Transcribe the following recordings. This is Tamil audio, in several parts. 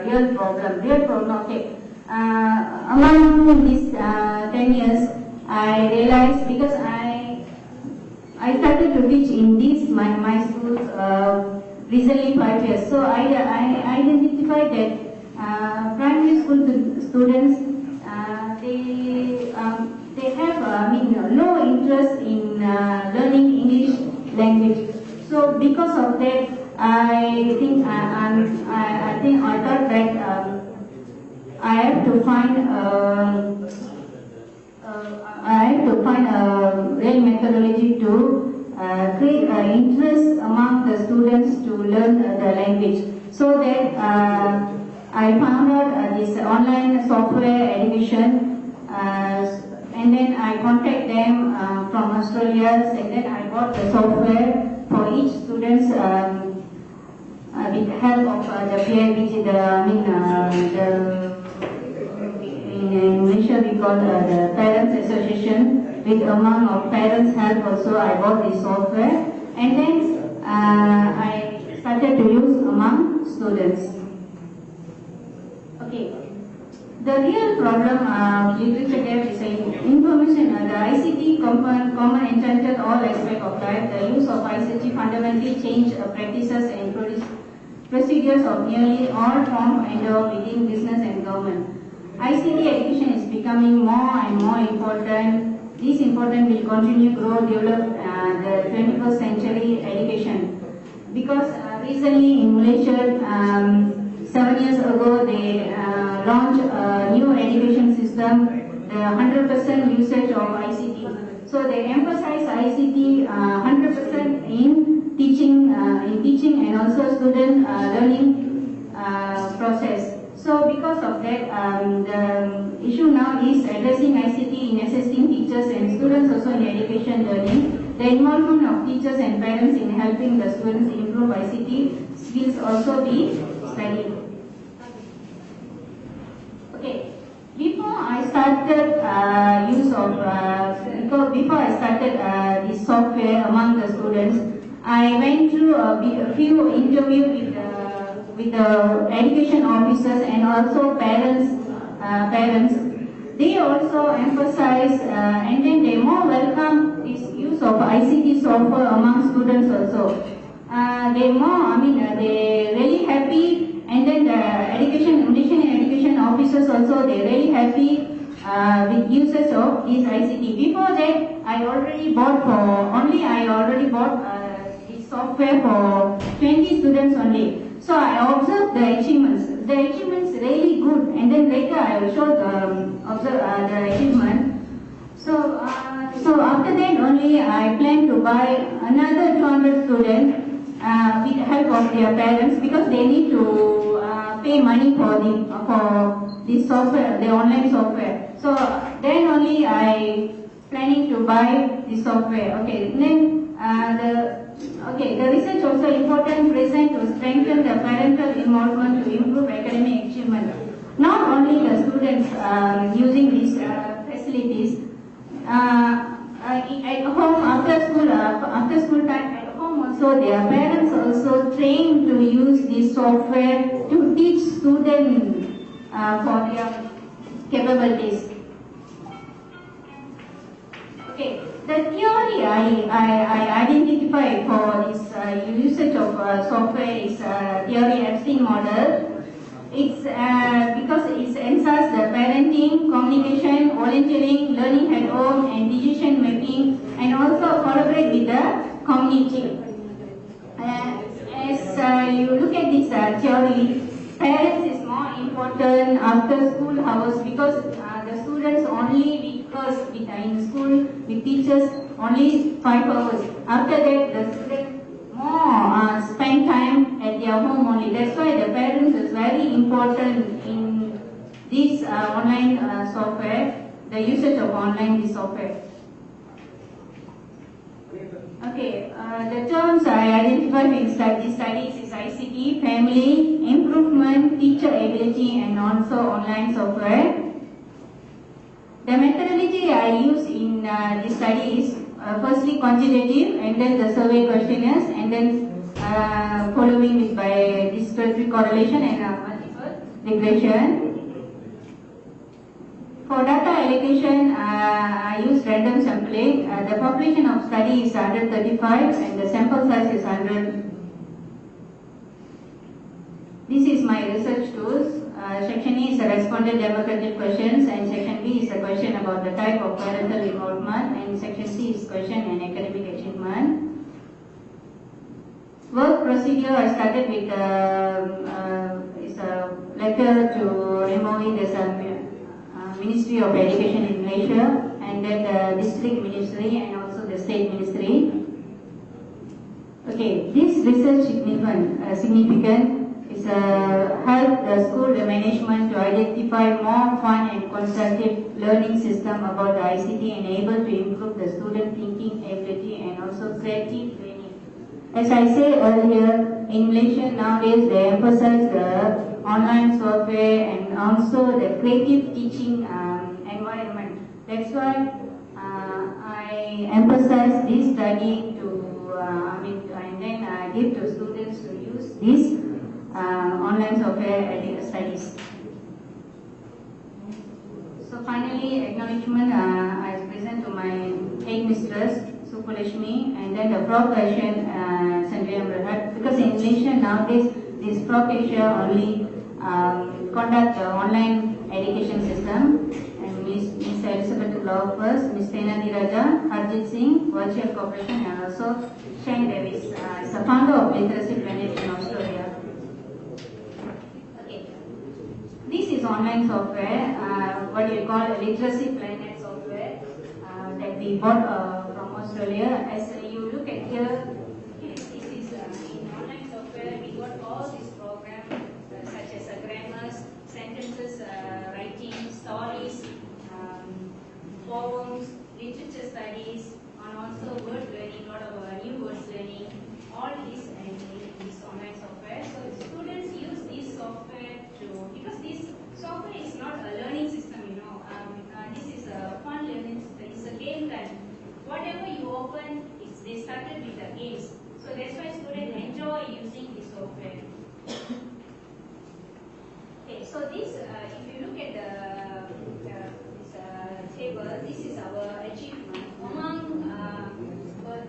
real problem. Real problem. Okay. Among these 10 years, I realized because I started to teach in these my schools recently 5 years. So I identified that primary school students they have no interest in learning English language. So because of that, I thought that I have to find a real methodology to create interest among the students to learn the language. So that I found out this online software education, and then I contact them from Australia, and then I bought the software for each students with the help of the PIBG, in Malaysia we call the Parents Association. With amount of parents' help also, I bought this software, and then I started to use among students. Okay, the real problem literature gap is information. The ICT common enchanted all aspects of life. The use of ICT fundamentally changed practices and procedures of nearly all forms and within business and government. ICT education is becoming more and more important. This important will continue to grow, develop the 21st century education. Because recently in Malaysia, 7 years ago, they launched a new education system, the 100% usage of ICT. So they emphasize ICT 100% in teaching and also student learning process. So because of that, the issue now is addressing ICT in assisting teachers and students also in education learning. The involvement of teachers and parents in helping the students improve ICT skills also be studied. Okay, before I started this software among the students, I went through a few interviews with the education officers and also parents. They also emphasize and then they more welcome this use of ICT software among students also. They really happy, and then the Malaysian education officers also, they really happy with usage of this ICT. Before that, I already bought this software for 20 students only. So I observed the achievements. The achievements really good, and then later I will show the achievement. So after that only I plan to buy another 200 students with the help of their parents, because they need to pay money for this software, the online software. So then only I planning to buy the software. Okay, then the research also important present to strengthen the parental involvement to improve academic achievement. Not only the students using these facilities at home after school time at home also, their parents also trained to use this software to teach students for their capabilities. Okay, the theory I identified for this usage of software is theory Epstein model. It's because it enhances the parenting, communication, volunteering, learning at home, and decision making, and also collaborate with the community. As you look at this theory, parents is more important after school hours, because the students only in school with teachers only 5 hours. After that, the students more spend time at their home only. That's why the parents is very important in this online software, the usage of online software. Okay, the terms I identified in these studies is ICT, family, improvement, teacher ability, and also online software. The methodology I use in this study is firstly quantitative, and then the survey questionnaires, and then following with by descriptive correlation and multiple regression. For data allocation, I use random sampling. The population of study is 135 and the sample size is 100. This is my research tools. Section A is a responded democratic questions and section B is a question about the type of parental involvement and section C is question and academic achievement. Work procedure I started with is a letter to MOE, there's a Ministry of Education in Malaysia and then the district ministry and also the state ministry. Okay, this research significant is help the school management to identify more fun and constructive learning system about the ICT and able to improve the student thinking ability and also creative training. As I said earlier, in Malaysia nowadays they emphasize the online software and also the creative teaching environment. That's why I emphasize this study to, and then give to students to use this online software studies. So finally, acknowledgement I present to my headmistress Sukulashmi and then the Prof. Asian Sanjay Amrahat, because in Malaysia nowadays this Prof. Asia only conduct the online education system, and Ms. Elizabeth Law first, Ms. Tenadi Raja, Harjit Singh, Virtual Corporation and also Shane Davis, is the founder of Literacy Planet in Australia. Okay. This is online software, what you call a Literacy Planet software that we bought from Australia. As you look at here, this is in online software we got all these programs such as grammars, sentences, writing, stories, poems, literature studies, and also word learning, lot of new words learning, all this in this online software. So the students use this software to, because this software is not a learning system, this is a fun learning system, it's a game time. Whatever you open, they started with the games. So that's why students enjoy using this software. Okay, so this, if you look at this table, this is our achievement. Among,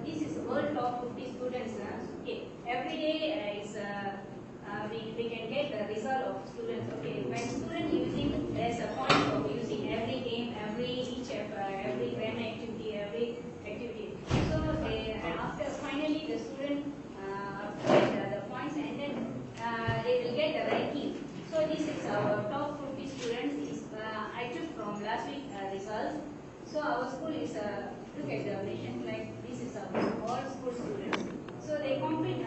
this is world top 50 students. Okay, every day is we can get the result of students. Okay, when student using, there's a point of using every game, every grand activity, every activity. So after finally the student get the points and then they will get the ranking. So this is our top 50 students. I took from last week results. So our school is look at the nation flag. This is our all school students. So they compete.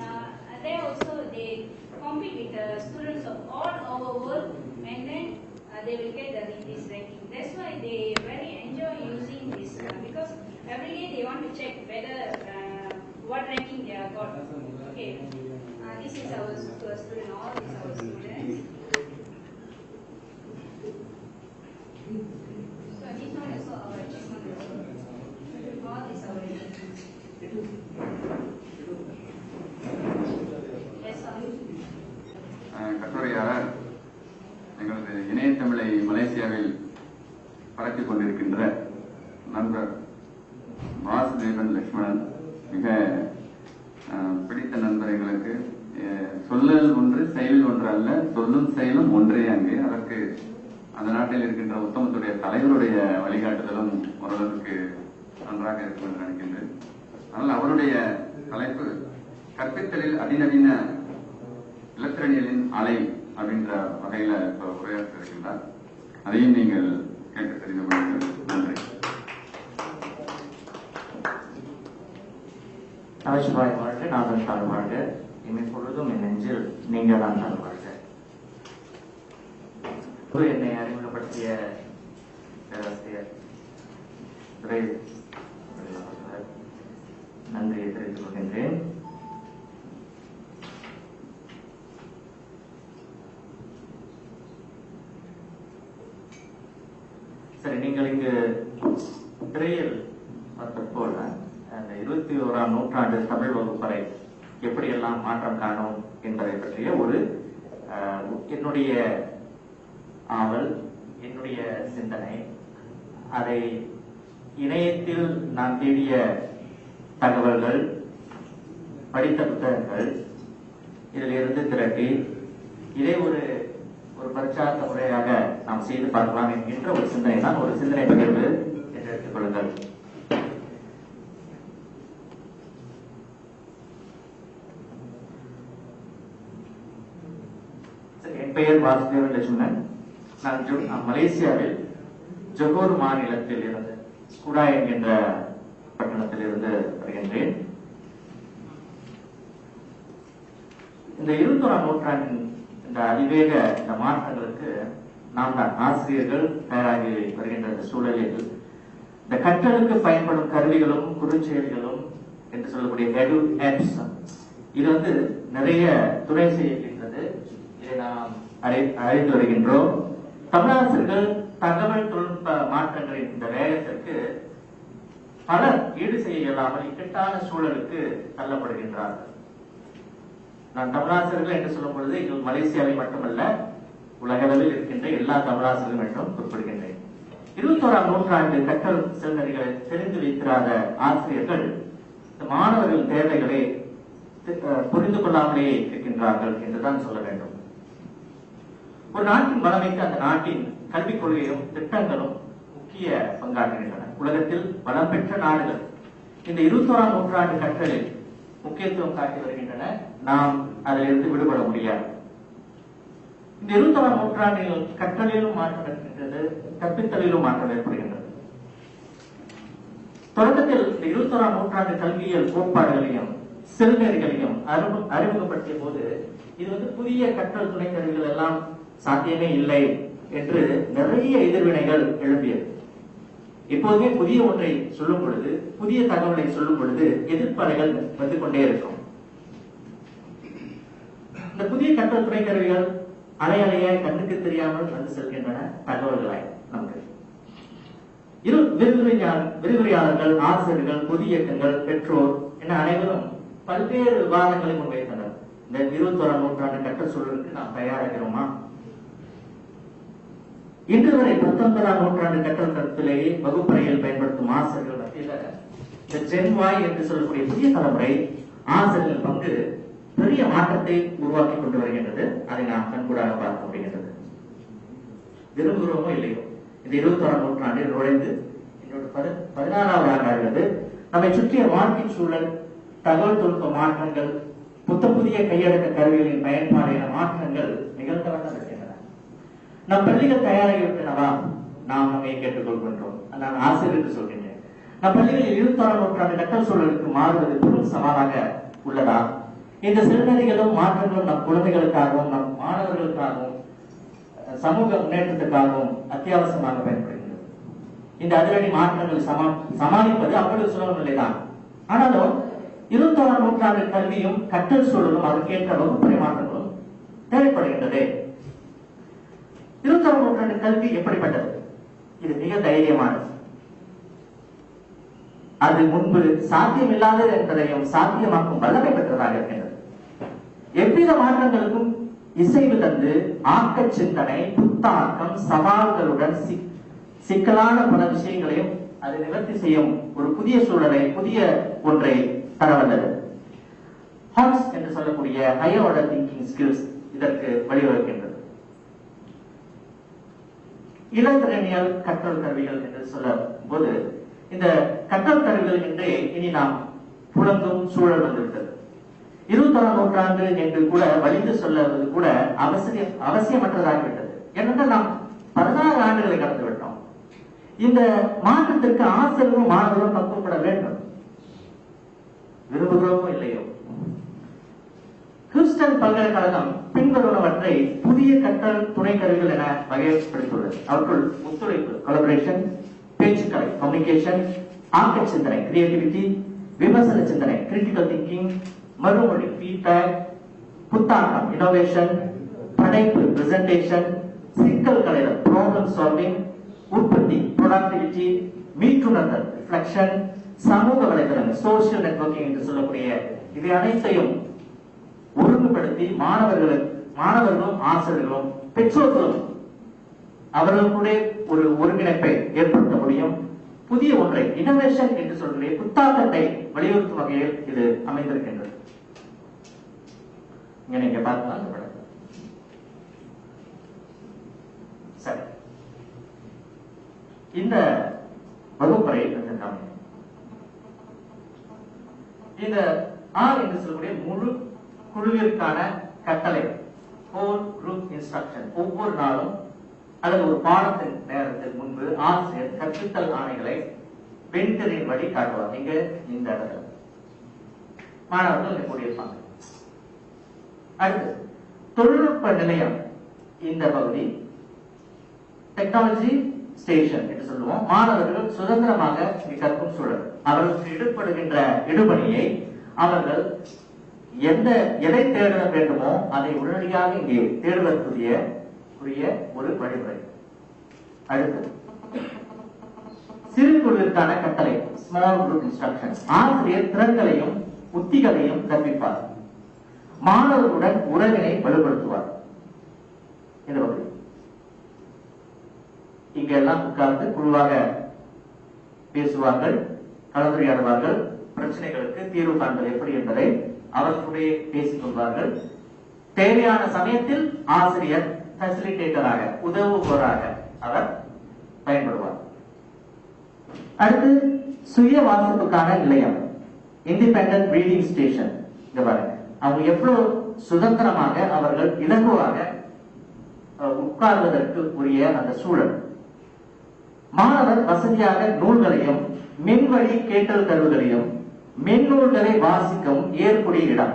They compete with the students of all over world, and then they will get this ranking. That's why they very enjoy using this because every day they want to check whether what ranking they have got. Okay, this is our student. All these our students. So this one is our achievement. All these our achievements. Yes, sir. கட்டுரையாளர் எங்களது இணையத்தமிழை மலேசியாவில் பரப்பிக் கொண்டிருக்கின்ற நண்பர் வாசுதேவன் லட்சுமணன், மிக பிடித்த நண்பர் எங்களுக்கு. சொல்லல் ஒன்று செயலில் ஒன்று அல்ல, சொல்லும் செயலும் ஒன்றே அங்கே. அதற்கு அந்த நாட்டில் இருக்கின்ற உத்தமத்துடைய தலைவருடைய வழிகாட்டுதலும் ஓரளவுக்கு நன்றாக இருக்கும் என்று நினைக்கின்றேன். ஆனால் அவருடைய தலைப்பு கற்பித்தலில் அதிநவீன இலத்திரனியலின் அலை அப்படின்ற வகையில உரையாற்ற இருக்கின்றார். அதையும் நீங்கள் கேட்டு தெரிந்து கொள்ளுங்கள். நன்றி. நமச்சிவாய் வாழ்க, நாதன் தாழ் வாழ்க, இமை பொழுதும் என் நெஞ்சில் நீங்கள் தான் தாழ் வாழ்க. என்னை அறிமுகப்படுத்திய பேராசிரியர் நன்றியை தெரிவித்துக் கொள்கின்றேன். சரி, நீங்கள் இங்கு திரையில் பார்த்தது போல அந்த 21ஆம் நூற்றாண்டு தமிழ் வகுப்பறை எப்படியெல்லாம் மாற்றம் காணும் என்பதை பற்றிய ஒரு என்னுடைய ஆவல், என்னுடைய சிந்தனை, அதை இணையத்தில் நான் தேடிய தகவல்கள், படித்த புத்தகங்கள், இதிலிருந்து திரட்டி இதை ஒரு பரிச்சார்த்த முறையாக நாம் செய்து பார்க்கலாம் என்கின்ற ஒரு சிந்தனை தான், ஒரு சிந்தனை பகிர்வு என்று எடுத்துக் கொள்ளுங்கள். என் பெயர் வாசுதேவன் லட்சுமணன். நான் மலேசியாவில் ஜொகோர் மாநிலத்தில் இருந்து ஸ்குடா என்கின்ற பட்டணத்தில் இருந்து வருகின்றேன். இந்த 21ஆம் நூற்றாண்டின் இந்த அதிவேக இந்த மாற்றங்களுக்கு நாம் தான் ஆசிரியர்கள் தயாராகி வருகின்ற இந்த சூழலில் இந்த கற்றலுக்கு பயன்படும் கருவிகளும் குறுஞ்செயலிகளும் என்று சொல்லக்கூடிய எடு ஆப்ஸ் இது நிறைய துணை செய்கின்றது. இதை நாம் அறிந்து வருகின்றோம். தமிழாசிரியர்கள் தகவல் தொழில்நுட்ப மாற்றங்களின் இந்த வேகத்திற்கு பலர் ஈடு செய்ய இயலாமல் இக்கட்டான சூழலுக்கு தள்ளப்படுகின்றார்கள். நான் தமிழாசிரியர்கள் என்று சொல்லும் பொழுது இங்கு மலேசியாவில் மட்டுமல்ல, உலகளவில் இருக்கின்ற எல்லா தமிழாசிரியர்கள் என்றும் குறிப்பிடுகின்றேன். 21ஆம் நூற்றாண்டு கற்றல் செல்நெறிகளை தெரிந்து வைத்திராத ஆசிரியர்கள் மாணவர்கள் தேவைகளை புரிந்து கொள்ளாமலே இருக்கின்றார்கள் என்றுதான் சொல்ல வேண்டும். ஒரு நாட்டின் வளமைக்கு அந்த நாட்டின் கல்விக் கொள்கையும் திட்டங்களும் முக்கிய பங்காற்றுகின்றன. உலகத்தில் வளம் பெற்ற நாடுகள் இந்த 21ஆம் நூற்றாண்டு கற்றலில் முக்கியத்துவம் காட்டி வருகின்றன. நாம் அதிலிருந்து விடுபட முடியாது. இந்த 21ஆம் நூற்றாண்டில் கற்றலிலும் மாற்றம் இருக்கின்றது, கற்பித்தலிலும் மாற்றம் ஏற்படுகின்றது. தொடக்கத்தில் இந்த 21ஆம் நூற்றாண்டு கல்வியியல் கோட்பாடுகளையும் செல்நெறிகளையும் அறிமுகப்படுத்திய போது இது புதிய கற்றல் துணை கருவிகள் எல்லாம் சாத்தியமே இல்லை என்று நிறைய எதிர்வினைகள் எழுப்பியது. எப்போதுமே புதிய ஒன்றை சொல்லும் பொழுது, புதிய தகவலை சொல்லும் பொழுது எதிர்ப்பலைகள் வந்து கொண்டே இருக்கும். இந்த புதிய கற்றல் துணை கருவிகள் அலையாய் கண்ணுக்கு தெரியாமல் வந்து செல்கின்றன தகவல்களாய் நமக்கு. விரிவுரையாளர்கள், ஆசிரியர்கள், பொது இயக்கங்கள், பெற்றோர் என அனைவரும் பல்வேறு விவாதங்களை முன்வைத்தனர். இந்த 21ஆம் நூற்றாண்டு கற்றல் சூழலுக்கு நாம் தயாராகிறோமா? இன்று வரை 19ஆம் நூற்றாண்டு கற்றல் கருத்திலேயே வகுப்பறையில் பயன்படுத்தும் ஆசிரியர்கள் மத்தியில் இந்த ஜென்வாய் என்று சொல்லக்கூடிய புதிய தலைமுறை ஆசிரியர்கள் பங்கு பெரிய மாற்றத்தை உருவாக்கி கொண்டு வருகின்றது. அதை நாம் கண்கூடாக பார்க்க முடிகின்றது. விரும்புகிறோமோ இல்லையோ, இந்த 21ஆம் நூற்றாண்டில் நுழைந்து என்னோட 16வது ஆண்டாகிறது. நம்மை சுற்றிய வாழ்க்கை சூழல், தகவல் தொழில்நுட்ப மாற்றங்கள், புதிய கையடக்க கருவிகளின் பயன்பாடு என மாற்றங்கள் நிகழ்ந்த வண்ணம் இருக்கின்றன. நம் பள்ளிகள் தயாராகிவிட்டனவா? நாம் நம்மை கேட்டுக்கொள்கின்றோம். நான் ஆசிரியருக்கு சொல்கின்றேன், நம் பள்ளிகளில் 21ஆம் நூற்றாண்டு கற்றல் சூழலுக்கு மாறுவது பெரும் சவாலாக உள்ளதா? இந்த சிறுநெறிகளும் மாற்றங்களும் நம் குழந்தைகளுக்காகவும் நம் மாணவர்களுக்காகவும் சமூக முன்னேற்றத்துக்காகவும் அத்தியாவசியமாக பயன்படுகிறது. இந்த அதிரடி மாற்றங்களை சமாளிப்பது அவ்வளவு சுலபம் இல்லைதான். ஆனாலும் 21ஆம் நூற்றாண்டு கல்வியும் கற்றல் சூழலும் அதற்கேற்ற வகுப்பறை மாற்றங்களும் தேவைப்படுகின்றது. 21ஆம் நூற்றாண்டு கல்வி எப்படிப்பட்டது? இது மிக தைரியமானது. அது முன்பு சாத்தியமில்லாதது என்பதையும் சாத்தியமாக்கும் வல்லமை பெற்றதாக இருக்கின்றது. எவ்வித மாற்றங்களுக்கும் இசைவு தந்து ஆக்க சிந்தனை, புத்தாக்கம், சவால்களுடன் சிக்கலான பல விஷயங்களையும் அதை நிவர்த்தி செய்யும் ஒரு புதிய சூழலை, புதிய ஒன்றை தரவல்லது. ஹாட்ஸ் என்று சொல்லக்கூடிய ஹையர் ஆர்டர் திங்கிங் ஸ்கில்ஸ் இதற்கு வழிவகுக்கின்றது. இளந்திறனியல் கற்றல் கருவிகள் என்று சொல்லும் போது இந்த கற்றல் கருவிகள் என்றே இனி நாம் புலங்கும் சூழல் வந்துவிட்டது. 21ஆம் நூற்றாண்டு என்று கூட வலிந்து சொல்லுவது கூட அவசியமற்றதாகிவிட்டது. ஏனென்றால் நாம் 16 ஆண்டுகளை கடந்து விட்டோம். இந்த மாற்றத்திற்கு ஆசிரியரும் மாணவரும் பக்குவப்பட வேண்டும். விரும்புகிறோமோ இல்லையோ, ஹியூஸ்டன் பல்கலைக்கழகம் பின்வருவனவற்றை புதிய கற்றல் துணை கருவிகள் என வகைப்படுத்தியுள்ளது. அவற்றுள் ஒத்துழைப்பு, கொலபரேஷன், பேச்சுக்கலை, கம்யூனிகேஷன், ஆக்க சிந்தனை, கிரியேட்டிவிட்டி, விமர்சன சிந்தனை, கிரிட்டிக்கல் திங்கிங், மறுமொழி, ஃபீட்பேக், புத்தாக்கம், இனோவேஷன், படைப்பு, பிரசன்டேஷன், சிக்கல் களைதல், ப்ராப்ளம் சால்விங், உற்பத்தி, ப்ரொடக்டிவிட்டி, மீட்டுணர்தல், ரிஃப்ளெக்ஷன், சமூக வலைதளங்கள், சோசியல் நெட்வொர்க்கிங் என்று சொல்லக்கூடிய இவை அனைத்தையும் ஒழுங்குபடுத்தி மாணவர்களும் ஆசிரியர்களும் பெற்றோர்களும் அவர்களுடைய ஒரு ஒருங்கிணைப்பை ஏற்படுத்த முடியும். புதிய ஒன்றை இனோவேஷன் என்று சொல்கிற புத்தாக்கத்தை வலியுறுத்தும் வகையில் இது அமைந்திருக்கின்றது. இங்க நீங்க பார்க்கலாம் அந்த படத்தை. சரி, இந்த வகுப்பறை இந்த ஆர் என்று சொல்லக்கூடிய முழு குழுவிற்கான கட்டளை, ஹோல் குரூப் இன்ஸ்ட்ரக்ஷன், ஒவ்வொரு நாளும் அல்லது ஒரு பாடத்தின் நேரத்துக்கு முன்பு ஆசிரியர் கற்பித்தல் ஆணைகளை பெண்களின் வழி காட்டுவார். இங்க இந்த இடத்துல மாணவர்கள் இங்க கூடியிருப்பாங்க. அடுத்து தொழில்நுட்ப நிலையம், இந்த பகுதி டெக்னாலஜி ஸ்டேஷன் என்று சொல்லுவோம். மாணவர்கள் சுதந்திரமாக கற்கும் சூழல், அவர்களுக்கு ஈடுபடுகின்ற இடுபணியை அவர்கள் எதை தேட வேண்டுமோ அதை உடனடியாக இங்கே தேடுவதற்குரிய ஒரு வழிமுறை. அடுத்து சிறு குழுவிற்கான கட்டளை, ஸ்மால் குரூப் இன்ஸ்ட்ரக்ஷன். ஆசிரியர் திறன்களையும் உத்திகளையும் கற்பிப்பார், மாணவர்களுடன் உறவினை வலுப்படுத்துவார். இந்த பகுதி இங்க எல்லாம் உட்கார்ந்து குழுவாக பேசுவார்கள், கலந்துரையாடுவார்கள், பிரச்சனைகளுக்கு தீர்வு காண்பது எப்படி என்பதை அவர்களுடைய பேசிக் கொள்வார்கள். தேவையான சமயத்தில் ஆசிரியர் ஃபெசிலிட்டேட்டராக, உதவுபவராக அவர் பயன்படுவார். அடுத்து சுய வாசிப்புக்கான நிலையம், இண்டிபெண்டன்ட் ரீடிங் ஸ்டேஷன். இங்க பாருங்க, அவங்க எவ்வளவு சுதந்திரமாக அவர்கள் இலகுவாக உட்கார்வதற்கு உரிய அந்த சூழல். மாணவர் வசதியாக நூல்களையும் மின்வழி கேட்டல் கருவிகளையும் மென்னூல்களை வாசிக்கும் ஏற்புடைய இடம்.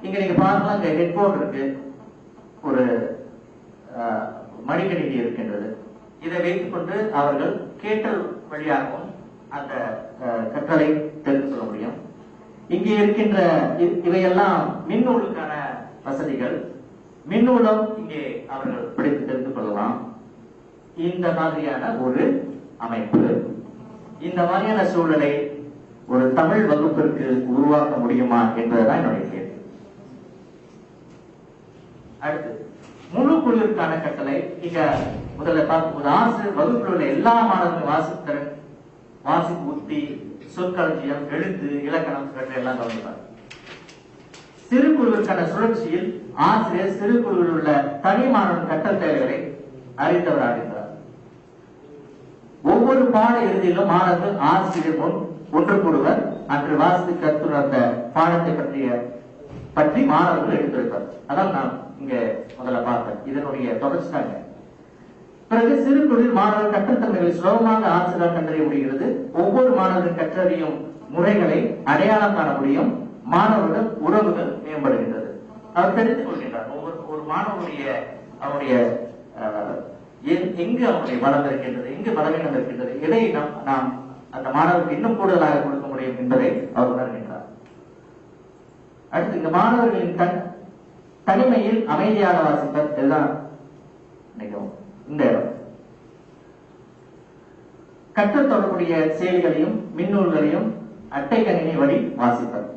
இங்க நீங்க பார்க்கலாம், இங்க ஹெட்போன் இருக்கு, ஒரு மடிக்கணினி இருக்கின்றது. இதை வைத்துக் கொண்டு அவர்கள் கேட்டல் வழியாகவும் அந்த கற்றலை தெரிந்து கொள்ள முடியும். இங்கே இருக்கின்ற இவையெல்லாம் மின்னூலுக்கான வசதிகள். மின்னூலம் இங்கே அவர்கள் படித்து தெரிந்து கொள்ளலாம். இந்த மாதிரியான ஒரு அமைப்பு, இந்த மாதிரியான சூழலை ஒரு தமிழ் வகுப்பிற்கு உருவாக்க முடியுமா என்பதுதான் என்னுடைய கேள்வி. அடுத்து முழு குழுவிற்கான கட்டளை. இங்க முதல்ல பார்க்கும்போது ஆசிரியர் வகுப்பில் உள்ள எல்லா மாணவர்களும் வாசித்திறன், வாசிப்பு உத்தி, சொற்களஞ்சியம், எழுத்து, இலக்கணம் எல்லாம் கவனிப்பார். சிறு குழுவிற்கான சுழற்சியில் ஆசிரியர் சிறு குழுவில் உள்ள தனி மாணவன் கற்றல் தேவைகளை அறிந்தவராக இருக்கிறார். ஒவ்வொரு பாட இறுதியிலும் மாணவர்கள் ஆசிரியர் முன் ஒன்று கூடுவர். அன்று வாசித்து கற்றுணர்ந்த பாடத்தை பற்றி மாணவர்கள் எடுத்துரைப்பார். அதான் நான் இங்க முதல்ல பார்த்தேன், இதனுடைய தொடர்ச்சி தாங்க. பிறகு சிறு குழுவில் மாணவர் கற்றத்தன்மைகளை சுலபமாக ஆசிரியர் கண்டறிய முடிகிறது. ஒவ்வொரு மாணவரின் கற்றறியும் முறைகளை அடையாளம் காண முடியும். மாணவர்கள் உறவுகள் மேம்படுகின்றது. அவர் தெரிந்து கொள்கின்றார் ஒரு மாணவனுடைய அவனுடைய எங்கு அவனுடைய வளம் இருக்கின்றது, எங்கு பலவீனம் இருக்கின்றது, எதை நாம் அந்த மாணவருக்கு இன்னும் கூடுதலாக கொடுக்க முடியும் என்பதை அவர் உணர்கின்றார். அடுத்து இந்த மாணவர்களின் தனிமையில் அமைதியாக வாசிப்பர். இதுதான் இந்த இடம். கற்றல் தொடர்புடைய செயல்களையும் மின்னூல்களையும் அட்டை கணினி வழி வாசிப்பர்.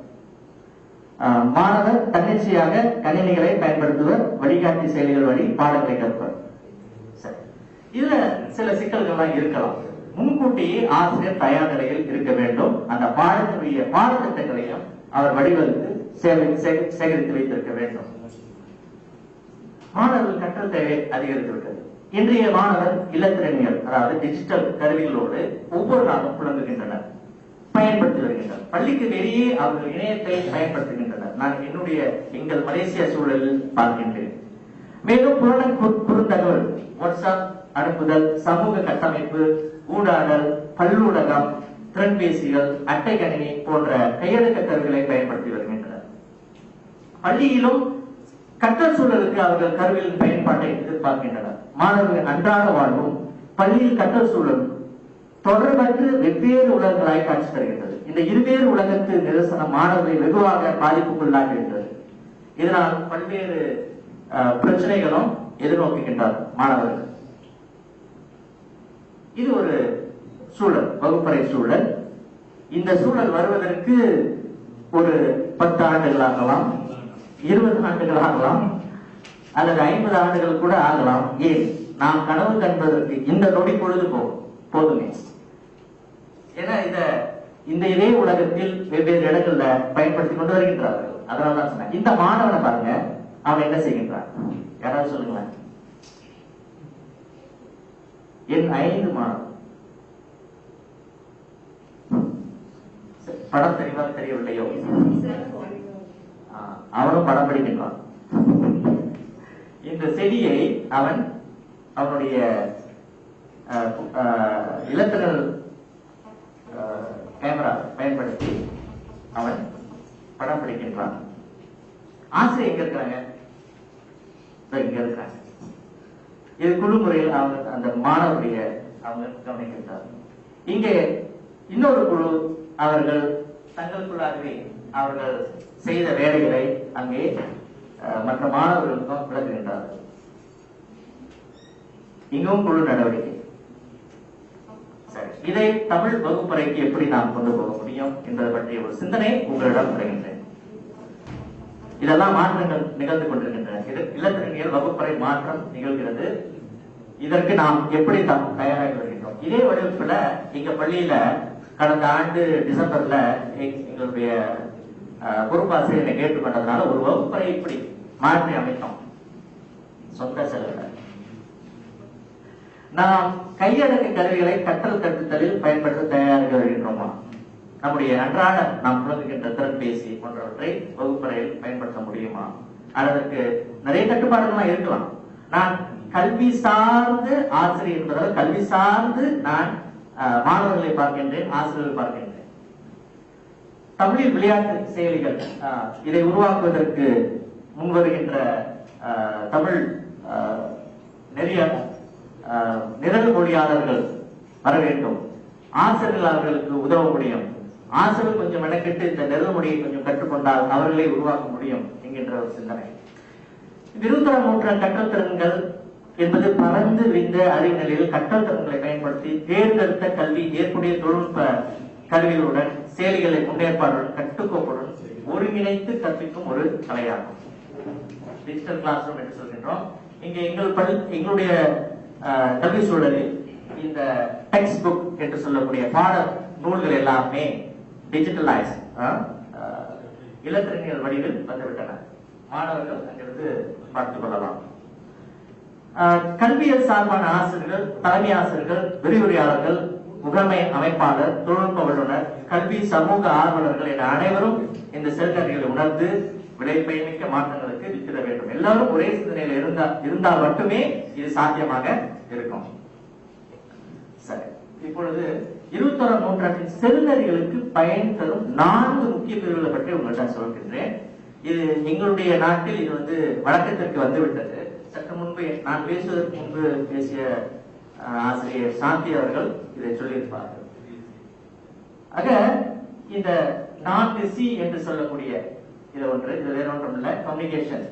மாணவர் தன்னிச்சையாக கணினிகளை பயன்படுத்துவர். வழிகாட்டி செயல்கள் வழி பாடங்களை கற்பர். இதுல சில சிக்கல்கள்லாம் இருக்கலாம். முன்கூட்டியே ஆசிரியர் தயார் நிலையில் இருக்க வேண்டும். அந்த பாடத்தினுடைய பாடத்திட்டங்களையும் அவர் வடிவமைத்து சேகரித்து வைத்திருக்க வேண்டும். மாணவர்கள் கற்றல் தேவை அதிகரித்திருக்கிறது. இன்றைய மாணவர் இல்லத்திறனியல், அதாவது டிஜிட்டல் கருவிகளோடு ஒவ்வொரு நாளும் புழங்குகின்றனர், பயன்படுத்தி வருகின்றனர். பள்ளிக்கு வெளியே அவர்கள் இணையத்தை பயன்படுத்துகின்றனர். நான் எங்கள் மலேசிய சூழலில் பார்க்கின்றேன். மேலும் குறுந்தகவல், வாட்ஸ்அப் அனுப்புதல், சமூக கட்டமைப்பு, ஊடாடல், பல்லூடகம், திறன்பேசிகள், அட்டை கணினி போன்ற கையடக்க கருவிகளை பயன்படுத்தி வருகின்றனர். பள்ளியிலும் கற்றல் சூழலுக்கு அவர்கள் கருவியின் பயன்பாட்டை எதிர்பார்க்கின்றனர். மாணவர்களின் அன்றாட வாழ்வும் பள்ளியில் கற்றல் சூழல் தொடர்பற்று வெவ்வேறு உலகங்களாய் காட்சி தருகின்றது. இந்த இருவேறு உலகத்து நிரசனம் மாணவர்களை வெகுவாக பாதிப்புக்குள்ளாகின்றது. இதனால் பல்வேறு பிரச்சனைகளும் எதிர்நோக்குகின்றார் மாணவர்கள். இது ஒரு சூழல், வகுப்பறை சூழல். இந்த சூழல் வருவதற்கு ஒரு 10 ஆண்டுகள் ஆகலாம், 20 ஆண்டுகள் ஆகலாம், அல்லது 50 ஆண்டுகள் கூட ஆகலாம். ஏன் நாம் கனவு காண்பதற்கு இந்த நொடி பொழுது போதுமே. ஏன்னா இந்த இதே உலகத்தில் வெவ்வேறு இடங்கள்ல பயன்படுத்தி கொண்டு வருகின்றார்கள். அதனாலதான் சொன்னேன். இந்த மாணவனை பாருங்க, அவன் என்ன செய்கின்றான்? யாராவது சொல்லுங்களேன். என் 5 மாணவன். படம் தெரியவில்லையோ? அவனும் படம் படிக்கின்றான். இந்த செடியை அவனுடைய இலத்திரல் கேமரா பயன்படுத்தி அவன் படம் பிடிக்கின்றான். ஆசிரியர் எங்க இருக்கிறாங்க? இங்க இருக்கிறாங்க. இது குழு முறையில் அவங்க அந்த மாணவருடைய அவங்க கவனிக்கின்றார். இங்கே இன்னொரு குழு அவர்கள் தங்களுக்குள்ளாகவே அவர்கள் செய்த வேலைகளை அங்கே மற்ற மாணவர்களுக்கும் விளக்குகின்றார்கள். இங்கும் குழு நடவடிக்கை. சரி, இதை தமிழ் வகுப்பறைக்கு எப்படி நாம் கொண்டு போக முடியும் என்பதை பற்றிய ஒரு சிந்தனை உங்களிடம் வருகின்றேன். இதெல்லாம் மாற்றங்கள் நிகழ்ந்து கொண்டிருக்கின்றன. இலத்திரனியல் வகுப்பறை மாற்றம் நிகழ்கிறது. இதற்கு நாம் எப்படி தயாராகி வருகின்றோம்? இதே வடிவத்துல எங்க பள்ளியில கடந்த ஆண்டு டிசம்பர்ல எங்களுடைய பொறுப்பாசிரியரை கேட்டுக்கொண்டதுனால ஒரு வகுப்பறை இப்படி மாற்றி அமைத்தோம், சொந்த செலவுல. நாம் கையடக்க கருவிகளை கற்றல் கற்பித்தலில் பயன்படுத்த தயாராக வருகின்றோமா? நம்முடைய அன்றாட நாம் புழங்குகின்ற திறன்பேசி போன்றவற்றை வகுப்பறையில் பயன்படுத்த முடியுமா? அதற்கு நிறைய கட்டுப்பாடுகள்லாம் இருக்கலாம். நான் கல்வி சார்ந்து ஆசிரியர் என்பதால் கல்வி சார்ந்து நான் மாணவர்களை பார்க்கின்றேன், ஆசிரியர்களை பார்க்கின்றேன். தமிழில் விளையாட்டு செயலிகள் இதை உருவாக்குவதற்கு முன்வருகின்ற தமிழ் நிறைய நிரல் மொழியாளர்கள் வர வேண்டும். ஆசிரியர்கள் அவர்களுக்கு உதவ முடியும். ஆசிரியர் கொஞ்சம் மெனக்கெட்டு இந்த நிரல் மொழியை கொஞ்சம் கற்றுக்கொண்டால் அவர்களை உருவாக்க முடியும் என்கின்ற ஒரு சிந்தனை. 21ஆம் நூற்றாண்டு கற்றல் திறன்கள் என்பது பறந்து விரிந்த அறிவு நிலையில் கற்றல் திறன்களை பயன்படுத்தி தேர்ந்தெடுத்த கல்வி ஏற்புடைய தொழில்நுட்ப கருவிகளுடன் செயலிகளை முன்னேற்பாடுடன் கட்டுக்கோப்புடன் ஒருங்கிணைத்து கற்பிக்கும் ஒரு கலையாகும். டிஜிட்டல் கிளாஸ் ரூம் என்று சொல்கின்றோம். இங்கே எங்களுடைய கல்வி சூழலில் இந்த டெக்ஸ்ட் புக் என்று சொல்லக்கூடிய பாட நூல்கள் எல்லாமே டிஜிட்டலைஸ் இலத்திரனியல் வடிவில் வந்துவிட்டன. மாணவர்கள் அங்கிருந்து பார்த்துக் கொள்ளலாம். கல்வியல் சார்பான ஆசிரியர்கள், தலைமை ஆசிரியர்கள், விரிவுரையாளர்கள், முகமை அமைப்பாளர், தொழில்நுட்ப வல்லுநர், கல்வி சமூக ஆர்வலர்கள் என அனைவரும் இந்த செல்கருவிகளை உணர்ந்து விளைபயமிக்க மாற்றங்களுக்கு வித்திட வேண்டும். எல்லாரும் ஒரே சிந்தனையில் இருந்தால் மட்டுமே இது சாத்தியமாக இருக்கும். சரி, இப்பொழுது 21ஆம் நூற்றாண்டின் செல்நெறிகளுக்கு பயன் தரும் 4 முக்கிய பிரிவுகளை பற்றி உங்கள்கிட்ட சொல்கின்றேன். இது எங்களுடைய நாட்டில் இது வழக்கத்திற்கு வந்துவிட்டது. சற்று முன்பு நான் பேசுவதற்கு முன்பு பேசிய ஆசிரியர் சாந்தி அவர்கள் இதை சொல்லியிருப்பார்கள். ஆக இந்த 4C என்று சொல்லக்கூடிய இது ஒன்று, இது வேற ஒன்றும் இல்லை. Communication,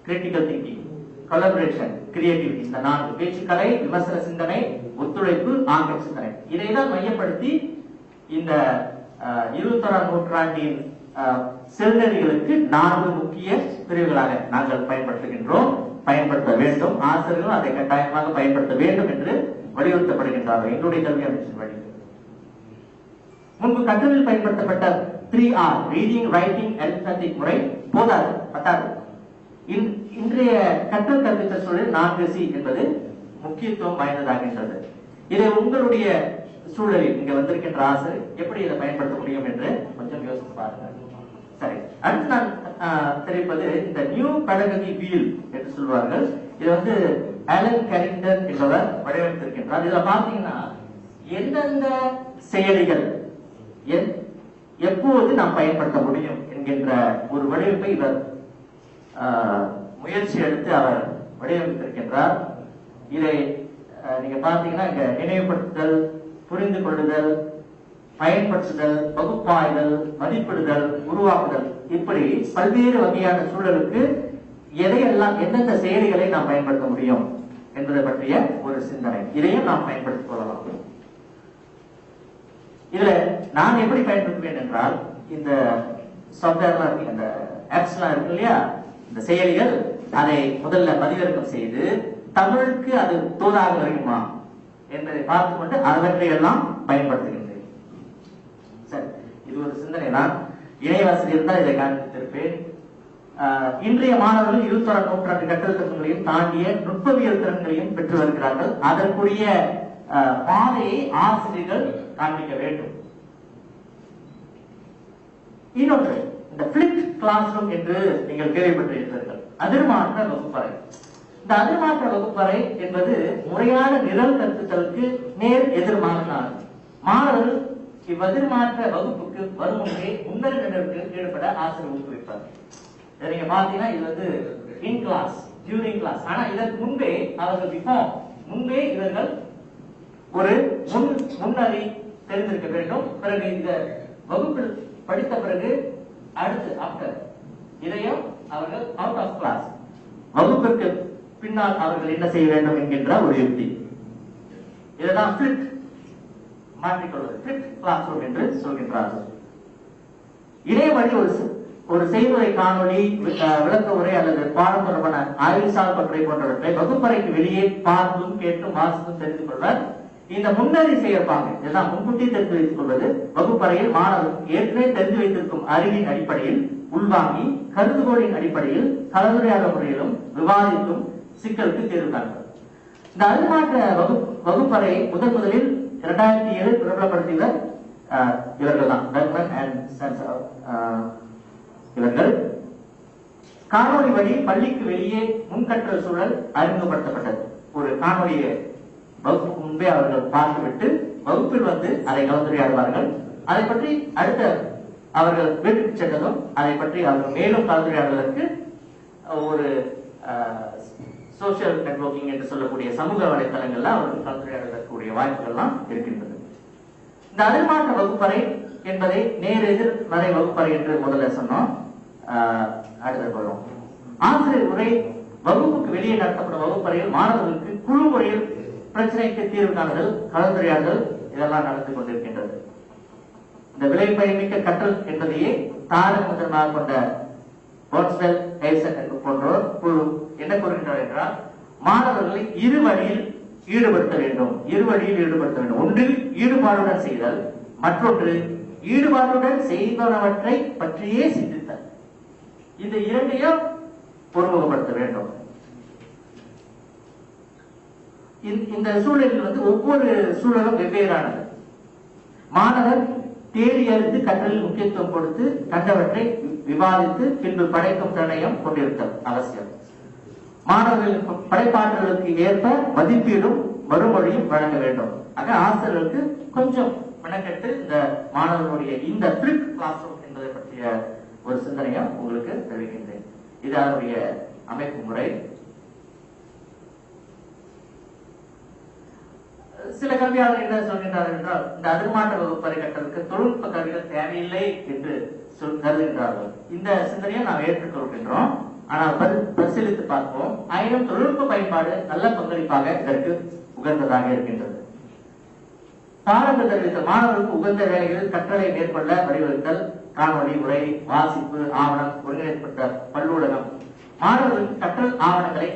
critical thinking, collaboration, creativity. இந்த 4 பேச்சுக்கலை, விமர்சன சிந்தனை, ஒத்துழைப்பு, ஆங்கில சிந்தனை. இதைதான் மையப்படுத்தி இந்த 21ஆம் நூற்றாண்டின் செல்நெறிகளுக்கு 4 முக்கிய பிரிவுகளாக நாங்கள் பயன்படுத்துகின்றோம், பயன்படுத்த வேண்டும். ஆசிரியர்களும் அதை கட்டாயமாக பயன்படுத்த வேண்டும் என்று வலியுறுத்தப்படுகின்றார்கள் எங்களுடைய கல்வி அமைச்சின் வழி. முன்பு கற்றலில் பயன்படுத்தப்பட்ட 3R ரீடிங், ரைட்டிங், அரித்மெட்டிக் முறை போதாது, பத்தாது. இன்றைய கற்றல் கற்பித்தல் சூழலில் 4C என்பது முக்கியத்துவம் வாய்ந்ததாகின்றது. இதை உங்களுடைய சூழலில் இங்க வந்திருக்கின்ற ஆசிரியர் எப்படி இதை பயன்படுத்த முடியும் என்று கொஞ்சம் யோசித்து பாருங்கள். சரி, அடுத்து நான் தெரிவிப்பது இந்த நியூ பெடகஜி வீல் என்று சொல்வார்கள். இது ஆலன் கரிங்டன் என்பவர் வடிவமைத்திருக்கின்றார். இதுல பாத்தீங்கன்னா எந்தெந்த செயலிகள் எப்போது நாம் பயன்படுத்த முடியும் என்கின்ற ஒரு வடிவமைப்பை இவர் முயற்சி எடுத்து அவர் வடிவமைத்திருக்கின்றார். இதை நீங்க பாத்தீங்கன்னா இங்க நினைவுபடுத்துதல், புரிந்து கொள்ளுதல், பயன்படுத்துதல், பகுப்பாய்தல், மதிப்பிடுதல், உருவாக்குதல், இப்படி பல்வேறு வகையான சூழலுக்கு எதையெல்லாம் எந்தெந்த செயலிகளை நாம் பயன்படுத்த முடியும் என்பதை பற்றிய ஒரு சிந்தனை. இதையும் நாம் பயன்படுத்திக் கொள்ளலாம். இதுல நான் எப்படி பயன்படுத்துவேன் என்றால், இந்த சாப்ட்வேர்லாம் இருக்கு, இந்த ஆப்ஸ்லாம் இருக்கு இல்லையா, இந்த செயலிகள், அதை முதல்ல பதிவிறக்கம் செய்து தமிழுக்கு அது தோதாக வருமா என்பதை பார்த்துக்கொண்டு அவற்றை எல்லாம் பயன்படுத்துகின்றேன். சரி, இது ஒரு சிந்தனை தான். இணையவாசிரியர் தான் இதை காண்பித்திருப்பேன். இன்றைய மாணவர்கள் 21ஆம் நூற்றாண்டு கற்றல் திறன்களையும் தாண்டிய நுட்பவியல் திறன்களையும் பெற்று வருகிறார்கள். அதற்குரிய பாதையை ஆசிரியர்கள் காண்பிக்க வேண்டும். இன்னொன்று, இந்த பிளிப்ட் கிளாஸ் ரூம் என்று நீங்கள் கேள்விப்பட்டிருக்கிறீர்கள். அதிர்மாற்ற வகுப்பறை. இந்த அதிர்மாற்ற வகுப்பறை என்பது முறையான நிரல் கற்பித்தலுக்கு நேர் எதிர்மாறானது. மாணவர்கள் இவ்வதிர்மாற்ற வகுப்புக்கு வரும் முன்பே முன்னர் நடவடிக்கையில் ஈடுபட ஆசிரியர் ஊக்குவிப்பார். இதை நீங்க பாத்தீங்கன்னா இது வந்து இன் கிளாஸ், டியூரிங் கிளாஸ். ஆனா இதற்கு முன்பே அவர்கள் முன்பே இவர்கள் ஒரு முன்னறி தெரிந்திருக்க வேண்டும். பிறகு இந்த வகுப்பில் படித்த பிறகு அடுத்து ஆப்டர் இதையும் அவர்கள் அவுட் ஆஃப் கிளாஸ் வகுப்பிற்கு பின்னால் அவர்கள் என்ன செய்ய வேண்டும் என்கின்ற ஒரு யுக்தி. இதுதான் பிளிப்ட் மாற்றிக்கொள்வது, பிளிப்ட் கிளாஸ் ரூம் என்று சொல்கின்றார்கள். இதே வழி ஒரு செய்முறை காணொலி, விளக்க உரை அல்லது பாடம் தொடர்பான ஆய்வுசார் கட்டுரை போன்றவற்றை வகுப்பறைக்கு வெளியே பார்த்தும் கேட்டும் வாசித்தும் தெரிந்து கொள்வர். இந்த முன்னறி செயற்பாங்க இதெல்லாம் முன்கூட்டி தெரிந்து வைத்துக் கொள்வது வகுப்பறையில் மாணவர்கள் ஏற்கனவே தெரிந்து வைத்திருக்கும் அறிவின் அடிப்படையில் உள்வாங்கி கருதுகோளின் அடிப்படையில் கலந்துரையாடல் முறையிலும் விவாதித்தும் சிக்கலுக்கு தீர்வு காண்பது. இந்த அறிமாற்ற வகுப்பறையை முதலில் 2007 பிரபலப்படுத்தியவர் இவர்கள் தான், டர்மன் அண்ட் சன்ஸ். இவர்கள் காணொலி வழி பள்ளிக்கு வெளியே முன்கற்றல் சூழல் அறிமுகப்படுத்தப்பட்டது. ஒரு காணொலியை வகுப்புக்கு முன்பே அவர்கள் பார்த்துவிட்டு வகுப்பில் வந்து அதை கலந்துரையாடுவார்கள். அதை பற்றி அடுத்த அவர்கள் வீட்டுக்கு சென்றதும் அதை பற்றி அவர்கள் மேலும் கலந்துரையாடுவதற்கு ஒரு சோசியல் நெட்வொர்க்கிங் என்று சொல்லக்கூடிய சமூக வலைத்தளங்கள்ல அவர்கள் கலந்துரையாடுவதற்குரிய வாய்ப்புகள்லாம் இருக்கின்றது. இந்த அறிமாற்ற வகுப்பறை என்பதை நேரெதிர்மறை வகுப்பறை என்று முதல்ல சொன்னோம். அடுத்த போறோம். ஆசிரியர் உரை வகுப்புக்கு வெளியே நடத்தப்படும் வகுப்பறையில் மாணவர்களுக்கு குழு முறையில் பிரச்சனைக்கு தீர்வு காணுதல், கலந்துரையாடல் இதெல்லாம் நடந்து கொண்டிருக்கின்றது. இந்த விளைபயமிக்க கற்றல் என்பதையே தாரக முதன்மையாக கொண்ட போன்ஸ்வெல், ஹைசன் போன்றோர் குழு என்ன கூறுகின்றனர் என்றால், மாணவர்களை இரு வழியில் ஈடுபடுத்த வேண்டும். ஒன்றில் ஈடுபாடுடன் செய்தல், மற்றொன்று ஈடுபாடுடன் செய்தவற்றை பற்றியே சிந்தித்தல். இந்த இரண்டையும் ஒருமுகப்படுத்த வேண்டும். இந்த சூழலில் வந்து ஒவ்வொரு சூழலும் வெவ்வேறானது. மாணவர் தேடி அறிந்து கற்றலில் முக்கியத்துவம் கொடுத்து கண்டவற்றை விவாதித்து பின்பு படைக்கும் திறனையும் கொண்டிருத்தல் அவசியம். மாணவர்களின் படைப்பாற்றலுக்கு ஏற்ப மதிப்பீடும் மறுமொழியும் வழங்க வேண்டும். ஆக ஆசிரியர்களுக்கு கொஞ்சம் மெனக்கெட்டு இந்த மாணவர்களுடைய இந்த பிளிப்ட் கிளாஸ் ரூம் என்பதை பற்றிய ஒரு சிந்தனையை உங்களுக்கு தெரிவிக்கின்றேன். இது அதனுடைய அமைப்பு முறை. சில கல்வியாளர்கள் என்ன சொல்கின்றார்கள் என்றால், இந்த அதிர்மாற்ற வகுப்பறை கற்றலுக்கு தொழில்நுட்ப கருவிகள் தேவையில்லை என்று கருதுகின்றார்கள். இந்த சிந்தனையை நாம் ஏற்றுக்கொள்கின்றோம். ஆனால் பரிசீலித்து பார்ப்போம். ஆயினும் தொழில்நுட்ப பயன்பாடு நல்ல பங்களிப்பாக இதற்கு உகந்ததாக இருக்கின்றது. பாடங்கள் தெரிவித்தல், மாணவர்களுக்கு உகந்த வேலைகளில் கற்றலை மேற்கொள்ள வழிவகுத்தல், காணொலி, உரை, வாசிப்பு, ஆவணம், ஒருங்கிணைக்கப்பட்ட பல்லூடகம். மாணவர்களுக்கு கற்றல் ஆவணங்களை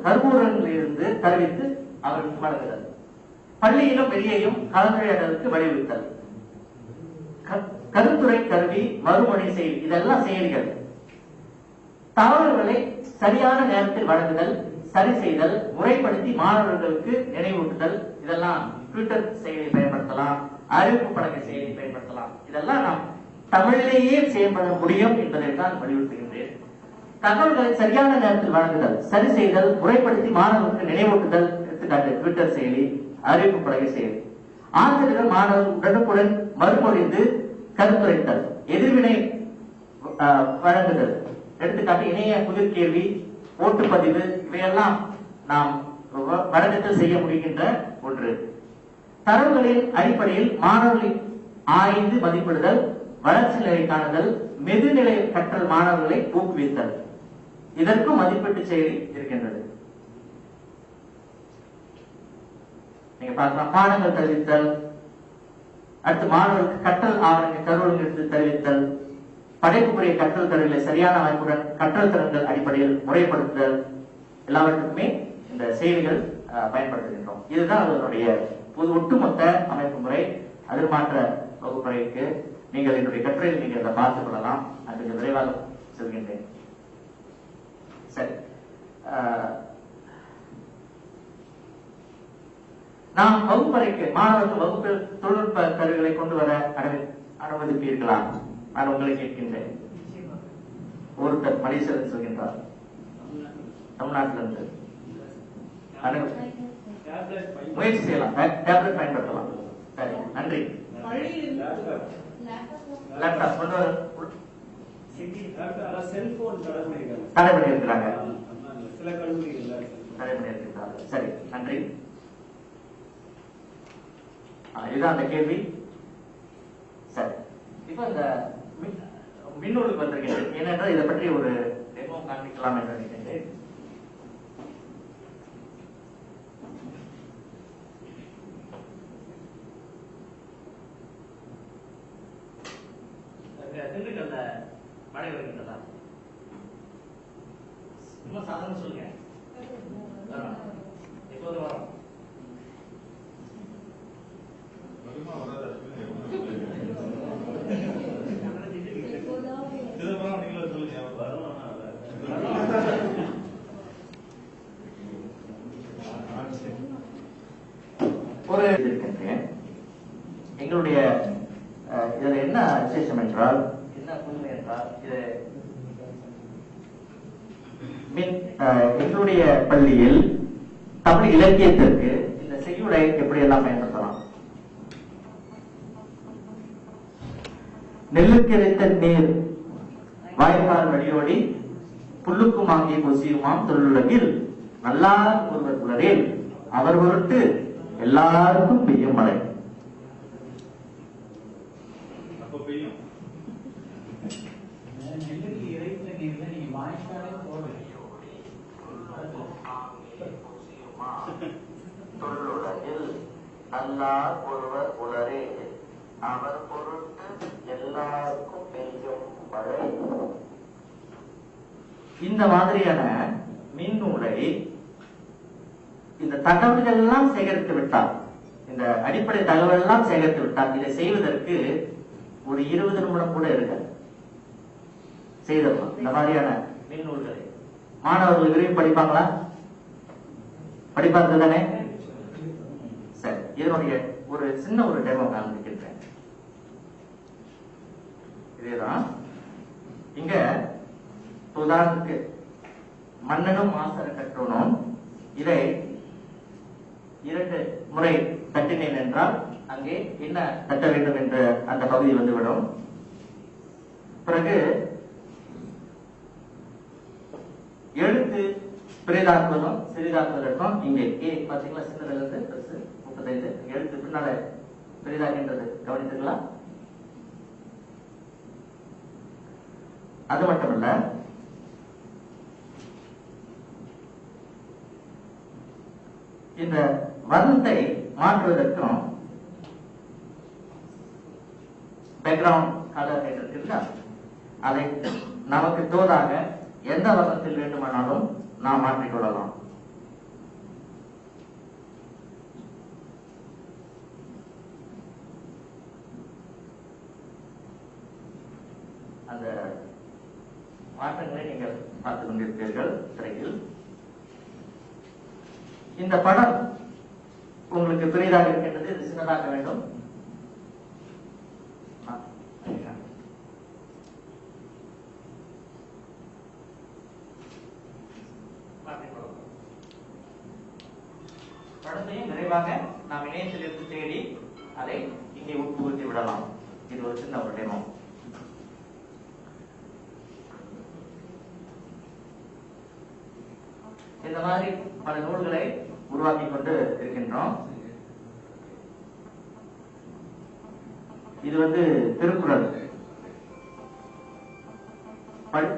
கருவூலங்களிலிருந்து தருவித்து அவர்களுக்கு வழங்குதல். பள்ளியிலும் வெளியேயும் கலந்துரையாடலுக்கு வழிவகுத்தல். கருத்துரை கருவி, மறுமொழி செயல், இதெல்லாம் செயல்கள். தகவல்களை சரியான நேரத்தில் வழங்குதல், சரி செய்தல், முறைப்படுத்தி மாணவர்களுக்கு நினைவூட்டுதல். இதெல்லாம் ட்விட்டர் செயலை பயன்படுத்தலாம், அறிவிப்பு பழக்க செயலை பயன்படுத்தலாம். இதெல்லாம் நாம் தமிழிலேயே செயல்பட முடியும் என்பதை தான் வலியுறுத்துகின்றேன். தகவல்களை சரியான நேரத்தில் வழங்குதல், சரி செய்தல், முறைப்படுத்தி மாணவர்களுக்கு நினைவூட்டுதல். எடுத்துக்காட்டு ட்விட்டர் செயலி, அறிவிப்பு பழக செயலி. ஆசிரியர்கள் மாணவர்கள் உடனுக்குடன் மறுமொழிந்து கருத்துரைத்தல், எதிர்வினை வழங்குதல். எடுத்துக்காட்டு இணைய புதிர்கேள்வி, ஓட்டுப்பதிவு, இவையெல்லாம் நாம் வழக்கத்தில் செய்ய முடிகின்ற ஒன்று. தரவுகளின் அடிப்படையில் மாணவர்களின் ஆய்ந்து மதிப்பிடுதல், வளர்ச்சி நிலை காணுதல், மெதுநிலை கற்றல் மாணவர்களை ஊக்குவித்தல். இதற்கும் மதிப்பீட்டு செயலி இருக்கின்றது. நீங்க பார்க்கலாம், பாடங்கள் தெரிவித்தல், அடுத்து மாணவர்களுக்கு கற்றல் ஆவணங்கள் கருவூலங்களுக்கு தெரிவித்தல், படைப்புக்குரிய கற்றல் கருவிகளை சரியான அமைப்புடன் கற்றல் திறன்கள் அடிப்படையில் முறைப்படுத்துதல். எல்லாவற்றுக்குமே இந்த செயலிகள் பயன்படுத்துகின்றோம். இதுதான் அதனுடைய ஒட்டுமொத்த அமைப்பு முறை. அதிர்மாற்ற வகுப்பறைக்கு நீங்கள் என்னுடைய கட்டுரையில் நீங்கள் அதை பார்த்துக் கொள்ளலாம். அதுக்கு விரைவாக சொல்கின்றேன். சரி, நாம் வகுப்பறைக்கு மாணவர்கள் வகுப்பில் தொழில்நுட்ப கருவிகளை கொண்டு வர அனுமதிப்பீர்களா? நான் உங்களை கேட்கின்றேன். ஒருத்தர் மலேசியர் சொல்கின்றார், தமிழ்நாட்டிலிருந்து முயற்சி செய்யலாம், டேப்லெட் பயன்படுத்தலாம். சரி, நன்றி. லேப்டாப் கொண்டு வர தடை பண்ணியிருக்கிறாங்க. தடை பண்ணியிருக்கிறாங்க. சரி, நன்றி. இதுதான் அந்த கேள்வி. சரி, இப்ப இந்த மின்னூலுக்கு வந்திருக்கேன். ஏனென்றால் இதை பற்றி ஒரு டெமோ காண்பிக்கலாம் என்று நினைக்கின்றேன். திண்டுக்கல்ல மழை வருகின்றதா? சும்மா சாதாரண சொல்லுங்க. எப்போது வரும்? ஒரு இருக்கின்றேன். எங்களுடைய இதுல என்ன விசேஷம் என்றால், என்ன புதுமை என்றால், இது எங்களுடைய பள்ளியில் தமிழ் இலக்கியத்திற்கு இந்த செய்யுளை எப்படி எல்லாம் பயன்படுத்தலாம். நெல்லுக்கு இறைத்த நீர் வாய்ப்பால் வழியோடி புல்லுக்கும் ஆகிய கொசியுமாம் தொழிலுலகில் நல்லார் ஒருவர் உலரேல் அவர் பொருட்டு எல்லாருக்கும் பெய்யும் மழை. தொழிலுலகில் நல்லார் ஒருவர் உலரே அவர் பொருட்டு எல்லாருக்கும் பெய்யும் மழை. இந்த மாதிரியான மின்னூலை இந்த தகவல்கள் எல்லாம் சேகரித்து விட்டார், இந்த அடிப்படை தகவல் எல்லாம் சேகரித்து விட்டார். இதை செய்வதற்கு ஒரு 20 நிமிடம் கூட இருக்க செய்திடலாம். இந்த மாதிரியான மின்னூல்களை மாணவர்கள் விரும்பி படிப்பாங்களா? படிப்பார்கள் தானே? சரி, இதனுடைய ஒரு சின்ன ஒரு டெமோ காண்பிக்கின்றேன். இதேதான் இங்க உதாரணத்துக்கு மன்னனும் மாசர கற்றோனும் இதை 2 முறை தட்டினேன் என்றால் அங்கே என்ன தட்ட வேண்டும் என்ற அந்த பகுதி வந்துவிடும். பிறகு எழுத்து பெரிதாக்குவதும் சிறிதாக்குவதற்கும் இங்கே பாத்தீங்களா, சின்னதுல இருந்து பெருசு 35 எழுத்து பின்னால பெரிதாகின்றது கவனித்துங்களா? அது மட்டுமல்ல, இந்த வர்ணத்தை மாற்றுவதற்கும் பேக்ரவுண்ட் கலர் என்று அதை நமக்கு தோதாக எந்த வர்ணத்தில் வேண்டுமானாலும் நாம் மாற்றிக்கொள்ளலாம். அந்த மாற்றங்களை நீங்கள் பார்த்துக் கொண்டிருப்பீர்கள் திரையில். இந்த படம் உங்களுக்கு பெரிதாக இருக்கின்றது, இது சின்னதாக வேண்டும். படத்தையும் விரைவாக நாம் இணையத்திலிருந்து தேடி அதை இங்கே உட்புகுத்தி விடலாம். இது ஒரு சின்ன ஒரு டெமோ. இந்த மாதிரி பல நூல்களை உருவாக்கி கொண்டு இருக்கின்றோம். இது திருக்குறள்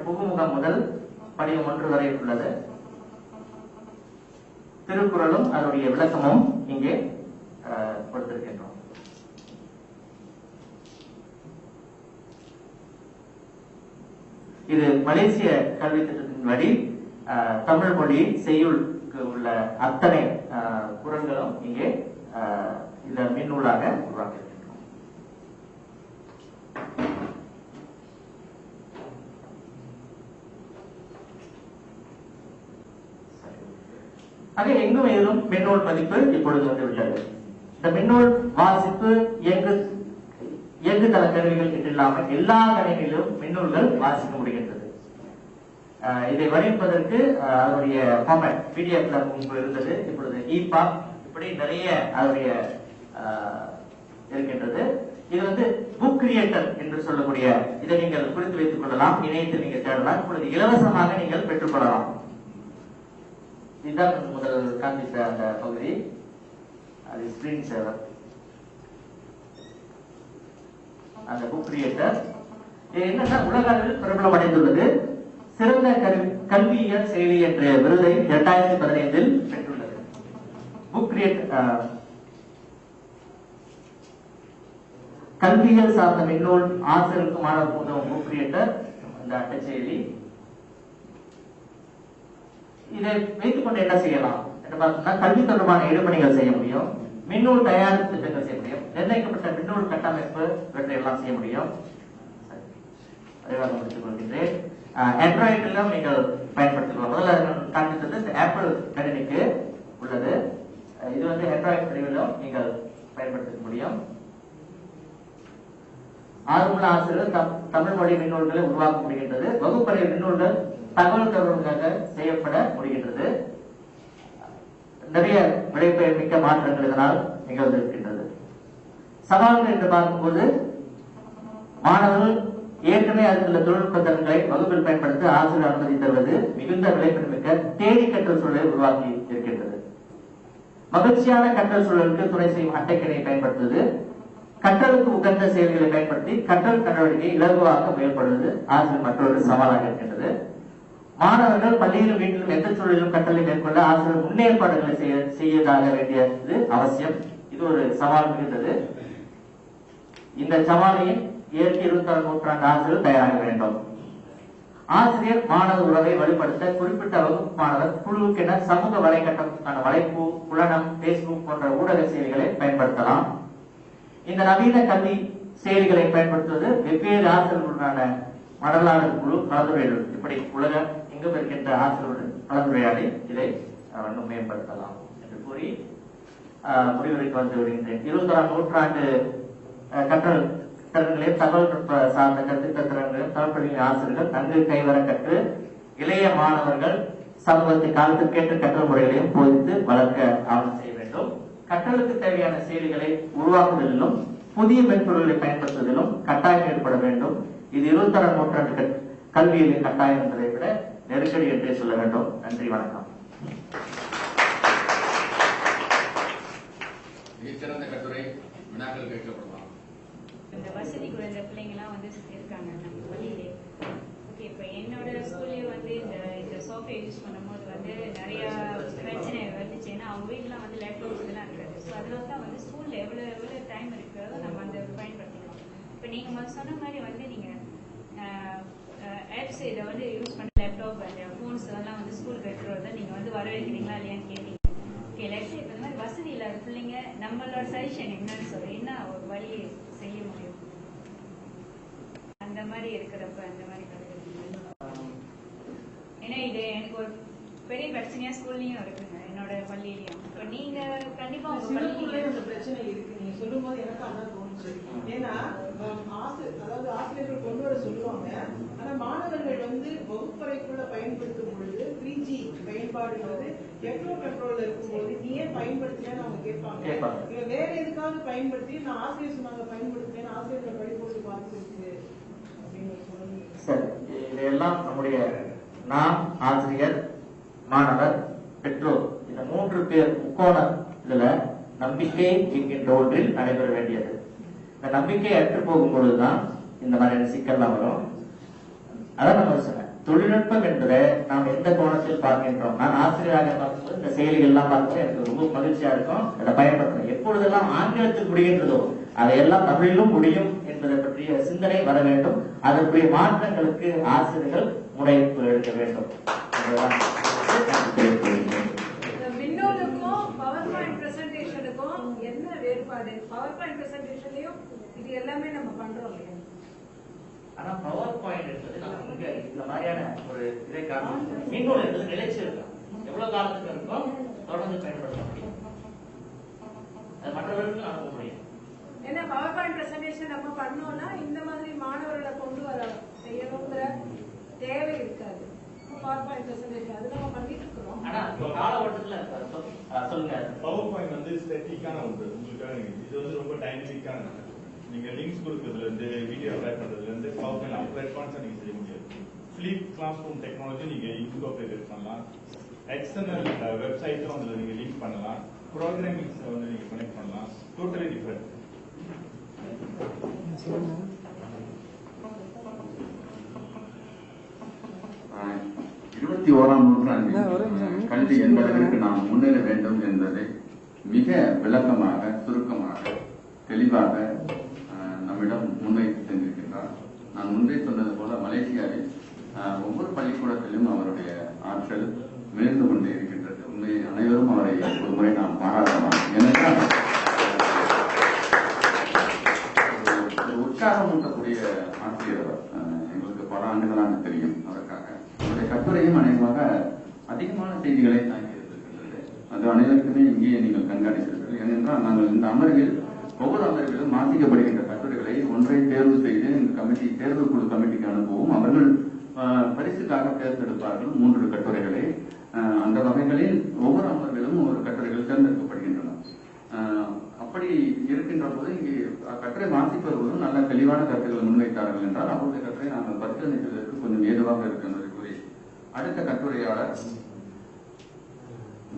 புகுமுகம் முதல் படிவம் 1 வரை உள்ளது. திருக்குறளும் அதனுடைய விளக்கமும் இங்கே கொடுத்திருக்கின்றோம். இது மலேசிய கல்வி திட்டத்தின்படி தமிழ் மொழி செய்யுள் உள்ள அத்தனை குரல்களும் இங்கே இந்த மின்னூலாக உருவாக்க. ஆக எங்கும் ஏதும் மின்னூல் பதிப்பு இப்பொழுது வந்துவிட்டது. இந்த மின்னூல் வாசிப்பு இயங்குதள கருவிகள் இல்லாமல் எல்லா கணினிலும் மின்னூல்கள் வாசிக்க முடிகின்றது. இதை வரைப்பதற்கு அதனுடைய ஃபார்மேட் பிடிஎஃப்ல முன்பு இருந்தது, இப்பொழுது EPUB இப்படி நிறைய அதனுடைய இருக்கின்றது. இது வந்து புக் கிரியேட்டர் என்று சொல்லக்கூடிய இதை நீங்கள் குறித்து வைத்துக் கொள்ளலாம், இணையத்தில் நீங்கள் தேடலாம். இப்பொழுது இலவசமாக நீங்கள் பெற்றுக்கொள்ளலாம். இதுதான் முதல் காண்பித்த அந்த பகுதி, அது ஸ்கிரீன் சேவர். அந்த புக் கிரியேட்டர் என்னன்னா உலக அளவில் பிரபலம் அடைந்துள்ளது. சிறந்த கல்வியியல் செயலி என்ற விருதை 2015 பெற்றுள்ளது. புக் கிரியேட்டர் கல்வியியல் சார்ந்த மின்னூல் ஆசிரியருக்கு மாணவர் உதவும் புக் கிரியேட்டர் அந்த அட்டை செயலி. இதை வைத்துக் கொண்டு என்ன செய்யலாம் என்று பார்த்தோம்னா, கல்வி தொடர்பான ஈடுபணிகள் செய்ய முடியும், மின்னூல் தயாரிப்பு திட்டங்கள் செய்ய முடியும், நிர்ணயிக்கப்பட்ட மின்னூல் கட்டமைப்பு இவற்றையெல்லாம் செய்ய முடியும். முடித்துக் கொள்கின்றேன். ஆண்ட்ராய்டிலும் நீங்கள் பயன்படுத்திக்கலாம். முதல்ல காண்பித்தது இந்த ஆப்பிள் கணினிக்கு உள்ளது. இது வந்து ஆண்ட்ராய்டு பிரிவிலும் நீங்கள் பயன்படுத்த முடியும். ஆர்வமுள்ள ஆசிரியர்கள் தமிழ் மொழி மின்னூல்களை உருவாக்க முடிகின்றது. வகுப்பறை மின்னூல்கள் தகவல் தொடர்புக்காக செய்யப்பட முடிகின்றது. நிறைய விளைபெயர் மிக்க மாற்றங்கள் இதனால் நிகழ்ந்திருக்கின்றது. சவால்கள் என்று பார்க்கும்போது, மாணவர்கள் ஏற்கனவே அதில் தொழில்நுட்ப திறன்களை வகுப்பில் பயன்படுத்த ஆசிரியர் அனுமதி தருவது மிகுந்த விளைபெயர் மிக்க தேடி கற்றல் சூழலை உருவாக்கி இருக்கின்றது. மகிழ்ச்சியான கற்றல் சூழலுக்கு துணை செய்யும் அட்டைக்கணியை பயன்படுத்துவது, கற்றலுக்கு உகந்த செயல்களை பயன்படுத்தி கற்றல் நடவடிக்கை இலகுவாக மேற்கொள்வது ஆசிரியர் மற்றொரு சவாலாக இருக்கின்றது. மாணவர்கள் பள்ளியிலும் வீட்டிலும் எந்த சூழலிலும் கற்றலை மேற்கொள்ள ஆசிரியர் முன்னேற்பாடுகளை செய்யதாக வேண்டியது அவசியம். இது ஒரு சவால் மிகுந்தது. இந்த சவாலையும் ஏற்க 21ஆம் நூற்றாண்டு ஆசிரியர் தயாராக வேண்டும். ஆசிரியர் மாணவர் உறவை வலுப்படுத்த குறிப்பிட்ட வகுப்பு மாணவர் குழுவுக்கென சமூக வலைக்கட்டமைப்புக்கான வலைப்பு, புலனம், பேஸ்புக் போன்ற ஊடக செயலிகளை பயன்படுத்தலாம். இந்த நவீன கல்வி செயலிகளை பயன்படுத்துவது வெவ்வேறு ஆசிரியர்களுடனான மடலாளர் குழு கலந்துரையாடல், இப்படி உலக எங்கும் இருக்கின்ற ஆசிரியருடன் கலந்துரையாடி இதை மேம்படுத்தலாம் என்று கூறி முடிவுரைக்கு வந்து வருகின்றேன். 21ஆம் நூற்றாண்டு கற்றல் திறன்களையும் தகவல் சார்ந்த கற்பித்த திறன்களையும் தமிழ்ப்பள்ளியின் ஆசிரியர்கள் நன்கு கைவர கற்று இளைய மாணவர்கள் சமூகத்தை காலத்திற்கேற்ற கற்றல் முறைகளையும் போதித்து வளர்க்க ஆவணம் செய்ய வேண்டும். கற்றலுக்கு தேவையான செயலிகளை உருவாக்குவதிலும் புதிய மென்பொருள்களை பயன்படுத்துவதிலும் கட்டாயம் ஏற்பட வேண்டும். இது 21ஆம் நூற்றாண்டு கல்வியில் கட்டாயம் என்பதை விட நெருக்கடி என்றே சொல்ல வேண்டும். நன்றி, வணக்கம். மிகச்சிறந்த கட்டுரை வினாக்கள் கேட்கப்படலாம். இந்த வசதி குறைந்த பிள்ளைங்கலாம் வந்து இருக்காங்க நம்ம பள்ளியிலே. ஓகே, இப்போ என்னோட ஸ்கூல்லேயே வந்து இந்த சாஃப்ட்வேர் யூஸ் பண்ணும்போது வந்து நிறைய பிரச்சனை வந்துச்சு. ஏன்னா அவங்க வீட்டிலாம் வந்து லேப்டாப்ஸ் இதெல்லாம் இருக்காது. ஸோ அதனால தான் வந்து ஸ்கூலில் எவ்வளோ டைம் இருக்கிறதோ நம்ம அந்த பயன்படுத்திக்கலாம். இப்போ நீங்கள் சொன்ன மாதிரி வந்து நீங்கள் ஆப்ஸ் இதை வந்து யூஸ் பண்ண லேப்டாப் அந்த ஃபோன்ஸ் இதெல்லாம் வந்து ஸ்கூலுக்கு எடுத்துகிறத நீங்கள் வந்து வரவேற்கிறீங்களா இல்லையான்னு கேட்டீங்க. ஓகே, லெட்ஸ் இந்த மாதிரி வசதி இல்லாத பிள்ளைங்க நம்மளோட சஜஷன் என்னன்னு சொல்லி என்ன ஒரு வழி செய்ய முடியும் அந்த மாதிரி இருக்கிறப்ப அந்த மாதிரி ஏன்னா இது எனக்கு ஒரு பெரிய பிரச்சனையா ஸ்கூல்லயும் இருக்குங்க, என்னோட பள்ளியிலயும். இப்போ நீங்க கண்டிப்பா உங்க பள்ளியில இந்த பிரச்சனை இருக்கு. நீங்க சொல்லும் போது எனக்கு அதான் தோணுச்சு. ஏன்னா ஆசிரியர்கள் கொண்டு வர சொல்லுவாங்க, ஆனா மாணவர்கள் வந்து வகுப்பறைக்குள்ள பயன்படுத்தும் பொழுது 3G பயன்பாடுங்கிறது எவ்வளோ கண்ட்ரோல்ல இருக்கும்போது நீ ஏன் பயன்படுத்தினேன்னு அவங்க கேட்பாங்க. இல்ல வேற எதுக்காவது பயன்படுத்தி நான் ஆசிரியர் சொன்னாங்க பயன்படுத்தினேன், ஆசிரியர்கள் படிப்போது பார்த்துருக்கு அப்படின்னு சொல்லுங்க. சரி, இதையெல்லாம் நம்முடைய நாம், ஆசிரியர், மாணவர், பெற்றோர், இந்த 3 பேர் முக்கோண இதுல நம்பிக்கை என்கின்ற ஒன்றில் நடைபெற வேண்டியது. இந்த நம்பிக்கை அற்று போகும் பொழுதுதான் இந்த மாதிரியான சிக்கல்லாம் வரும். அதான் நம்ம சொன்னேன், தொழில்நுட்பம் என்பதை நாம் எந்த கோணத்தில் பார்க்கின்றோம். நான் ஆசிரியராக பார்க்கும்போது இந்த செயலிகள் எல்லாம் பார்க்கும்போது எனக்கு ரொம்ப மகிழ்ச்சியா இருக்கும், அதை பயன்படுத்தணும். எப்பொழுதெல்லாம் ஆங்கிலத்தில் முடிகின்றதோ அதையெல்லாம் தமிழிலும் முடியும் என்பதை பற்றிய சிந்தனை வர வேண்டும். அதற்குரிய மாற்றங்களுக்கு ஆசிரியர்கள் முனைப்பு எடுக்க வேண்டும். வெளிப்பாடு பவர் பாயிண்ட் பிரசன்டேஷன்லயும் இது எல்லாமே நம்ம பண்றோம் இல்லையா? ஆனா பவர் பாயிண்ட் என்பது நம்ம இங்க இந்த மாதிரியான ஒரு இதை காரணம் மின்னூல் என்பது நிலைச்சு இருக்கும். எவ்வளவு காலத்துக்கு இருக்கும் தொடர்ந்து பயன்படுத்த முடியும், அது மற்றவர்களுக்கு அனுப்ப முடியும். ஏன்னா பவர் பாயிண்ட் பிரசன்டேஷன் நம்ம பண்ணோம்னா இந்த மாதிரி மாணவர்களை கொண்டு வர செய்யணுங்கிற தேவை இருக்காது. பவர் பாயிண்ட் பிரசன்டேஷன் அது நம்ம பண்ணிட்டு இருக்கிறோம். ஆனா கால ஓட்டத்துல சொல்லுங்க. பவர் பாயிண்ட் வந்து ஸ்டாட்டிக்கான ஒன்று உங்களுக்காக. இது வந்து ரொம்ப டைனமிக்கான. நீங்க லிங்க்ஸ் கொடுக்கறதுல இருந்து வீடியோ அப்லோட் பண்றதுல இருந்து பவர் பாயிண்ட் அட்வான்ஸா நீங்க செய்ய முடியாது. ஃபிளிப் கிளாஸ் ரூம் டெக்னாலஜி நீங்க இன்கார்பரேட் பண்ணலாம். எக்ஸ்டர்னல் வெப்சைட்டும் அதுல நீங்க லிங்க் பண்ணலாம். ப்ரோக்ராமிங்ஸ் வந்து நீங்க கனெக்ட் பண்ணலாம். Totally different. 21ஆம் நூற்றாண்டில் கல்வி எந்த அளவிற்கு நாம் முன்னேற வேண்டும் என்பதை மிக விளக்கமாக, சுருக்கமாக, தெளிவாக நம்மிடம் முன்வைத்து சென்றிருக்கின்றார். நான் முன்பே சொன்னது போல மலேசியாவில் ஒவ்வொரு பள்ளிக்கூடத்திலும் அவருடைய ஆற்றல் உயர்ந்து கொண்டே இருக்கின்றது. உண்மை அனைவரும் அவரை ஒரு முறை நாம் பாராட்டலாம். ஏனென்றால் ஒரு உற்சாகமூட்டக்கூடிய ஆசிரியர் அவர். எங்களுக்கு பல ஆண்டுகளாக தெரியும் அவருக்காக. அவருடைய கட்டுரையும் அநேகமாக அதிகமான செய்திகளை தாங்கி இருக்கின்றது. அது அனைவருக்குமே இங்கே நீங்கள் கண்காணித்தீர்கள். ஏனென்றால் நாங்கள் இந்த அமர்வில் ஒவ்வொரு அமர்விலும் வாசிக்கப்படுகின்ற கட்டுரைகளை ஒன்றை தேர்வு செய்து இந்த கமிட்டி தேர்வுக்குழு கமிட்டிக்கு அனுப்புவோம். அவர்கள் பரிசுக்காக தேர்ந்தெடுப்பார்கள் 3 கட்டுரைகளை. அந்த வகைகளில் ஒவ்வொரு அமர்விலும் ஒரு கட்டுரைகள் தேர்ந்தெடுக்கப்படுகின்றன. அப்படி இருக்கின்ற போது இங்கே கட்டுரை வாசிப்பவர்களும் நல்ல தெளிவான கருத்துக்களை முன்வைத்தார்கள் என்றால் அவருடைய கட்டுரை நாங்கள் பரிசீலனைப்பதற்கு கொஞ்சம் ஏதுவாக இருக்கின்றது கூறி அடுத்த கட்டுரையாளர்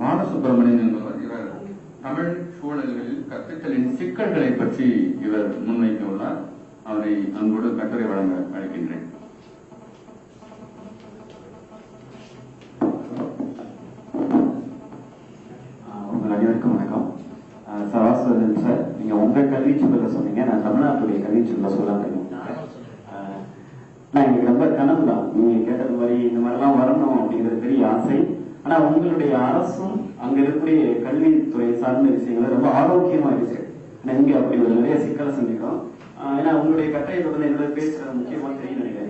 பாலசுப்ரமணியன் என்பவர். இவர் தமிழ் சூழல்களில் கற்பித்தலின் சிக்கல்களை பற்றி இவர் முன்வைக்க உள்ளார். அவரை அன்போடு கட்டுரை வழங்க அழைக்கின்றேன். உங்கள் அனைவருக்கும் வணக்கம். சராஸ்வதன் சார், நீங்க உங்க கல்வி சூழல சொன்னீங்க. நான் தமிழ்நாட்டுடைய கல்வி சூழல சொல்ல நான் எனக்கு ரொம்ப கனவு தான். நீங்க கேட்டது மாதிரி இந்த மாதிரிலாம் வரணும் அப்படிங்கிறது பெரிய ஆசை. ஆனா உங்களுடைய அரசும் அங்க இருக்கக்கூடிய கல்வித்துறை சார்ந்த விஷயங்களை ரொம்ப ஆரோக்கியமா இருக்கு. ஆனா இங்க அப்படி ஒரு நிறைய சிக்கலை சந்திக்கிறோம். ஏன்னா உங்களுடைய கட்டளை தொடர்ந்து என்னோட பேசுறது முக்கியமா தெரியும் நினைக்கிறேன்.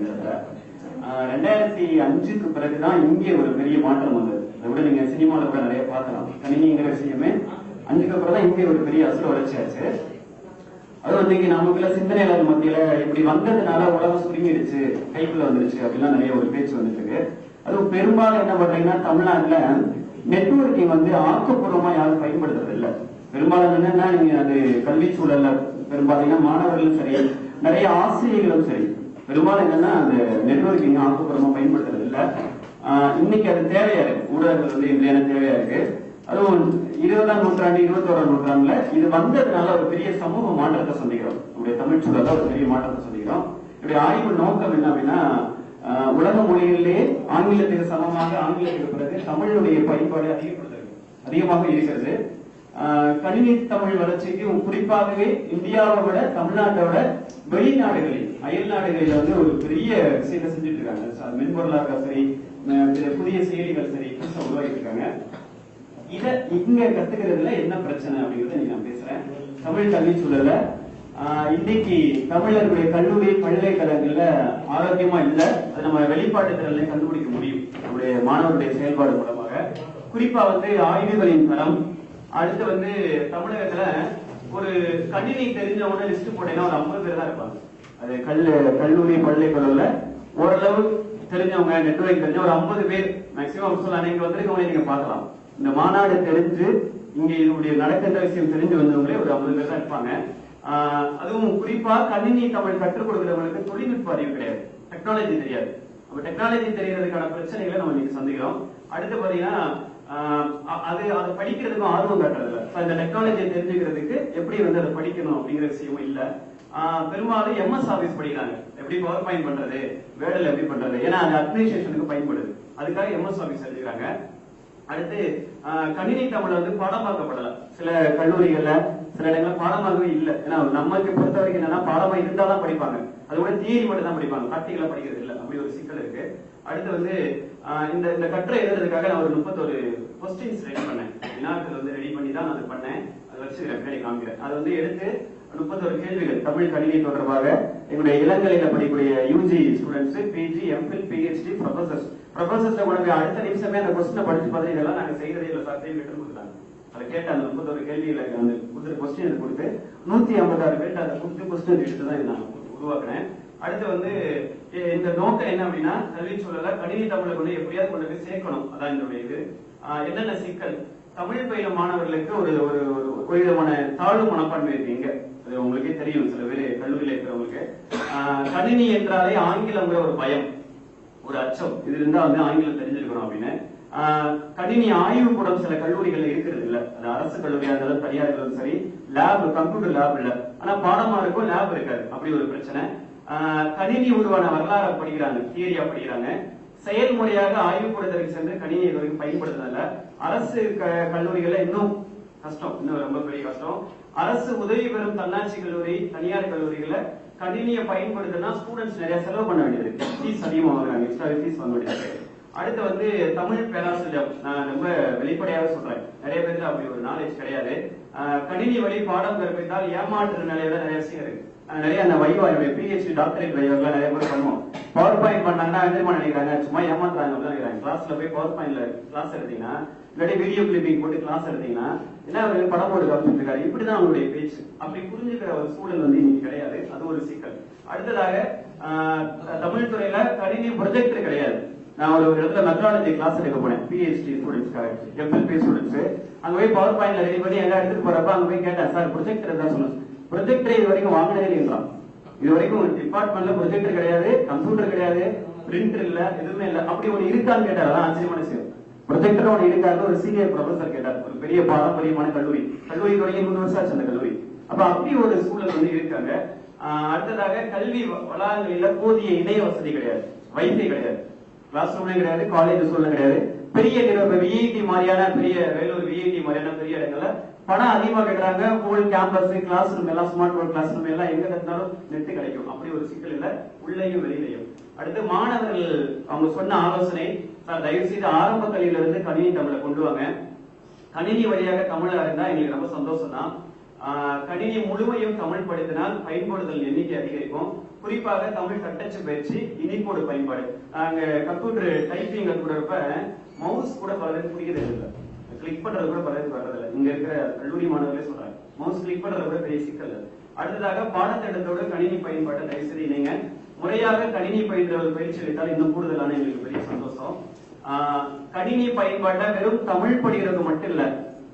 2005க்கு பிறகுதான் இங்கே ஒரு பெரிய மாற்றம் வந்தது. அதை விட நீங்க சினிமாவில் கூட நிறைய பார்க்கலாம். கணினிங்கிற விஷயமே 5க்கு அப்புறம் தான் இங்கே ஒரு பெரிய அசுர வளர்ச்சியாச்சு. அதுவும் இன்னைக்கு நமக்குள்ள சிந்தனையாளர் மத்தியில இப்படி வந்ததுனால உலகம் சுருங்கிடுச்சு, கைக்குள்ள வந்துருச்சு அப்படிலாம் நிறைய ஒரு பேச்சு வந்துட்டு இருக்கு. அதுவும் பெரும்பாலும் என்ன பண்றீங்கன்னா தமிழ்நாட்டுல நெட்வொர்க்கிங் வந்து ஆக்கப்பூர்வமா யாரும் பயன்படுத்துறது இல்லை. பெரும்பாலும் என்னன்னா நீங்க அது கல்வி சூழல்ல பெரும்பாலும் மாணவர்களும் சரி, நிறைய ஆசிரியர்களும் சரி, பெரும்பாலும் என்னன்னா அந்த நெட்வொர்க்கிங் ஆக்கப்பூர்வமா பயன்படுத்துறது இல்லை. இன்னைக்கு அது தேவையா இருக்கு. ஊடகங்கள் வந்து இப்படியான தேவையா இருக்கு. அதுவும் 20ஆம் நூற்றாண்டு 21ஆம் நூற்றாண்டுல இது வந்ததுனால ஒரு பெரிய சமூக மாற்றத்தை சந்திக்கிறோம். நம்முடைய தமிழ் சூழல்ல ஒரு பெரிய மாற்றத்தை சந்திக்கிறோம். இப்படி ஆய்வு நோக்கம் என்ன அப்படின்னா, உலக மொழிகளிலே ஆங்கிலத்துக்கு சமமாக ஆங்கிலத்துக்கு பிறகு தமிழுடைய பயன்பாடு அதிகமாக இருக்கிறது. கணினி தமிழ் வளர்ச்சிக்கு குறிப்பாகவே இந்தியாவை விட தமிழ்நாட்டோட வெளிநாடுகளில் அயல் நாடுகளில் வந்து ஒரு பெரிய விஷயத்தை செஞ்சுட்டு இருக்காங்க. மென்பொருளாக சரி, புதிய செயலிகள் சரி உருவாக்கிட்டு இருக்காங்க. இத இங்க கத்துக்கிறதுல என்ன பிரச்சனை அப்படிங்கறத நீங்க நான் பேசுறேன். தமிழ் கல்வி சூழல்ல இன்னைக்கு தமிழர்களுடைய கல்லூரி பல்கலைக்கழகங்கள்ல ஆரோக்கியமா இல்ல. அது நம்ம வெளிப்பாட்டு திறனை கண்டுபிடிக்க முடியும் நம்முடைய மாணவருடைய செயல்பாடு மூலமாக. குறிப்பா வந்து ஆய்வுகளின் தரம். அடுத்து வந்து தமிழகத்துல ஒரு கணினி தெரிஞ்சவங்க லிஸ்ட் போட்டீங்கன்னா ஒரு 50 பேர் தான் இருப்பாங்க. அது கல்லூரி பல்கலைக்கழகத்துல ஓரளவு தெரிஞ்சவங்க, நெட்வொர்க் தெரிஞ்ச ஒரு 50 பேர் மேக்சிமம் சொல்லலாம். நீங்க வந்திருக்கவங்களே நீங்க பார்க்கலாம். இந்த மாநாடு தெரிஞ்சு இங்க இதனுடைய நடக்கின்ற விஷயம் தெரிஞ்சு வந்தவங்களே ஒரு 50 பேர் தான் இருப்பாங்க. அதுவும் குறிப்பா கணினி தமிழ் கற்றுக் கொடுக்கிறவங்களுக்கு தொழில்நுட்ப அறிவு கிடையாது, டெக்னாலஜி தெரியாது. அப்ப டெக்னாலஜி தெரியறதுக்கான பிரச்சனைகளை நம்ம இன்னைக்கு சந்திக்கிறோம். அடுத்து பாத்தீங்கன்னா அதை படிக்கிறதுக்கும் ஆர்வம் காட்டுறது இல்லை. இந்த டெக்னாலஜியை தெரிஞ்சுக்கிறதுக்கு எப்படி வந்து அதை படிக்கணும் அப்படிங்கிற விஷயமும் இல்ல. பெரும்பாலும் எம்எஸ் ஆபீஸ் படிக்கிறாங்க. எப்படி பவர் பாயிண்ட் பண்றது, வேர்டில் எப்படி பண்றது, ஏன்னா அது அட்மினிஸ்ட்ரேஷனுக்கு பயன்படுது. அதுக்காக எம்எஸ் ஆபீஸ் எழுதிக்கிறாங்க. அடுத்து கணினி தமிழ் வந்து பாடமாக்கப்படல. சில கல்லூரிகள்ல சில இடங்கள்ல பாடமாகவே இல்லை. ஏன்னா நமக்கு பொறுத்த வரைக்கும் என்னன்னா பாடமா இருந்தாதான் படிப்பாங்க, அது கூட தியரி மட்டும் தான் படிப்பாங்க, பிராக்டிகலா படிக்கிறது இல்லை. அப்படி ஒரு சிக்கல் இருக்கு. அடுத்து வந்து இந்த கட்டுரை எழுதுறதுக்காக நான் ஒரு 31 கொஸ்டின்ஸ் ரெடி பண்ணேன். வினாக்கள் வந்து ரெடி பண்ணி தான் நான் பண்ணேன். அதை வச்சு பின்னாடி காமிக்கிறேன். அது வந்து எடுத்து 31 கேள்விகள் தமிழ் கணினி தொடர்பாக எங்களுடைய இளங்கலையில படிக்கக்கூடிய UG students, PG, MPhil, PhD, professors கொண்டு அடுத்த நிமிஷமே அந்த கொஸ்டினை படிச்சு பார்த்து இதெல்லாம் நாங்க செய்யறதே இல்லை சார் கேட்டு கொடுத்தாங்க. அதை கேட்ட அந்த 31 கேள்விகளை அந்த கொடுத்த கொஸ்டின் கொடுத்து 156 பேர்ட்டு அதை கொடுத்து கொஸ்டின் எடுத்து தான் நான் உருவாக்குறேன். அடுத்து வந்து இந்த நோக்கம் என்ன அப்படின்னா, கல்வி சூழல கணினி தமிழை கொண்டு எப்படியாவது கொண்டு போய் சேர்க்கணும். அதான் என்னுடைய இது. என்னென்ன சிக்கல், தமிழ் பயிலும் மாணவர்களுக்கு ஒரு ஒரு விதமான தாழ்வு மனப்பான்மை இருக்கு. இங்க அது உங்களுக்கே தெரியும், சில பேர் கல்லூரியில இருக்கிறவங்களுக்கு கணினி என்றாலே ஆங்கிலங்கிற ஒரு பயம், ஒரு அச்சம். இது இருந்தா வந்து ஆங்கிலம் தெரிஞ்சிருக்கணும் அப்படின்னு. கணினி ஆய்வு கூடம் சில கல்லூரிகள்ல இருக்கிறது இல்ல. அது அரசு கல்லூரியா இருந்தாலும் தனியார் இருந்தாலும் சரி, லேப், கம்ப்யூட்டர் லேப் இல்ல. ஆனா பாடமா இருக்கும், லேப் இருக்காது. அப்படி ஒரு பிரச்சனை. கணினி உருவான வரலாறு படிக்கிறாங்க, தியரியா படிக்கிறாங்க. செயல்முறையாக ஆய்வு கூடத்திற்கு சென்று கணினி இது வரைக்கும் பயன்படுத்துறதுல அரசு கல்லூரிகள்ல இன்னும் கஷ்டம், இன்னும் ரொம்ப பெரிய கஷ்டம். அரசு உதவி பெறும் தன்னாட்சி கல்லூரி, தனியார் கல்லூரிகள்ல கணினியை பயன்படுத்தினா ஸ்டூடெண்ட்ஸ் நிறைய செலவு பண்ண வேண்டியது, ஃபீஸ் அதிகமாக வாங்குறாங்க, எக்ஸ்ட்ரா ஃபீஸ் வாங்க வேண்டியது. அடுத்து வந்து தமிழ் பேராசிரியர், நான் ரொம்ப வெளிப்படையாக சொல்றேன், நிறைய பேருக்கு அப்படி ஒரு நாலேஜ் கிடையாது. கணினி வழி பாடம் கற்பித்தால் ஏமாற்று நிலையில நிறைய விஷயம் இருக்கு. நிறைய அந்த வைவா, பிஹெச்டி, டாக்டரேட் வைவாக்கெல்லாம் நிறைய பேர் பண்ணுவோம். பவர் பாயிண்ட் பண்ணாங்கன்னா எதிர்மா நினைக்கிறாங்க, சும்மா ஏமாத்துறாங்க நினைக்கிறாங்க. கிளாஸ்ல போய் பவர் பாயிண்ட்ல கிளாஸ் எடுத்தீங்கன்னா, இல்லாட்டி வீடியோ கிளிப்பிங் போட்டு கிளாஸ் எடுத்தீங்கன்னா என்ன படம் போட்டு காமிச்சிட்டு இருக்காரு, இப்படிதான் அவங்களுடைய பேச்சு. அப்படி புரிஞ்சுக்கிற ஒரு சூழல் வந்து இன்னைக்கு கிடையாது. அது ஒரு சிக்கல். அடுத்ததாக தமிழ் துறையில கணினி ப்ரொஜெக்டர் கிடையாது. நான் ஒரு இடத்துல மெட்ராலஜி கிளாஸ் எடுக்க போனேன், பிஹெச்டி ஸ்டூடெண்ட்ஸ்க்காக, எம்எல்பி ஸ்டூடெண்ட்ஸ். அங்க போய் பவர் பாயிண்ட்ல ரெடி பண்ணி எல்லாம் எடுத்துட்டு போறப்ப அங்க போய் கேட்டேன், சார் ப்ரொஜெக்டர் தான் சொன்னேன். ப்ரொஜெக்டரை இது வரைக்கும் வாங்கினதே இல்லைன்றான். இது வரைக்கும் டிபார்ட்மெண்ட்ல ப்ரொஜெக்டர் கிடையாது, கம்ப்யூட்டர் கிடையாது, பிரிண்டர் இல்ல, எதுவுமே இல்ல. அப்படி ஒண்ணு இருக்கான்னு கேட்டார். அதான் ஆச்சரியமான விஷயம். ப்ரொஜெக்டர் ஒண்ணு இருக்காரு ஒரு சீனியர் ப்ரொஃபசர் கேட்டார். ஒரு பெரிய பாரம்பரியமான கல்லூரி தொடங்கி 3 வருஷம் ஆச்சு அந்த கல்லூரி. அப்ப அப்படி ஒரு சூழல் வந்து இருக்காங்க. அடுத்ததாக கல்வி வளாகங்களில போதிய இணைய வசதி கிடையாது, வைஃபை கிடையாது, கிளாஸ் ரூம்ல கிடையாது, காலேஜ் சூழலும் கிடையாது. பெரிய விஐடி மாதிரியான பெரிய வேலூர் விஐடி மாதிரியான பெரிய இடங்கள்ல பணம் அதிகமா கேட்கறாங்க. ஹோல் கேம்பஸ், கிளாஸ் ரூம் எல்லாம், ஸ்மார்ட் போர்ட் கிளாஸ் ரூம் எல்லாம் எங்க கட்டினாலும் நெட் கிடைக்கும். அப்படி ஒரு சிக்கல் இல்ல, உள்ளேயும் வெளியிலையும். அடுத்து மாணவர்கள் அவங்க சொன்ன ஆலோசனை, சார் தயவு செய்து ஆரம்ப கல்வியில இருந்து கணினி தமிழை கொண்டு வாங்க, கணினி வழியாக தமிழ் அறிந்தா எங்களுக்கு ரொம்ப சந்தோஷம் தான். கணினி முழுமையும் தமிழ் படித்தினால் பயன்படுதல் எண்ணிக்கை அதிகரிக்கும். குறிப்பாக தமிழ் தட்டச்சு பயிற்சி, இனிப்போடு பயன்பாடு. நாங்க கம்ப்யூட்டர் டைப்பிங் கற்றுக்கிறப்ப மவுஸ் கூட பலருக்கு புரிகிறது இல்லை, கிளிக் பண்றது கூட பலருக்கு வர்றதில்லை. இங்க இருக்கிற கல்லூரி மாணவர்களே சொல்றாங்க, மவுஸ் கிளிக் பண்றது கூட பெரிய சிக்கல். அடுத்ததாக பாடத்திட்டத்தோடு கணினி பயன்பாட்டை தயவு செய்து இணைங்க. முறையாக கணினி பயின்றவர் பயிற்சி அளித்தால் இன்னும் கூடுதலான எங்களுக்கு பெரிய சந்தோஷம். கணினி பயன்பாட்டை வெறும் தமிழ் படிக்கிறது மட்டும் இல்ல,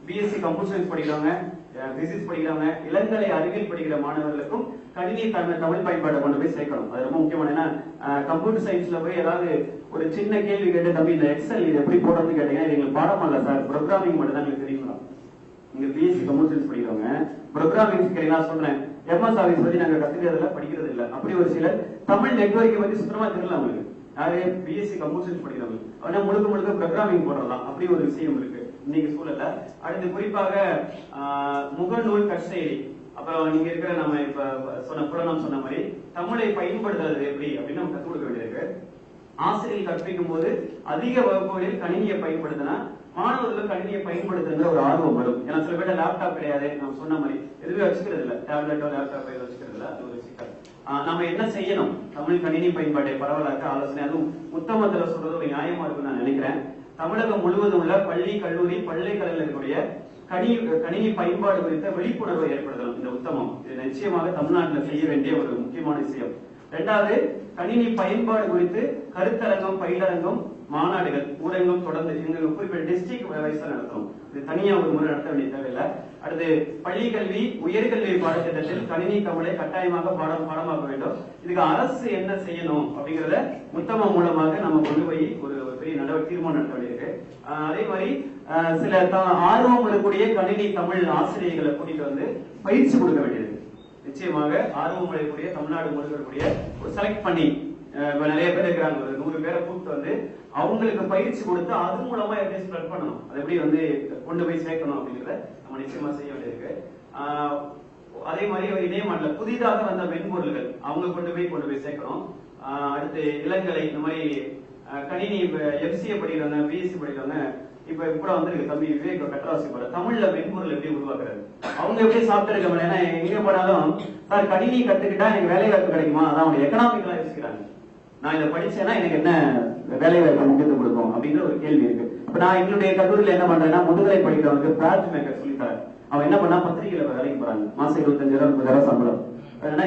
பிஎஸ்சி கம்ப்யூட்டர் சயின்ஸ் படிக்கிறவங்க, பிசிக்ஸ் படிக்கிறவங்க, இளங்கலை அறிவியல் படிக்கிற மாணவர்களுக்கும் கணினி தமிழ் பயன்பாட்டை கொண்டு போய் சேர்க்கணும். அது ரொம்ப முக்கியமான. ஏன்னா கம்ப்யூட்டர் சயின்ஸ்ல போய் ஏதாவது ஒரு சின்ன கேள்வி கேட்டு, தம்பி இந்த எக்ஸல் இது எப்படி போடுறதுன்னு கேட்டீங்கன்னா, இது எங்களுக்கு பாடம் இல்ல சார், ப்ரோக்ராமிங் மட்டும் தான் எங்களுக்கு தெரியுங்களா. இங்க பிஎஸ்சி கம்ப்யூட்டர் சயின்ஸ் படிக்கிறவங்க ப்ரோக்ராமிங் கேட்டீங்கன்னா சொல்றேன், எம்எஸ் ஆஃபீஸ் பத்தி நாங்க கத்துக்கிறது இல்ல, படிக்கிறது இல்ல. அப்படி ஒரு சிலர் தமிழ் நெட்வொர்க்கை பத்தி சுத்தமா தெரியல அவங்களுக்கு. யாரு பிஎஸ்சி கம்ப்யூட்டர் சயின்ஸ் படிக்கிறவங்க, ஆனா முழுக்க ப்ரோக்ராமிங் போடுறதா. அப்படி ஒரு விஷயம் இருக்கு இன்னைக்கு சூழல்ல. அடுத்து குறிப்பாக முகநூல், கற்செயலி, அப்புறம் நீங்க இருக்கிற நம்ம இப்ப புலனம் சொன்ன மாதிரி தமிழை பயன்படுத்துறது எப்படி அப்படின்னு நம்ம கற்றுக் கொடுக்க வேண்டியிருக்கு. ஆசிரியர் கற்பிக்கும் போது அதிக வகுப்புகளில் கணினியை பயன்படுத்தினா மாணவர்களுக்கு கணினியை பயன்படுத்துகிற ஒரு ஆர்வம் வரும். ஏன்னா சில பேர் லேப்டாப் கிடையாது, நம்ம சொன்ன மாதிரி எதுவுமே வச்சுக்கிறது இல்ல, டேப்லெட்டோ லேப்டாப்போ வச்சுக்கிறது இல்ல. அது ஒரு சிக்கல். நம்ம என்ன செய்யணும், தமிழ் கணினி பயன்பாட்டை பரவலாக்க ஆலோசனை. அதுவும் உத்தமத்துல சொல்றது ஒரு நியாயமா இருக்குன்னு நான் நினைக்கிறேன். தமிழகம் முழுவதும் உள்ள பள்ளி, கல்லூரி, பல்கலைக்கழகத்தில் இருக்கக்கூடிய கணினி பயன்பாடு குறித்த விழிப்புணர்வை ஏற்படுத்தணும் இந்த உத்தமம். இது நிச்சயமாக தமிழ்நாட்டில் செய்ய வேண்டிய ஒரு முக்கியமான விஷயம். இரண்டாவது, கணினி பயன்பாடு குறித்து கருத்தரங்கம், பயிலரங்கம், மாநாடுகள், ஊரங்கம் தொடர்ந்து எங்க குறிப்பிட்ட டிஸ்ட்ரிக்ட் வைஸா நடத்தணும். இது தனியா ஒரு முறை நடத்த வேண்டிய தேவையில்லை. அடுத்து பள்ளி கல்வி, உயர்கல்வி பாடத்திட்டத்தில் கணினி தமிழை கட்டாயமாக பாடமாக்க வேண்டும். இதுக்கு அரசு என்ன செய்யணும் அப்படிங்கறத உத்தமம் மூலமாக நம்ம கொண்டு போய் ஒரு பெரிய தீர்மானம் நடத்த வேண்டியிருக்கு. அதே மாதிரி சில ஆர்வம் இருக்கக்கூடிய கணினி தமிழ் ஆசிரியர்களை கூட்டிட்டு வந்து பயிற்சி கொடுக்க வேண்டியது. நிச்சயமாக ஆர்வம் அடையக்கூடிய தமிழ்நாடு முழுக்க ஒரு செலக்ட் பண்ணி இப்ப நிறைய பேர் இருக்கிறாங்க, ஒரு 100 பேரை கூப்பிட்டு வந்து அவங்களுக்கு பயிற்சி கொடுத்து அது மூலமா எப்படி ஸ்ப்ரெட் பண்ணணும், அது எப்படி வந்து கொண்டு போய் சேர்க்கணும் அப்படிங்கிறத நம்ம நிச்சயமா செய்ய வேண்டியிருக்கு. அதே மாதிரி இதே மாதிரி புதிதாக வந்த மென்பொருள்கள் அவங்க கொண்டு போய் சேர்க்கணும். அடுத்து இளங்கலை இந்த மாதிரி கணினி எஃப்சிஏ படிக்கிறவங்க, பிஎஸ்சி படிக்கிறவங்க இப்ப கூட வந்து தம்பி விவேக் கட்டராசி போல தமிழ்ல மென்பொருள் எப்படி உருவாக்குறது, அவங்க எப்படி சாப்பிட்டு இருக்க முடியும். ஏன்னா எங்க போனாலும் சார் கணினி கத்துக்கிட்டா எனக்கு வேலை வாய்ப்பு கிடைக்குமா, அதான் அவங்க எக்கனாமிக்கலா யோசிக்கிறாங்க. நான் இதை படிச்சேன்னா எனக்கு என்ன வேலை வாய்ப்பு முக்கியத்துவம் கொடுக்கும் அப்படிங்கிற ஒரு கேள்வி இருக்கு. இப்ப நான் எங்களுடைய கல்லூரியில என்ன பண்றேன்னா முதுகலை படிக்கிறவங்களுக்கு ப்ராஜெக்ட் மேக்கர் சொல்லித்தரேன். அவன் என்ன பண்ணா பத்திரிகையில வேலைக்கு போறாங்க, மாசம் 25,000 30,000 சம்பளம்.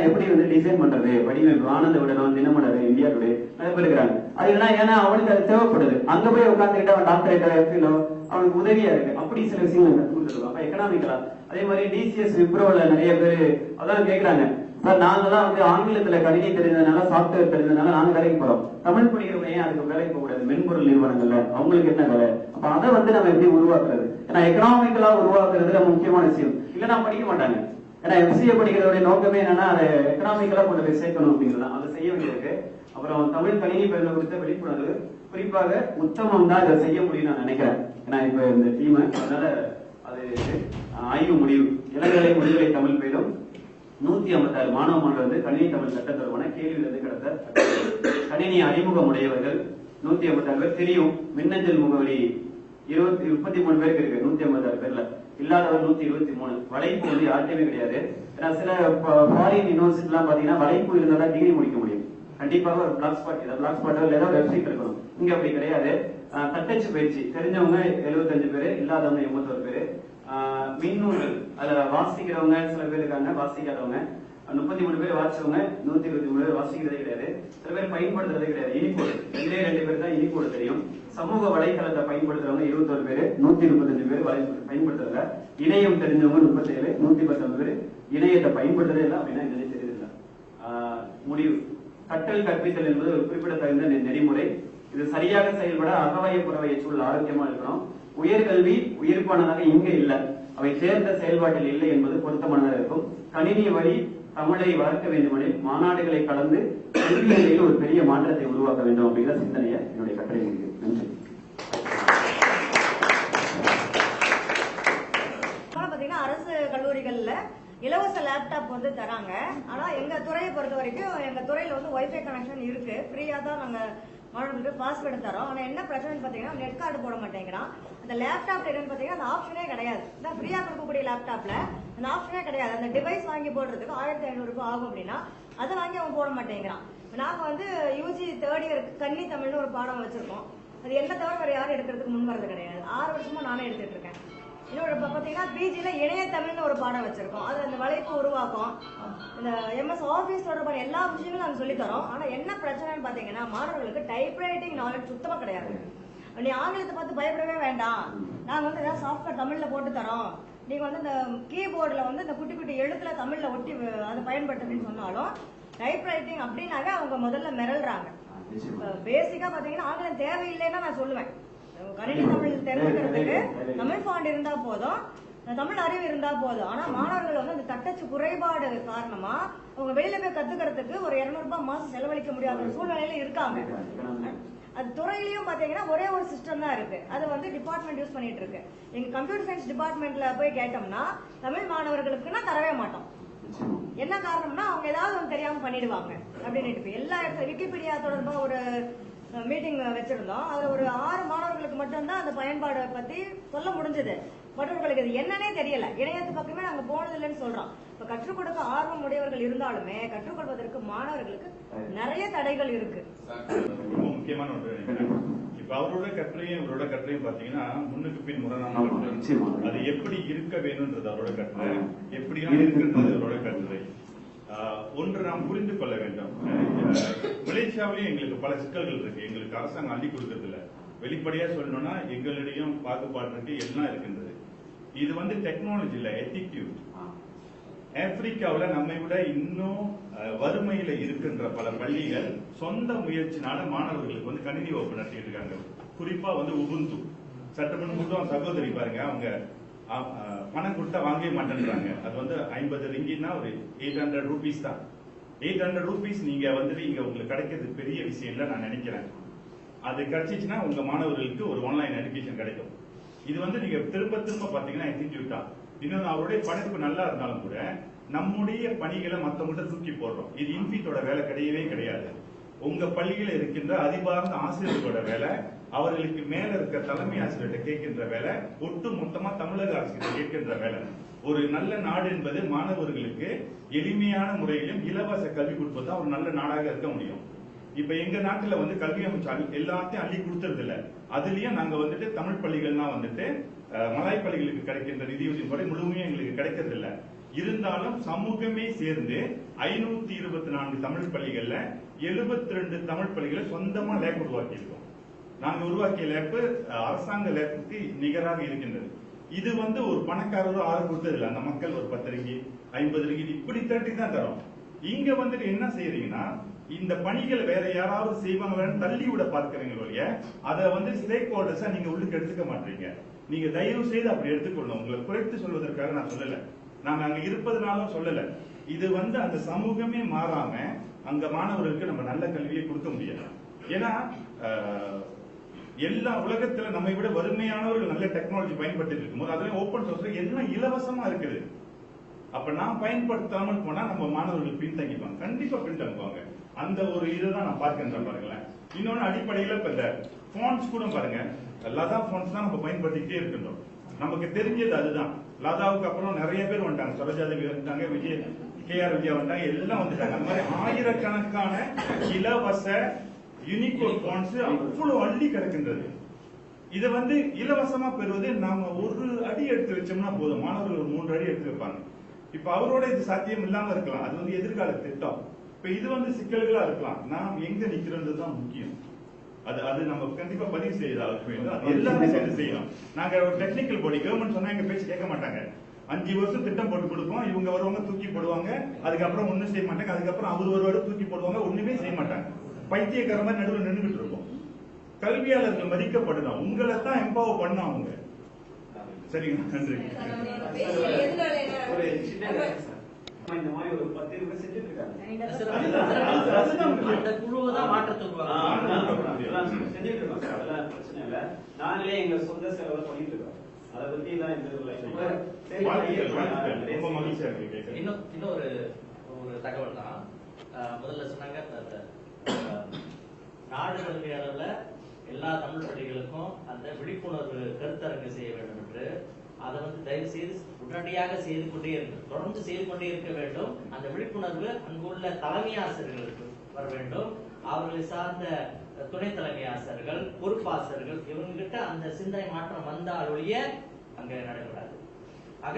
எப்படி வந்து டிசைன் பண்றது, வடிவமைப்பு, ஆனந்த விடணும், தினமலர், இந்தியா டுடே நிறைய பேர் இருக்கிறாங்க. அதுனா ஏன்னா அவனுக்கு அது தேவைப்படுது. அங்க போய் உட்காந்துக்கிட்டு அவன் டாக்டரேட்டோ எஃபிலோ அவனுக்கு உதவியா இருக்கு. அப்படி சில விஷயங்கள் கொடுத்துருவோம். அப்ப எக்கனாமிக்கலா அதே மாதிரி டிசிஎஸ் விப்ரோல நிறைய பேர் அதான் கேட்கறாங்க, சார் நாங்க தான் வந்து ஆங்கிலத்துல கணினி தெரிஞ்சதுனால சாப்ட்வேர் தெரிஞ்சதுனால நாங்க வேலைக்கு போறோம், தமிழ் படிக்கிறவங்க ஏன் அதுக்கு வேலைக்கு போக கூடாது, மென்பொருள் நிறுவனங்கள்ல அவங்களுக்கு என்ன வேலை. அப்ப அதை வந்து நம்ம எப்படி உருவாக்குறது, ஏன்னா எக்கனாமிக்கலா உருவாக்குறது முக்கியமான விஷயம். இல்ல நான் படிக்க மாட்டாங்க. ஏன்னா எம்சிஏ படிக்கிறதுடைய நோக்கமே என்னன்னா அதை எக்கனாமிக்கலா கொண்டு போய் சேர்க்கணும் அப்படிங்கிறது, அதை செய்ய வேண்டியிருக்கு. அப்புறம் தமிழ் கணினி பயிர்ல குறித்த விழிப்புணர்வு குறிப்பாக உத்தமம் தான் இதை செய்ய முடியும் நான் நினைக்கிறேன். ஏன்னா இப்ப இந்த டீம் அதனால அது ஆய்வு முடிவு இளங்கலை முதுகலை தமிழ் பயிலும் 156 மாணவ மாணவர் வந்து கணினி தமிழ் சட்ட தொடர்பான கேள்வியிலிருந்து கிடந்த கணினி அறிமுகம் உடையவர்கள் 156 பேர் தெரியும். மின்னஞ்சல் முகவரி 33 பேருக்கு இருக்கு, 156 பேர்ல இல்லாதவர் 123. வளைப்பு வந்து யார்கிட்டயுமே கிடையாது. ஏன்னா சில ஃபாரின் யூனிவர்சிட்டி எல்லாம் பாத்தீங்கன்னா வளைப்பு இருந்தா டிகிரி முடிக்க முடியும். கண்டிப்பாக ஒரு பிளாக் ஸ்பாட் இல்ல ஏதாவது வெப்சைட் இருக்கணும். இங்க அப்படி கிடையாது. தட்டச்சு பயிற்சி தெரிஞ்சவங்க 75 பேரு, இல்லாதவங்க 81 பேரு. மின்னூல்கள் அதுல வாசிக்கிறவங்க சில பேர் இருக்காங்க, வாசிக்காதவங்க 33 பேர் வாசிச்சவங்க, 123 பேர் வாசிக்கிறதே கிடையாது. சில பேர் பயன்படுத்துறதே கிடையாது. இனிக்கோடு 2 பேர் தான் இனிக்கோடு தெரியும். சமூக வலைத்தளத்தை பயன்படுத்துறவங்க 21 பேரு, 135 பேர் பயன்படுத்துறதுல. இணையம் தெரிஞ்சவங்க 37, 119 பேர் இணையத்தை பயன்படுத்துறதே இல்லை. அப்படின்னா என்னன்னே தெரியல. முடிவு கற்றல் கற்பித்தல் என்பது ஒரு குறிப்பிடத்தகுந்த நெறிமுறை. இது சரியாக செயல்பட அகவய புறவய சூழல் ஆரோக்கியமா இருக்கணும். உயர்கல்வி உயிர்ப்பானதாக இங்க இல்ல, அவை சேர்ந்த செயல்பாட்டில் இல்லை என்பது பொருத்தமானதாக இருக்கும். கணினி வழி தமிழை வளர்க்க வேண்டுமெனில் மாநாடுகளை கலந்து கல்வி நிலையில் ஒரு பெரிய மாற்றத்தை உருவாக்க வேண்டும் அப்படிங்கிற சிந்தனையை என்னுடைய கட்டுரை இருக்கு. நன்றி. பாத்தீங்கன்னா அரசு கல்லூரிகள்ல இலவச லேப்டாப் வந்து தராங்க. ஆனா எங்க துறையை பொறுத்த வரைக்கும் எங்க துறையில வந்து வைஃபை கனெக்ஷன் இருக்கு, ஃப்ரீயா தான் நாங்க மாணவர்களுக்கு பாஸ்வேர்டு தரோம். ஆனா என்ன பிரச்சனைன்னு பாத்தீங்கன்னா நெட் கார்டு போட மாட்டேங்கிறான். அந்த லேப்டாப் என்னன்னு பாத்தீங்கன்னா அந்த ஆப்ஷனே கிடையாது. இந்த ஃப்ரீயா கொடுக்கக்கூடிய லேப்டாப்ல அந்த ஆப்ஷனே கிடையாது. அந்த டிவைஸ் வாங்கி போடுறதுக்கு 1500 ரூபாய் ஆகும் அப்படின்னா அதை வாங்கி அவன் போட மாட்டேங்கிறான். நாங்க வந்து யூஜி 3rd இயர் கன்னி தமிழ்னு ஒரு பாடம் வச்சிருக்கோம். அது என்ன தவிர வேற யாரும் எடுக்கிறதுக்கு முன் வரது கிடையாது. 6 வருஷமா நானே எடுத்துட்டு இருக்கேன். இன்னொரு பாத்தீங்கன்னா பிஜில இணைய தமிழ்னு ஒரு பாடம் வச்சிருக்கோம். அது அந்த வலைப்பு உருவாக்கம், இந்த MS ஆபீஸ் தொடர்பான எல்லா விஷயங்களும் நாங்க சொல்லி தரோம். ஆனா என்ன பிரச்சனைன்னு பாத்தீங்கன்னா மாணவர்களுக்கு டைப்ரைட்டிங் நாலேஜ் சுத்தமா கிடையாது. நீ ஆங்கிலத்தை பார்த்து பயப்படவே வேண்டாம், நாங்க வந்து ஏதாவது சாஃப்ட்வேர் தமிழ்ல போட்டு தரோம், நீங்க வந்து இந்த கீபோர்டுல வந்து இந்த குட்டி குட்டி எழுத்துல தமிழ்ல ஒட்டி அதை பயன்படுத்துன்னு சொன்னாலும் டைப்ரைட்டிங் அப்படின்னாவே அவங்க முதல்ல மிரள்றாங்க. பேசிக்கா பாத்தீங்கன்னா ஆங்கிலம் தேவையில்லைன்னா நான் சொல்லுவேன். கணினி தமிழ் தெரிஞ்சுக்கிறதுக்கு தமிழ் ஃபாண்ட் இருந்தா போதும், தமிழ் அறிவு இருந்தா போதும். ஆனா மாணவர்கள் வந்து அந்த தட்டச்சு குறைபாடு காரணமா அவங்க வெளியில போய் கத்துக்கிறதுக்கு ஒரு 200 ரூபாய் மாசம் செலவழிக்க முடியாத ஒரு சூழ்நிலையில இருக்காங்க. அது துறையிலயும் பாத்தீங்கன்னா ஒரே ஒரு சிஸ்டம் தான் இருக்கு, அது வந்து டிபார்ட்மெண்ட் யூஸ் பண்ணிட்டு இருக்கு. எங்க கம்ப்யூட்டர் சயின்ஸ் டிபார்ட்மெண்ட்ல போய் கேட்டோம்னா தமிழ் மாணவர்களுக்குன்னா தரவே மாட்டோம். என்ன காரணம்னா அவங்க ஏதாவது ஒன்று தெரியாம பண்ணிடுவாங்க அப்படின்னு. எல்லா இடத்துல விக்கிபீடியா தொடர்பா ஒரு மீட்டிங் வச்சிருந்தோம். அதுல ஒரு 6 மாணவர்களுக்கு மட்டும்தான் அந்த பயன்பாடை பத்தி சொல்ல முடிஞ்சது. மற்றவர்களுக்கு இது என்னன்னே தெரியல. இணையத்து பக்கமே நாங்க போனது இல்லைன்னு சொல்றோம். இப்ப கற்றுக் கொடுக்க ஆர்வம் உடையவர்கள் இருந்தாலுமே கற்றுக்கொள்வதற்கு மாணவர்களுக்கு நிறைய தடைகள் இருக்கு. ரொம்ப முக்கியமான ஒன்று, இப்ப அவரோட கட்டுரையும் இவரோட கட்டுரையும் பாத்தீங்கன்னா முன்னுக்கு பின் முரணான அது எப்படி இருக்க வேணும்ன்றது அவரோட கட்டுரை, எப்படிலாம் இருக்குன்றது அவரோட கட்டுரை. ஒன்று நாம் புரிந்து கொள்ள வேண்டும், மலேசியாவிலேயும் எங்களுக்கு பல சிக்கல்கள் இருக்கு. எங்களுக்கு அரசாங்கம் அள்ளி கொடுக்கறதில்ல. வெளிப்படையா சொல்லணும்னா எங்களிடையும் பாகுபாடு இருக்கு, எல்லாம் இருக்கின்றது. இது வந்து டெக்னாலஜி இல்ல, எத்திக்யூட். ஆப்பிரிக்காவில் நம்மை விட இன்னும் வறுமையில இருக்கின்ற பல பள்ளிகள் சொந்த முயற்சினால மாணவர்களுக்கு வந்து கணினி வகுப்பு நடத்திட்டு இருக்காங்க. குறிப்பா வந்து உபுந்து சட்டமன்ற கூட்டம் சகோதரி பாருங்க, அவங்க பணம் கொடுத்தா வாங்கவே மாட்டேன்றாங்க. அது வந்து 50 ரிங்கிட்னா ஒரு 800 ரூபீஸ் தான். 800 ரூபீஸ் நீங்க வந்துட்டு இங்க உங்களுக்கு கிடைக்கிறது பெரிய விஷயம் இல்லை நான் நினைக்கிறேன். அது கிடைச்சிச்சுன்னா உங்க மாணவர்களுக்கு ஒரு ஆன்லைன் எஜுகேஷன் கிடைக்கும். இது வந்து நீங்க திரும்ப திரும்ப பாத்தீங்கன்னா இன்ஸ்டிடியூட்டா இன்னொன்று அவருடைய படிப்பு நல்லா இருந்தாலும் கூட நம்முடைய பணிகளை மற்றவங்கள்ட்ட தூக்கி போடுறோம். இது இன்ஃபீட்டோட வேலை கிடையவே கிடையாது. உங்க பள்ளியில இருக்கின்ற அதிபார்ந்த ஆசிரியர்களோட வேலை, அவர்களுக்கு மேல இருக்க தலைமை ஆசிரியர்கிட்ட கேட்கின்ற வேலை, ஒட்டு மொத்தமா தமிழக அரசு கேட்கின்ற வேலை. ஒரு நல்ல நாடு என்பது மாணவர்களுக்கு எளிமையான முறையிலும் இலவச கல்வி கொடுப்பது ஒரு நல்ல நாடாக இருக்க முடியும். இப்ப எங்க நாட்டுல வந்து கல்வி அமைச்சு எல்லாத்தையும் அள்ளி கொடுத்துறது இல்ல. அதுலயும் நாங்க வந்துட்டு தமிழ் பள்ளிகள்லாம் வந்துட்டு மலாய் பள்ளிகளுக்கு கிடைக்கின்ற நிதியுதவியின் படி முழுமையா எங்களுக்கு கிடைக்கிறது இல்ல. இருந்தாலும் சமூகமே சேர்ந்து 524 தமிழ் பள்ளிகள்ல 72 தமிழ் பள்ளிகளை சொந்தமா லேப் உருவாக்கி இருக்கோம். நாங்க உருவாக்கிய லேப் அரசாங்க லேப்புக்கு நிகராக இருக்கின்றது. இது வந்து ஒரு பணக்காரரோ ஆறு கொடுத்தது இல்லை. அந்த மக்கள் ஒரு 10 ரிங்கிட் 50 ரிங்கிட் இப்படி தட்டி தான் தரோம். இங்க வந்துட்டு என்ன செய்யறீங்கன்னா இந்த பணிகளை வேற யாராவது செய்வாங்கன்னு தள்ளி விட பார்க்கிறீங்க ஒழிய அதை வந்து ஸ்டேக் ஹோல்டர்ஸா நீங்க உள்ளுக்கு எடுத்துக்க மாட்டீங்க. நீங்க தயவு செய்து அப்படி எடுத்துக்கொள்ளணும். உங்களை குறைத்து சொல்வதற்காக நான் சொல்லல, நாங்க அங்க இருப்பதனாலும் சொல்லல. இது வந்து அந்த சமூகமே மாறாம அங்க மாணவர்களுக்கு நம்ம நல்ல கல்வியை கொடுக்க முடியாது. ஏன்னா எல்லா உலகத்துல நம்மை விட வறுமையானவர்கள் நல்ல டெக்னாலஜி பயன்படுத்தி இருக்கும்போது அதுல ஓப்பன் சோர்ஸ்ல எல்லாம் இலவசமா இருக்குது. அப்ப நான் பயன்படுத்தாமல் போனா நம்ம மாணவர்கள் பின்தங்கிப்பாங்க, கண்டிப்பா பின்தங்குவாங்க. அந்த ஒரு இதுதான் நான் பார்க்கின்றேன் பாருங்களேன். இன்னொன்னு அடிப்படையில இப்ப இந்த போன்ஸ் கூட பாருங்க, லதா போன்ஸ் தான் நம்ம பயன்படுத்திக்கிட்டே இருக்கின்றோம். நமக்கு தெரிஞ்சது அதுதான். லதாவுக்கு அப்புறம் நிறைய பேர் வந்துட்டாங்க, சரோஜாதேவி வந்துட்டாங்க, KR விஜயா வந்துட்டாங்க, எல்லாம் வந்துட்டாங்க. அந்த மாதிரி ஆயிரக்கணக்கான இலவச யூனிகோட் போன்ஸ் அவ்வளவு அள்ளி கிடக்கின்றது. இதை வந்து இலவசமா பெறுவது நாம ஒரு அடி எடுத்து வச்சோம்னா போதும், மாணவர்கள் ஒரு 3 அடி எடுத்து வைப்பாங்க. இப்ப அவரோட இது சாத்தியம் இல்லாம இருக்கலாம், அது வந்து எதிர்கால திட்டம். இப்ப இது வந்து சிக்கல்களா இருக்கலாம். நாம் எங்க நிக்கிறது தான் முக்கியம். அது நம்ம கண்டிப்பா பதிவு செய்யறது எல்லாமே சேர்ந்து செய்யணும். நாங்க ஒரு டெக்னிக்கல் பாடி, கவர்மெண்ட் சொன்னா எங்க பேச்சு கேட்க மாட்டாங்க. 5 வருஷம் திட்டம் போட்டு கொடுப்போம், இவங்க வருவாங்க தூக்கி போடுவாங்க, அதுக்கப்புறம் ஒண்ணும் செய்ய மாட்டாங்க. அதுக்கப்புறம் அவர் வருவாரு தூக்கி போடுவாங்க, ஒண்ணுமே செய்ய மாட்டாங்க. பைத்தியக்கார மாதிரி நடுவில் நின்றுகிட்டு இருக்கும். கல்வியாளர்கள் மதிக்கப்படணும், உங்களை தான் எம்பவர் பண்ணணும் அவங்க. சரிங்க, நன்றி. இந்த மாதிரி ஒரு 10 பேர் செஞ்சுட்டு இருக்காங்க. அந்த குழுவை தான் மாற்றத்துக்கு செஞ்சுட்டு இருக்கோம் சார், அதெல்லாம் பிரச்சனை இல்லை. நாங்களே எங்க சொந்த செலவுல பண்ணிட்டு இருக்கோம். அதை பத்தி எல்லாம் எந்த இன்னொரு தகவல் தான். முதல்ல சொன்னாங்க நாடு கல்வி அளவுல எல்லா தமிழ் பள்ளிகளுக்கும் அந்த விழிப்புணர்வு கருத்தரங்கு செய்ய வேண்டும் என்று. அதை வந்து தயவு செய்து உடனடியாக செய்து கொண்டே தொடர்ந்து செய்து கொண்டே இருக்க வேண்டும். அந்த விழிப்புணர்வு அங்குள்ள தலைமை ஆசிரியர்களுக்கு வர வேண்டும். அவர்களை சார்ந்த துணை தலைமை ஆசிரியர்கள், பொறுப்பாசிரியர்கள், இவங்ககிட்ட அந்த சிந்தனை மாற்றம் வந்தால் ஒழிய அங்க நடைபெறாது. ஆக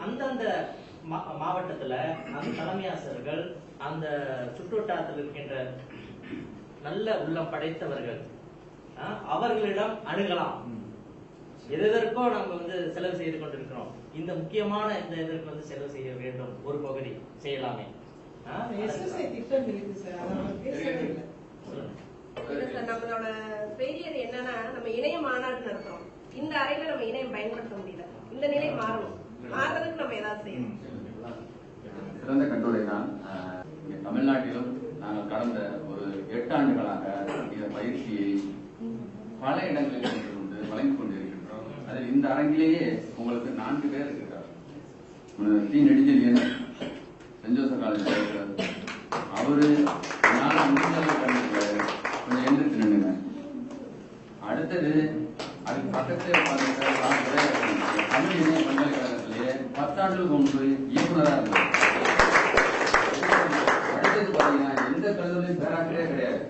அந்தந்த மாவட்டத்துல அந்த தலைமை ஆசிரியர்கள், அந்த சுற்றுவட்டாரத்தில் இருக்கின்ற நல்ல உள்ளம் படைத்தவர்கள் அவர்களிடம் அணுகலாம். எதற்கோ நம்ம வந்து செலவு செய்து கொண்டிருக்கிறோம். இந்த முக்கியமான இந்த இதற்கு வந்து செலவு செய்ய வேண்டும், ஒரு பகுதி செய்யலாமே. நம்மளோட ஃபெயிலியர் என்னன்னா, நம்ம இணைய மாநாடு நடத்துறோம், இந்த அறையில நம்ம இணையம் பயன்படுத்த முடியல. இந்த நிலை மாறணும். மாறுறதுக்கு நம்ம ஏதாவது செய்யணும். சிறந்த கட்டுரை தான். தமிழ்நாட்டிலும் நாங்கள் கடந்த ஒரு 8 ஆண்டுகளாக இந்த பயிற்சியை பல இடங்களில் வழங்கிக் கொண்டிருக்கின்றோம். அதில் இந்த அரங்கிலேயே உங்களுக்கு 4 பேர் இருக்கிறார். T Nedunchezhiyan, saint Joseph college, அவரு கொஞ்சம் எந்திரிச்சு நின்றுங்க. அடுத்தது அதுக்கு பக்கத்தில் தமிழ் இணைய பல்கலைக்கழகத்திலேயே 10 ஆண்டுகளுக்கு முன்பு இயக்குநராக இருந்தார். அடுத்தது பாத்தீங்கன்னா எந்த கல்லூரியும் பேராசிரியரே கிடையாது,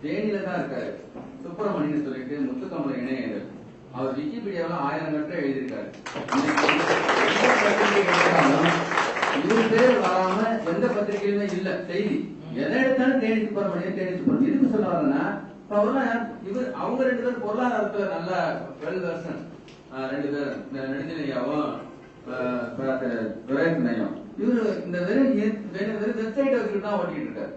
தேனியில தான் இருக்காரு. சுப்பிரமணியன் சொல்லிட்டு முத்துக்கமல இணையர்கள், அவர் விக்கிபீடியாவில் 1000 கட்டுரை எழுதியிருக்காரு. இவரு பேர் வராம எந்த பத்திரிகையிலுமே இல்ல செய்தி. எதை எடுத்தாலும் தேனி சுப்பிரமணியன் தேனி சுப்பிரமணியன். இதுக்கு சொல்ல வரேன்னா இவர் அவங்க 2 பேரும் பொருளாதாரத்துல நல்ல வெல் வெர்சன். 2 பேர் நெடுஞ்செழியாவும் துரையனையும் இவரு இந்த வெறும் வெப்சைட் வச்சுட்டு தான் ஓட்டிட்டு இருக்காரு.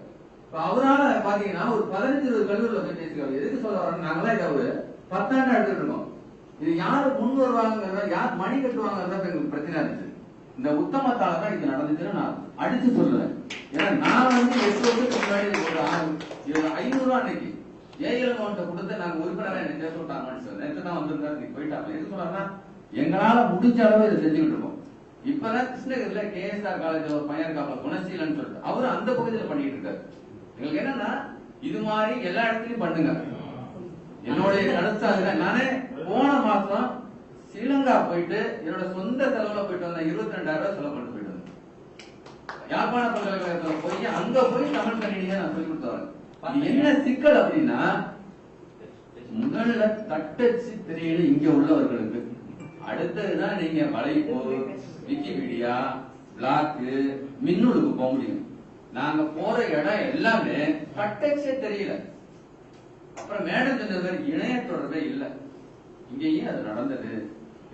அவரால பாத்தீங்கன்னா ஒரு 15-20 கல்லூரில போய் பேசிக்கலாம். எதுக்கு சொல்ல வரோம், நாங்களாம் இதை ஒரு 10 ஆண்டு எடுத்துட்டு இருக்கோம். இது யாரு முன் வருவாங்க, யார் மணி கட்டுவாங்க எங்களுக்கு பிரச்சனை இருந்துச்சு. இந்த உத்தமத்தால தான் இது நடந்துச்சுன்னு நான் அடிச்சு சொல்லுவேன். ஏன்னா நான் வந்து 8 வருஷத்துக்கு முன்னாடி ஒரு 500 ரூபா அன்னைக்கு ஏஎல் கவுண்ட கொடுத்து நாங்க உறுப்பினரா என்ன சேர்த்து விட்டாங்கன்னு சொல்லி நேற்று தான் வந்திருக்காரு போயிட்டாங்க. எது சொன்னாங்கன்னா எங்களால முடிஞ்ச அளவு இதை செஞ்சுக்கிட்டு இருக்கோம். இப்பதான் கிருஷ்ணகிரியில கேஎஸ்ஆர் காலேஜ் ஒரு பையன் இருக்காப்ல குணசீலன்னு சொல்லிட்டு அவரு அந்த பகுதியில் பண்ணிட்டு இருக்காரு. எங்களுக்கு என்னன்னா இது மாதிரி எல்லா இடத்துலயும் பண்ணுங்க. என்னுடைய கருத்து நானே போன மாசம் ஸ்ரீலங்கா போயிட்டு என்னோட சொந்த செலவுல போயிட்டு வந்தேன். 22,000 ரூபாய் செலவு பண்ணிட்டு போயிட்டு வந்தேன். யாழ்ப்பாண பல்கலைக்கழகத்துல போய் அங்க போய் தமிழ் கணினியை நான் சொல்லி கொடுத்தவன். என்ன சிக்கல் அப்படின்னா முதல்ல தட்டச்சு தெரியல இங்க உள்ளவர்களுக்கு. அடுத்ததுதான் நீங்க வலைப்போ விக்கிபீடியா பிளாக்கு மின்னூலுக்கு போக முடியும். நாங்க போற இடம் எல்லாமே தட்டச்சே தெரியல. அப்புறம் மேடம் சொன்னது இணைய தொடர்பே இல்லை. இங்கேயும் அது நடந்தது.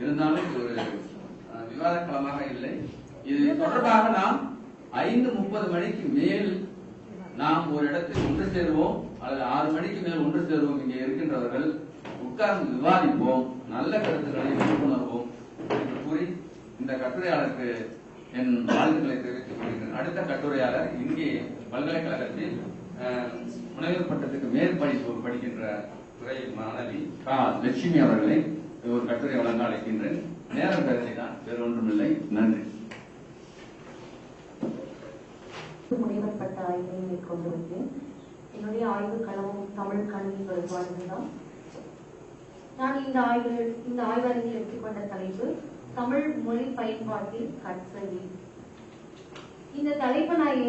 இருந்தாலும் இது ஒரு விவாத களமாக இல்லை. இது தொடர்பாக நாம் 5:30 மணிக்கு மேல் நாம் ஒரு இடத்தில் ஒன்று சேருவோம், அல்லது 6 மணிக்கு மேல் ஒன்று சேருவோம். இங்கே இருக்கின்றவர்கள் உட்கார்ந்து விவாதிப்போம், நல்ல கருத்துக்களை விழிப்புணர்வோம் என்று கூறி இந்த கட்டுரையாளருக்கு என் வாழ்த்துக்களை தெரிவித்துக் கொள்கிறேன். அடுத்த கட்டுரையாளர் இங்கே பல்கலைக்கழகத்தில் முனைவர் பட்டத்துக்கு மேற்படிப்பு படிக்கின்ற துறை மாணவி லட்சுமி அவர்களை ஒரு கட்டுரை வழங்க அழைக்கின்றேன். நேரம் கருதி தான், வேறு ஒன்றுமில்லை. நன்றி. முனைவர் பட்ட ஆய்வை மேற்கொண்டு வருகிறேன். என்னுடைய ஆய்வு களமும் தமிழ் கல்வி தொடர்பானதுதான். நான் இந்த ஆய்வரங்கில் எடுத்துக்கொண்ட தலைப்பு தமிழ் மொழி பயன்பாட்டில் கற்றறி. இந்த தலைப்பை நான்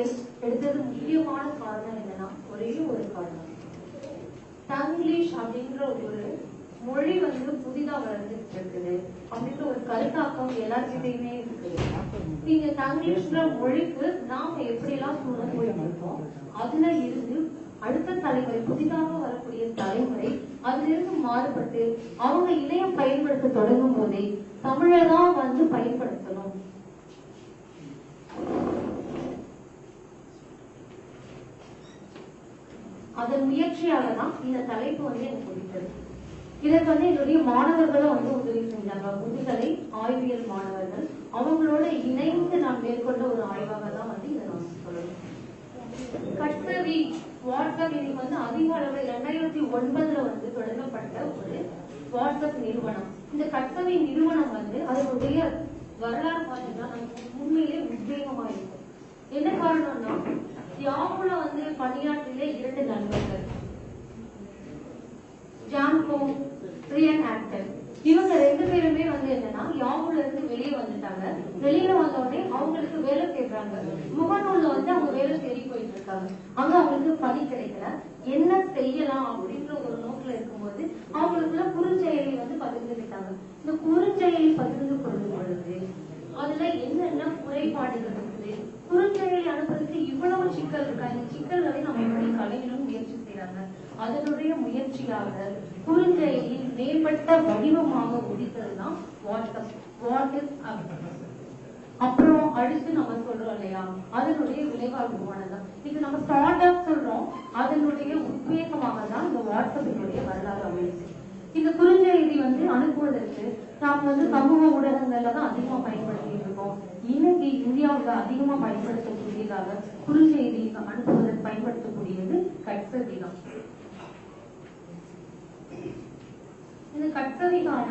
எடுத்தது முக்கியமான காரணம் என்னன்னா, ஒரே ஒரு காரணம், தங்கிலீஷ் அப்படின்ற ஒரு மொழி வந்து புதிதா வளர்ந்துட்டு இருக்குது அப்படின்ற ஒரு கருத்தாக்கம் எல்லார்கிட்டையுமே இருக்குது. நீங்க தங்கிலீஷ்ன்ற மொழிக்கு நாம எப்படி எல்லாம் சூழல் போயிருக்கோம், அதுல இருந்து அடுத்த தலைமுறை, புதிதாக வரக்கூடிய தலைமுறை அதுல இருந்து மாறுபட்டு அவங்க இணையம் பயன்படுத்த தொடங்கும் போதே தமிழதான் வந்து பயன்படுத்தணும். அதன் முயற்சியால தான் இந்த தலைப்பு வந்து எனக்கு பிடித்தது. இதற்கு வந்து என்னுடைய மாணவர்களும் வந்து உதவி செஞ்சாங்க. முதுகலை ஆய்வியல் மாணவர்கள், அவங்களோட இணைந்து நான் மேற்கொண்ட ஒரு ஆய்வாக தான் வந்து இதை நான் சொல்லணும். கற்றவி வாட்ஸ்அப் இன்னைக்கு வந்து அதிக அளவில் 2009 வந்து தொடங்கப்பட்ட ஒரு வாட்ஸ்அப் நிறுவனம். இந்த கற்றவி நிறுவனம் வந்து அதனுடைய வரலாறு பார்த்தீங்கன்னா நமக்கு உண்மையிலே உத்வேகமா இருக்கும். என்ன காரணம்னா, யாவுல வந்து பணியாற்றிலே 2 நண்பர்கள், ஜான்கோ, ரியன் ஆக்டர், இவங்க 2 பேருமே வந்து என்னன்னா யாவுல இருந்து வெளியே வந்துட்டாங்க. வெளியில வந்தோடனே அவங்களுக்கு வேலை தேடுறாங்க. முகநூல்ல வந்து அவங்க வேலை தேடி போயிட்டு இருக்காங்க. அங்க அவங்களுக்கு பணி கிடைக்கல. என்ன செய்யலாம் அப்படின்ற ஒரு நோக்கில இருக்கும்போது அவங்களுக்குள்ள குறுஞ்செயலி வந்து பகிர்ந்துக்கிட்டாங்க. இந்த குறுஞ்செயலி பகிர்ந்து கொள்ளும் பொழுது அதுல என்னென்ன குறைபாடுகள் இருக்குது, குறுஞ்செயலி அனுப்புறதுக்கு இவ்வளவு சிக்கல் இருக்கா, இந்த சிக்கல்களை நம்ம எப்படி கலைஞரும் முயற்சி செய்யறாங்க. அதனுடைய முயற்சியாக குறுஞ்செயலின் மேம்பட்ட வடிவமாக உதித்ததுதான் வாட்ஸ்அப். அப்புறம் அடுத்து நம்ம சொல்றோம் இல்லையா, அதனுடைய விளைவாகுமானதான் இது நம்ம ஸ்டார்ட் அப் சொல்றோம். அதனுடைய உத்வேகமாக தான் இந்த வாட்ஸ்அப்பினுடைய வரலாறு அமைச்சு. இந்த குறுஞ்செய்தி வந்து அனுப்புவதற்கு நாம் வந்து சமூக ஊடகங்கள்ல தான் அதிகமா பயன்படுத்திட்டு இருக்கோம். இன்னைக்கு இந்தியாவுல அதிகமா பயன்படுத்தக்கூடியதாக குறுஞ்செய்தி அனுப்புவதற்கு பயன்படுத்தக்கூடியது கட்சவி தான். இந்த கட்சவிக்கான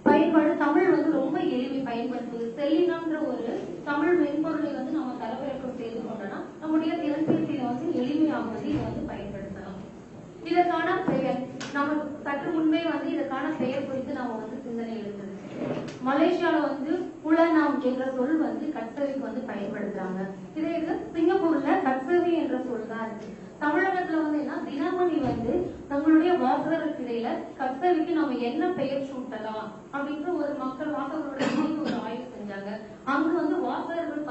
பயன்பாடு தமிழ் வந்து ரொம்ப எளிமை பயன்படுத்துவது. செல்லினான்ற ஒரு தமிழ் மென்பொருளை வந்து நம்ம தரவிறக்கம் செய்து கொண்டோம்னா நம்முடைய திறன்பேசியில வந்து எளிமையாகுவது இதை வந்து பயன்படுத்தலாம். இதற்கான பெயர் நம்ம சற்று முன்பே வந்து இதற்கான பெயர் குறித்து நாம வந்து சிந்தனை எடுத்தது. மலேசியால வந்து புலனாம் என்ற சொல் வந்து கட்சவிக்கு வந்து பயன்படுத்துறாங்க. இதே இது சிங்கப்பூர்ல கட்சவி என்ற சொல் தான் இருக்கு. தமிழகத்துல வந்து என்ன, தினமணி வந்து தங்களுடைய வாசகருக்கு இடையில கட்சவிக்கு நம்ம என்ன பெயர் சூட்டலாம் அப்படின்ற ஒரு வாசகர்களோட ஒரு ஆய்வு செஞ்சாங்க. அங்கு வந்து வாசகர்கள்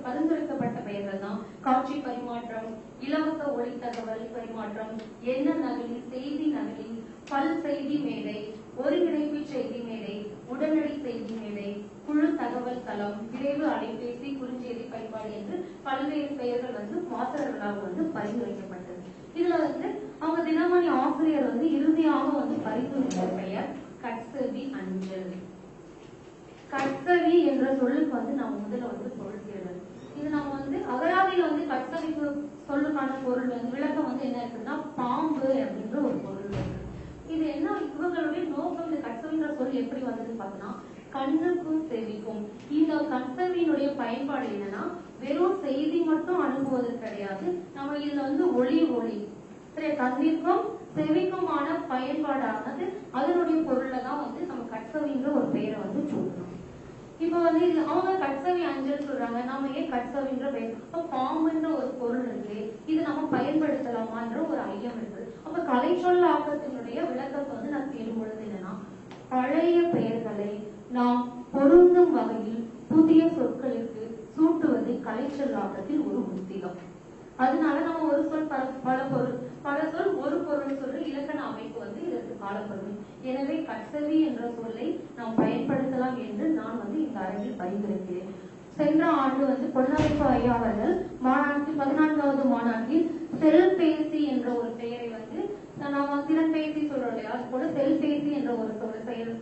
பரிந்துரைக்கப்பட்ட பெயர்கள் தான் காட்சி பரிமாற்றம், இலவச ஒளி தகவல் பரிமாற்றம், எண்ண நகலி, செய்தி நகலி, பல் செய்தி மேடை, ஒருங்கிணைப்பு செய்தி மேடை, உடனடி செய்தி மேடை, குழு தகவல் தளம், விரைவு அலைபேசி, குறுஞ்செய்தி பயன்பாடு என்று பல்வேறு பெயர்கள் வந்து வாசகர்களாக வந்து பரிந்துரைக்கப்பட்டது. இதுல வந்து அவங்க தினமணி ஆசிரியர் வந்து இறுதியாக வந்து பரிந்துரைத்த பெயர் கட்சவி அஞ்சல். கட்சவி என்ற என்ற சொல்லுக்கு வந்து நம்ம முதல்ல வந்து பொருள் தேடல். இது நம்ம வந்து அகராதியில வந்து கட்சவிக்கு சொல்லுக்கான பொருள் வந்து விளக்கம் வந்து என்ன இருக்குன்னா பாம்பு அப்படின்ற ஒரு பொருள் இருக்கு. இது என்ன இவங்களுடைய நோக்கம், இந்த கட்சவின்ற சொல் எப்படி வந்ததுன்னு பார்த்தோம்னா கண்ணுக்கும் செவிக்கும். இந்த கட்சவியினுடைய பயன்பாடு என்னன்னா வெறும் செய்தி மட்டும் அனுப்புவது கிடையாது, நம்ம இதுல வந்து ஒளி கண்ணிற்கும் செவிக்குமான பயன்பாடானது அதனுடைய பொருள்ல தான் வந்து நம்ம கட்சவின்ற ஒரு பெயரை வந்து சொல்றோம். இப்ப வந்து இது அவங்க கட்சவி அஞ்சல் சொல்றாங்க, நாம ஏன் கட்சவின்ற பெயர்? அப்ப பாம்புன்ற ஒரு பொருள் இருக்கு, இது நம்ம பயன்படுத்தலாமான்ற ஒரு ஐயம் இருக்கு. அப்ப கலைச்சொல் ஆக்கத்தினுடைய விளக்கத்தை வந்து நான் தேடும் பொழுது என்னன்னா பழைய பெயர்களை நாம் பொருந்தும் வகையில் புதிய சொற்களுக்கு சூட்டுவது கலைச்சொல்லாக்கத்தில் ஒரு உத்திகம். அதனால நம்ம ஒரு சொல் பல சொல் ஒரு பொருள் சொல்ற இலக்கண அமைப்பு வந்து இதற்கு காலப்படும். எனவே கட்சவி என்ற சொல்லை நாம் பயன்படுத்தலாம் என்று நான் வந்து இந்த அரங்கில் பரிந்துரைக்கிறேன். சென்ற ஆண்டு வந்து பொன்னரைப்பு ஐயா அவர்கள் மாநாட்டில் 14வது மாநாட்டில் செல்பேசி என்ற ஒரு பெயரை வந்து நாம திறன்பேசி சொல்றோம் இல்லையா, அது போல செல்பேசி என்ற ஒரு செயல்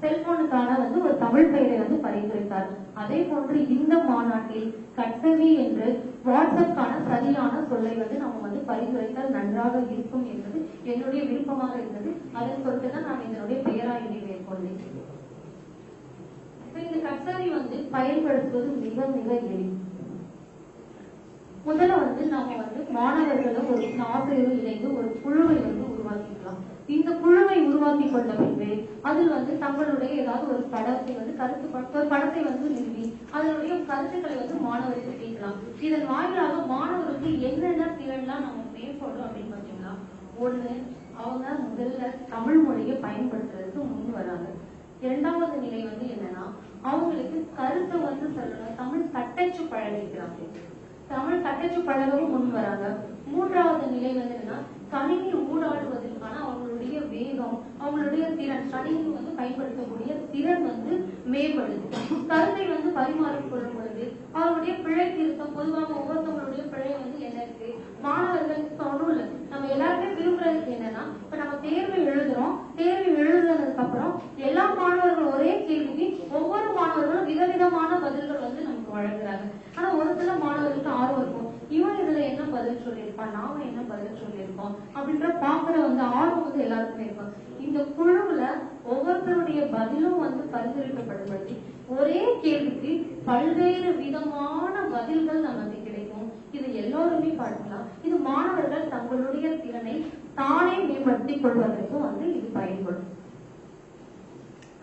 செல்போனுக்கான வந்து ஒரு தமிழ் பெயரை வந்து பரிந்துரைத்தார். அதே போன்று இந்த மாநாட்டில் கட்சவி என்று வாட்ஸ்அப்கான சரியான சொல்லை வந்து நம்ம வந்து பரிந்துரைத்தால் நன்றாக இருக்கும் என்பது என்னுடைய விருப்பமாக இருந்தது. அதன் பொறுத்து தான் நான் இதனுடைய பெயராய்வை மேற்கொண்டேன். இந்த கட்சவி வந்து பயன்படுத்துவது மிக மிக எளிது. முதல்ல வந்து நம்ம வந்து மாணவர்களும் ஒரு ஆசிரியரும் இணைந்து ஒரு குழுவை வந்து உருவாக்கிக்கலாம். இந்த குழுவை உருவாக்கி கொண்ட பின்பு அதில் வந்து தங்களுடைய ஏதாவது ஒரு படத்தை வந்து ஒரு படத்தை வந்து நிறுவி அதனுடைய கருத்துக்களை வந்து மாணவர்கள் கேட்கலாம். இதன் வாயிலாக மாணவர்களுக்கு என்னென்ன திறன்லாம் நம்ம மேற்கொள்ளும் அப்படின்னு பார்த்தீங்கன்னா, ஒண்ணு அவங்க முதல்ல தமிழ் மொழியை பயன்படுத்துறதுக்கு முன் வராங்க. இரண்டாவது நிலை வந்து என்னன்னா அவங்களுக்கு கருத்தை வந்து சொல்லணும், தமிழ் தட்டச்சு பழகிக்கிறாங்க, தமிழ் தட்டச்சு பழகவும் முன் வராங்க. மூன்றாவது நிலை வந்து என்னன்னா கணினி ஊடாடுவதற்கான அவங்களுடைய வேகம், அவங்களுடைய திறன், கணினி வந்து பயன்படுத்தக்கூடிய திறன் வந்து மேம்படுது. கருத்தை வந்து பரிமாறிக்கொள்ளும் பொழுது அவருடைய பிழை திருத்தம், பொதுவாக ஒவ்வொருத்தவங்களுடைய பிழை வந்து என்ன இருக்கு, மாணவர்கள் ஒன்றும் இல்லை, நம்ம எல்லாருமே விரும்புறதுக்கு என்னன்னா இப்ப நம்ம தேர்வு எழுதுறோம், தேர்வு எழுதுனதுக்கு அப்புறம் எல்லா மாணவர்களும் ஒரே கேள்விக்கு ஒவ்வொரு மாணவர்களும் விதவிதமான பதில்கள் வந்து நமக்கு வழங்குறாங்க. ஆனா ஒரு சில மாணவர்களுக்கு ஆர்வம் இருக்கும், இவன் இதுல என்ன பதில் சொல்லியிருப்பான், நாம என்ன பதில் சொல்லியிருப்போம் அப்படின்ற பாக்குற வந்து ஆர்வம் வந்து எல்லாருக்குமே இருக்கும். இந்த குழுவுல ஒவ்வொருத்தருடைய பதிலும் வந்து பரிந்துரைக்கப்படும்படி ஒரே கேள்விக்கு பல்வேறு விதமான பதில்கள் நமக்கு கிடைக்கும். இது எல்லோருமே பார்க்கலாம். இது மாணவர்கள் தங்களுடைய திறனை தானே மேம்படுத்திக் கொள்வதற்கு வந்து இது பயன்படும்.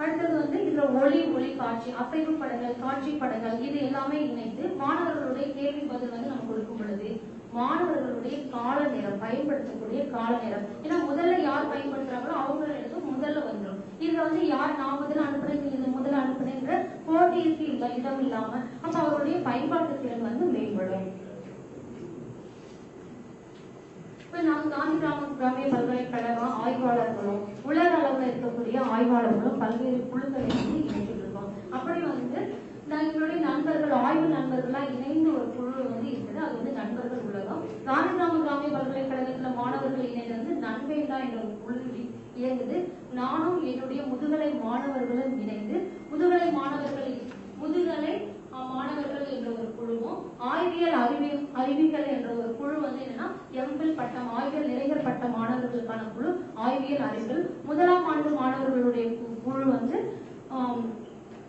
அடுத்தது வந்து இதுல ஒளி காட்சி, அசைவு படங்கள், காட்சி படங்கள், இது எல்லாமே இணைந்து மாணவர்களுடைய கேள்வி பதில் வந்து நம்ம கொடுக்கும் பொழுது மாணவர்களுடைய கால நேரம், பயன்படுத்தக்கூடிய கால நேரம், ஏன்னா முதல்ல யார் பயன்படுத்துறாங்களோ அவங்களுக்கு முதல்ல வந்துடும். இதுல வந்து யார் நான் முதல்ல அனுப்புறேன், நீ முதல்ல அனுப்புறேன்ற போட்டிக்கு இடம் இல்லாம அப்ப அவருடைய பயன்பாட்டு திறன் வந்து மேம்படும். நாம் காந்தி கிராமிய பல்கலைக்கழகம் ஆய்வாளர்களும் உலக அளவுல இருக்கக்கூடிய ஆய்வாளர்களும் பல்வேறு குழுக்களை வந்து இணைச்சிட்டு இருக்கோம். அப்படி வந்து எங்களுடைய நண்பர்கள், ஆய்வு நண்பர்களா இணைந்து ஒரு குழு வந்து இருக்குது. அது வந்து நண்பர்கள் உலகம். காந்தி கிராமிய பல்கலைக்கழகத்துல மாணவர்கள் இணைந்து வந்து நண்பேண்டா என்ற ஒரு குழு இயங்குது. நானும் என்னுடைய முதுகலை மாணவர்களும் இணைந்து முதுகலை மாணவர்கள் என்ற ஒரு குழுவும், ஆய்வியல் அறிவியல் என்ற ஒரு குழு வந்து என்னன்னா எம்பில் பட்டம், ஆய்வியல் நிறைகர் பட்ட மாணவர்களுக்கான குழு ஆய்வியல் அறிவியல், முதலாம் ஆண்டு மாணவர்களுடைய குழு வந்து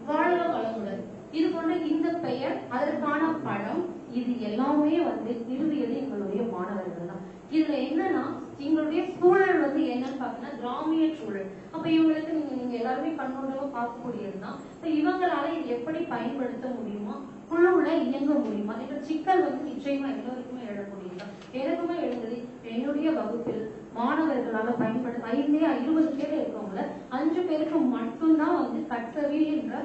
வாழ்க வளமுடன். இது போன்ற இந்த பெயர், அதற்கான படம், இது எல்லாமே வந்து நிறுவியது எங்களுடைய மாணவர்கள் தான். இதுல என்னன்னா எங்களுடைய சூழல் வந்து என்னன்னு பாத்தீங்கன்னா கிராமிய சூழல். அப்ப இவங்களுக்கு நீங்க எல்லாருமே கண்ணோட்டமா பார்க்கக்கூடியதுதான். இவங்களால இது எப்படி பயன்படுத்த முடியுமா, குழுவுல இயங்க முடியுமா என்ற சிக்கல் வந்து நிச்சயமா எல்லோருக்குமே எழக்கூடியதுதான். எனக்குமே எழுந்தது. என்னுடைய வகுப்பில் மாணவர்களால பயன்படுத்த 20 பேர் இருக்கவங்கள 5 பேருக்கு மட்டும்தான் வந்து கட்சவி என்ற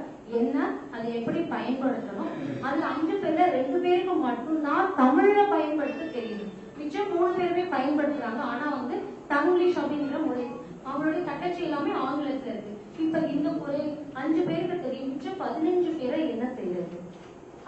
என்ன, அதை எப்படி பயன்படுத்தணும், அதுல 5 பேர்ல 2 பேருக்கு மட்டும்தான் தமிழ்ல பயன்படுத்த தெரியுது. மிச்சம் 3 பேருமே பயன்படுத்துறாங்க. ஆனா வந்து தங்கிலீஷ் அப்படிங்கிற மொழி, அவங்களுடைய தட்டச்சு எல்லாமே ஆங்கிலத்துல இருக்கு. இப்ப இந்த ஒரு 5 பேருக்கு தெரியும், மிச்சம் 15 பேரை என்ன செய்யறது?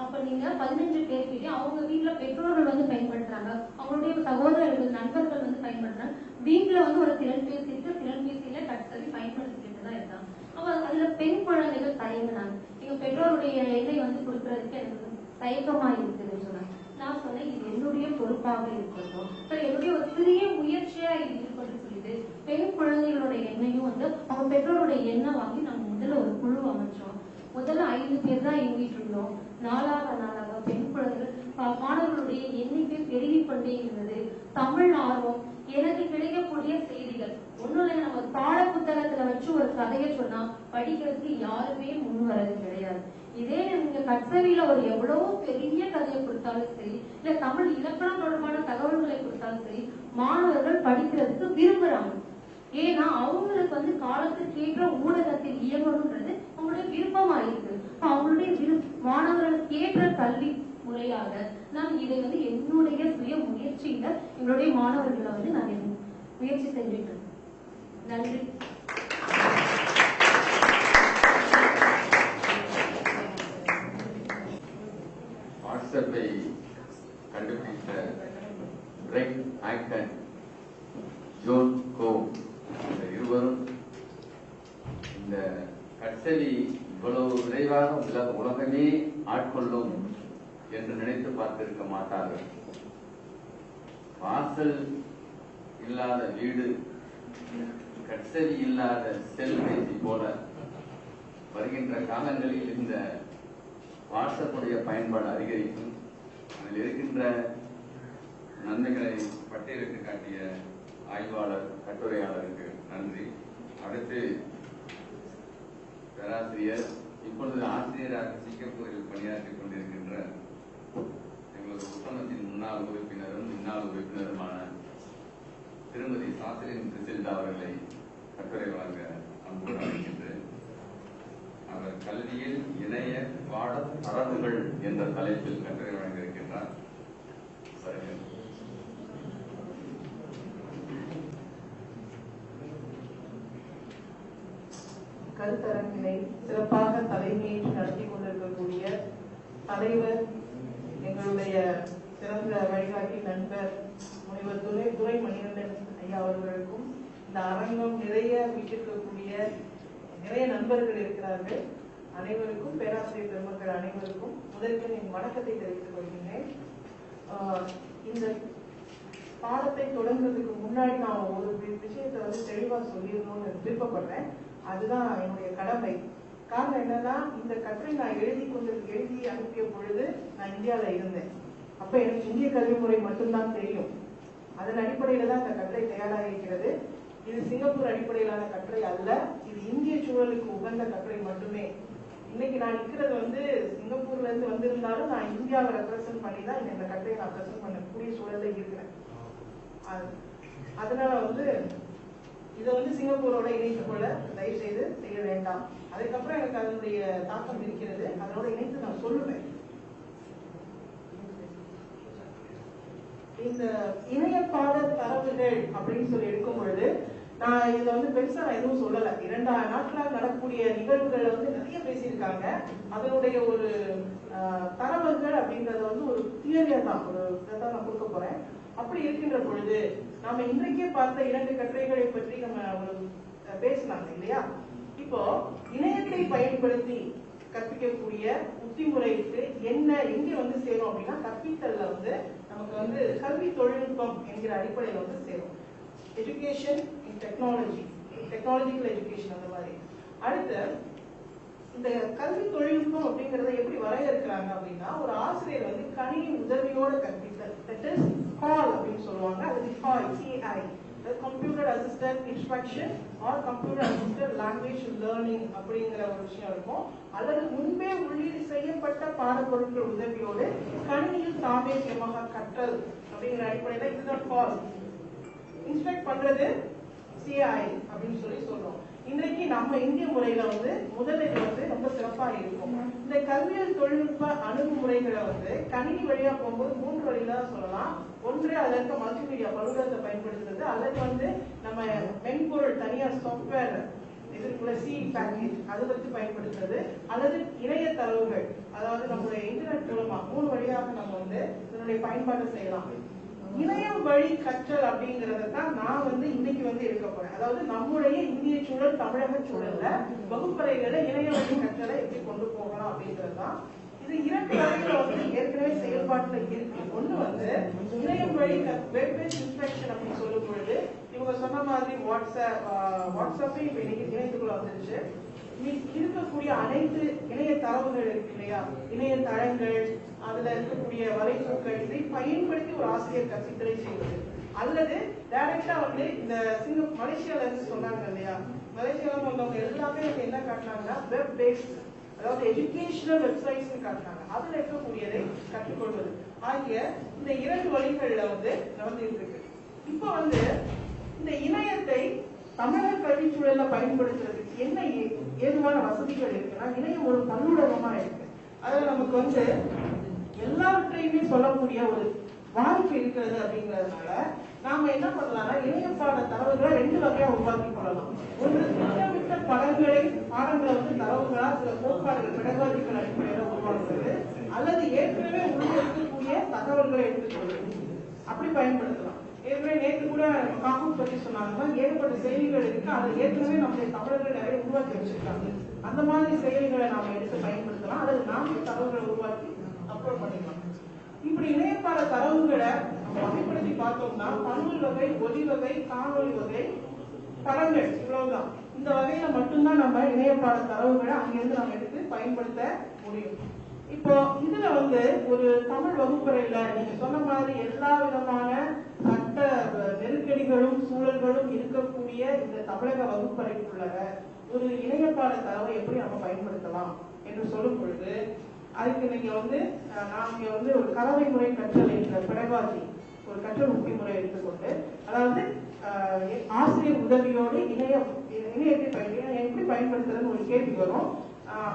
அப்ப நீங்க 15 பேர்கிட்ட அவங்க வீட்டுல பெற்றோர்கள் வந்து பயன்படுத்துறாங்க, அவங்களுடைய சகோதரர்கள், நண்பர்கள் வந்து பயன்படுத்துறாங்க. வீட்டுல வந்து ஒரு திறன்பேசியில கட்சவி பயன்படுத்திட்டு தான் இருக்காங்க. அப்ப அதுல பெண் குழந்தைகள் தயங்குனாங்க. எங்க பெற்றோருடைய எண்ணை வந்து கொடுக்கறதுக்கு எனக்கு தயக்கமா இருக்குதுன்னு சொன்னேன். நான் சொன்னேன் இது என்னுடைய பொறுப்பாக இருக்கட்டும், என்னுடைய ஒரு சிறிய முயற்சியா இது இருக்கட்டும் சொல்லிட்டு பெண் குழந்தைகளோட எண்ணையும் வந்து அவங்க பெற்றோரோட எண்ணெய் வாங்கி நாங்க முதல்ல ஒரு குழு அமைச்சோம். முதல்ல 5 பேர் தான் இயங்கிட்டு இருந்தோம். நாளாக பெண் குழந்தைகள் மாணவர்களுடைய எண்ணிக்கை பெருகிக் கொண்டே இருந்தது. தமிழ் ஆர்வம், எனக்கு கிடைக்கக்கூடிய செய்திகள் ஒண்ணும் இல்லை, நம்ம பாட புத்தகத்துல வச்சு ஒரு கதையை சொன்னா படிக்கிறதுக்கு யாருமே முன் வர்றது கிடையாது. இதே நீங்க கட்சவியில ஒரு எவ்வளவு பெரிய கதையை கொடுத்தாலும் சரி, இல்ல தமிழ் இலக்கணம் தொடர்பான தகவல்களை கொடுத்தாலும் சரி, மாணவர்கள் படிக்கிறதுக்கு விரும்புறாங்க. ஏன்னா அவங்களுக்கு வந்து காலத்துக்கு ஏற்ற ஊடகத்தில் இயங்கணும்ன்றது அவங்களுடைய விருப்பமா இருக்கு. அவங்களுடைய மாணவர்களுக்கு ஏற்ற கல்வி முறையாக நான் இதை வந்து என்னுடைய சுய முயற்சியில எங்களுடைய மாணவர்களை வந்து நான் முயற்சி செஞ்சுட்டு இருக்கேன். நன்றி. வாட்ஸ்அப்பை கண்டுபிடித்த பிரெட் ஆக்டன், ஜோன் கோ, இந்த இருவரும் இந்த கட்சலி இவ்வளவு விரைவாக உலகமே ஆட்கொள்ளும் என்று நினைத்து பார்த்திருக்க மாட்டார்கள். வாசல் இல்லாத வீடு, கட்சலி இல்லாத செல்பேசி போல வருகின்ற காலங்களில் இந்த வாட்ஸ்அப்புடைய பயன்பாடு அதிகரிக்கும். அதில் இருக்கின்ற நன்மைகளை பட்டியலிட்டு காட்டிய ஆய்வாளர், கட்டுரையாளருக்கு நன்றி. அடுத்து பேராசிரியர், இப்பொழுது ஆசிரியராக சிங்கப்பூரில் பணியாற்றிக் கொண்டிருக்கின்ற எங்களது ஒப்பந்தத்தின் முன்னாள் உறுப்பினரும் முன்னாள் உறுப்பினருமான திருமதி சாஸ்திரின் பிரிசில்டா அவர்களை கட்டுரை வழங்க அன்போடு அழைக்கின்றேன். அவர் கல்வியில் இணைய பாட தரவுகள் என்ற தலைப்பில் கட்டுரை வழங்க இருக்கின்றார். கருத்தரங்கினை சிறப்பாக தலைமையேற்று நடத்தி கொண்டிருக்கக்கூடிய தலைவர், எங்களுடைய சிறந்த வழிகாட்டி நண்பர் முனைவர் துரை மணிகண்டன் ஐயா அவர்களுக்கும், இந்த அரங்கம் நிறைய வீட்டிற்கக்கூடிய நிறைய நண்பர்கள் இருக்கிறார்கள், அனைவருக்கும், பேராசிரியர் பெருமக்கள் அனைவருக்கும் முதலில் என் வணக்கத்தை தெரிவித்துக் கொள்கிறேன். இந்த பாடத்தை தொடங்குறதுக்கு முன்னாடி நான் ஒரு விஷயத்தை வந்து தெளிவா சொல்லிடணும்னு விருப்பப்படுறேன். அதுதான் என்னுடைய கடமை. காரணம் என்னன்னா, இந்த கட்டுரை நான் எழுதி அனுப்பிய பொழுது நான் இந்தியாவில் இருந்தேன். அப்ப எனக்கு இந்திய கல்வி முறை மட்டும்தான் தெரியும். அதன் அடிப்படையில தான் இந்த கட்டுரை தயாராக இருக்கிறது. இது சிங்கப்பூர் அடிப்படையிலான கட்டுரை அல்ல, இது இந்திய சூழலுக்கு உகந்த கட்டுரை மட்டுமே. இன்னைக்கு நான் இருக்கிறது வந்து சிங்கப்பூர்ல இருந்து வந்திருந்தாலும் நான் இந்தியாவை ரெப்ரசென்ட் பண்ணி தான் இந்த கட்டுரையை நான் பிரசன்ட் பண்ணக்கூடிய சூழல்ல இருக்கிறேன். அதனால வந்து இதை வந்து சிங்கப்பூரோட இணைத்து கொள்ள தயவு செய்து செய்ய வேண்டாம். அதுக்கப்புறம் எனக்கு அதனுடைய தாக்கம் இருக்கிறது, அதனோட இணைத்து நான் சொல்லுவேன். இந்த இணைய பாட தரவுகள் அப்படின்னு சொல்லி எடுக்கும் பொழுது நான் இதுல வந்து பெருசா நான் எதுவும் சொல்லல. 2 நாட்களாக நடக்கக்கூடிய நிகழ்வுகள் வந்து நிறைய பேசியிருக்காங்க. அதனுடைய ஒரு தரவுகள் அப்படின்றத வந்து ஒரு தியரியா தான், ஒரு இதான் நான் கொடுக்க போறேன். அப்படி இருக்கின்ற பொழுது நாம இன்றைக்கே பார்த்த 2 கட்டுரைகளை பற்றி நம்ம ஒரு பேசினாங்க இல்லையா? இப்போ இணையத்தை பயன்படுத்தி கற்பிக்கக்கூடிய உத்திமுறைக்கு என்ன எங்க வந்து சேரும் அப்படின்னா, கற்பித்தல்ல வந்து நமக்கு வந்து கல்வி தொழில்நுட்பம் என்கிற அடிப்படையில வந்து சேரும். Education in technology, technological education அந்த மாதிரி. அடுத்து இந்த கல்வி தொழில்நுட்பம் அப்படிங்கறத எப்படி வரையறுக்கிறாங்க அப்படின்னா, ஒரு ஆசிரியர் வந்து கணினி உதவியோட கற்பித்தல், தட் இஸ் கால் அப்படின்னு சொல்லுவாங்க. அது CI, computer assistant instruction R computer assistant language learning அப்படிங்கிற ஒரு விஷயம் இருக்கும். அல்லது முன்பே உள்ளீடு செய்யப்பட்ட பாடப்பொருட்கள் உதவியோடு கணினியில் தாமே சுயமாக கற்றல் அப்படிங்கிற அடிப்படையில இதுதான் கால். இன்ஸ்ட்ரக்ட் பண்றது CI அப்படின்னு சொல்லி சொல்றோம். இன்றைக்கு நம்ம இந்திய முறையில வந்து முதலில் வந்து ரொம்ப சிறப்பா இருக்கும். இந்த கல்வியல் தொழில்நுட்ப அணுகுமுறைகளை வந்து கணினி வழியா போகும்போது 3 வழியில தான் சொல்லலாம். ஒன்று அதுல இருக்க மல்டிமீடியா பல்கலத்தை பயன்படுத்துறது, அல்லது வந்து நம்ம மென்பொருள் தனியார் சாஃப்ட்வேர் இதுக்குள்ள C பேக்கேஜ் அதை வச்சு பயன்படுத்துறது, அல்லது இணைய தரவுகள், அதாவது நம்மளுடைய இன்டர்நெட் மூலமா 3 வழியாக நம்ம வந்து இதனுடைய பயன்பாடு செய்யலாம். இணையம் வழி கற்றல் அப்படிங்கறத தான் நான் இன்னைக்கு எடுக்க போறேன். அதாவது நம்முடைய இந்திய சூழல், தமிழக சூழல்ல வகுப்பறைகளை இணைய வழி கற்றலை எப்படி கொண்டு போகலாம் அப்படிங்கிறது தான். இது 2 வகையில ஏற்கனவே செயல்பாட்டுல இருக்கு. ஒண்ணு இணையம் வழி வெப் பேஸ்ட் இன்ஸ்ட்ரக்ஷன் அப்படின்னு சொல்லும் பொழுது இவங்க சொன்ன மாதிரி வாட்ஸ்அப்பே இப்ப இன்னைக்கு இணையத்துக்குள்ள வந்துருச்சு. இருக்கக்கூடிய அனைத்து இணைய தரவுகள் இருக்கு இல்லையா, இணைய தளங்கள், அதுல இருக்கக்கூடிய வலைப்பூக்கள், இதை பயன்படுத்தி ஒரு ஆசிரியர் கற்பித்தலை செய்வது, அல்லது டைரக்டா இந்த மலேசியால இருந்து சொன்னாங்க இல்லையா, மலேசியால வந்தவங்க எல்லாமே என்ன காட்டினாங்கன்னா வெப் பேஸ்ட், அதாவது எஜுகேஷனல் வெப்சைட்ஸ் காட்டினாங்க. அதுல இருக்கக்கூடியதை கற்றுக்கொள்வது ஆகிய இந்த 2 வழிகள்ல நடந்துட்டு இருக்கு. இப்ப இந்த இணையத்தை தமிழக கல்வி சூழல பயன்படுத்துறதுக்கு என்ன ஏதுவான வசதிகள் இருக்குன்னா, இணையம் ஒரு பல்லுலகமா இருக்கு. அதுல நமக்கு எல்லாவற்றையுமே சொல்லக்கூடிய ஒரு வாய்ப்பு இருக்கிறது. அப்படிங்கறதுனால நாம என்ன பண்ணலாம்னா இணையப்பாட தரவுகளை 2 வகையா உருவாக்கி கொள்ளலாம். ஒன்று திட்டமிட்ட பாடங்களை தரவுகளா சில கோட்பாடுகள் பெடகாஜிக்கல் அடிப்படையில உருவாக்குறது, அல்லது ஏற்கனவே உருவாக்கக்கூடிய தகவல்களை எடுத்துக்கொள்வது, அப்படி பயன்படுத்தலாம். ஏற்கனவே நேற்று கூட காக்கூர் பத்தி சொன்னாங்கன்னா ஏகப்பட்ட செயலிகள் இருக்கு. அதை ஏற்கனவே நம்முடைய தமிழர்கள் நிறைய உருவாக்கி வச்சிருக்காங்க. அந்த மாதிரி செயலிகளை நாம எடுத்து பயன்படுத்தலாம், அல்லது நாம தரவுகளை உருவாக்கி அப்லோட் பண்ணிக்கலாம். இப்படி இணையப்பாட தரவுகளை வகைப்படுத்தி பார்த்தோம்னா பன்மொழி வகை, ஒலி வகை, காணொலி வகை, படங்கள், இவ்வளவுதான். இந்த வகையில மட்டும்தான் நம்ம இணையப்பாட தரவுகளை அங்கிருந்து நம்ம எடுத்து பயன்படுத்த முடியும். இப்போ இதுல ஒரு தமிழ் வகுப்பறையில நீங்க சொன்ன மாதிரி எல்லா விதமான சட்ட நெருக்கடிகளும் சூழல்களும் இருக்கக்கூடிய இந்த தமிழக வகுப்பறைக்குள்ள ஒரு இணையப்பாட தரவை எப்படி நம்ம பயன்படுத்தலாம் என்று சொல்லும் பொழுது அதுக்கு நீங்க நாங்க ஒரு கலவை முறை கற்றல் என்ற பெடகாஜி ஒரு கற்றல் உத்தி முறை எடுத்துக்கொண்டு, அதாவது ஆசிரியர் உதவியோடு இணையத்தை எப்படி பயன்படுத்துறதுன்னு ஒரு கேள்வி வரும்.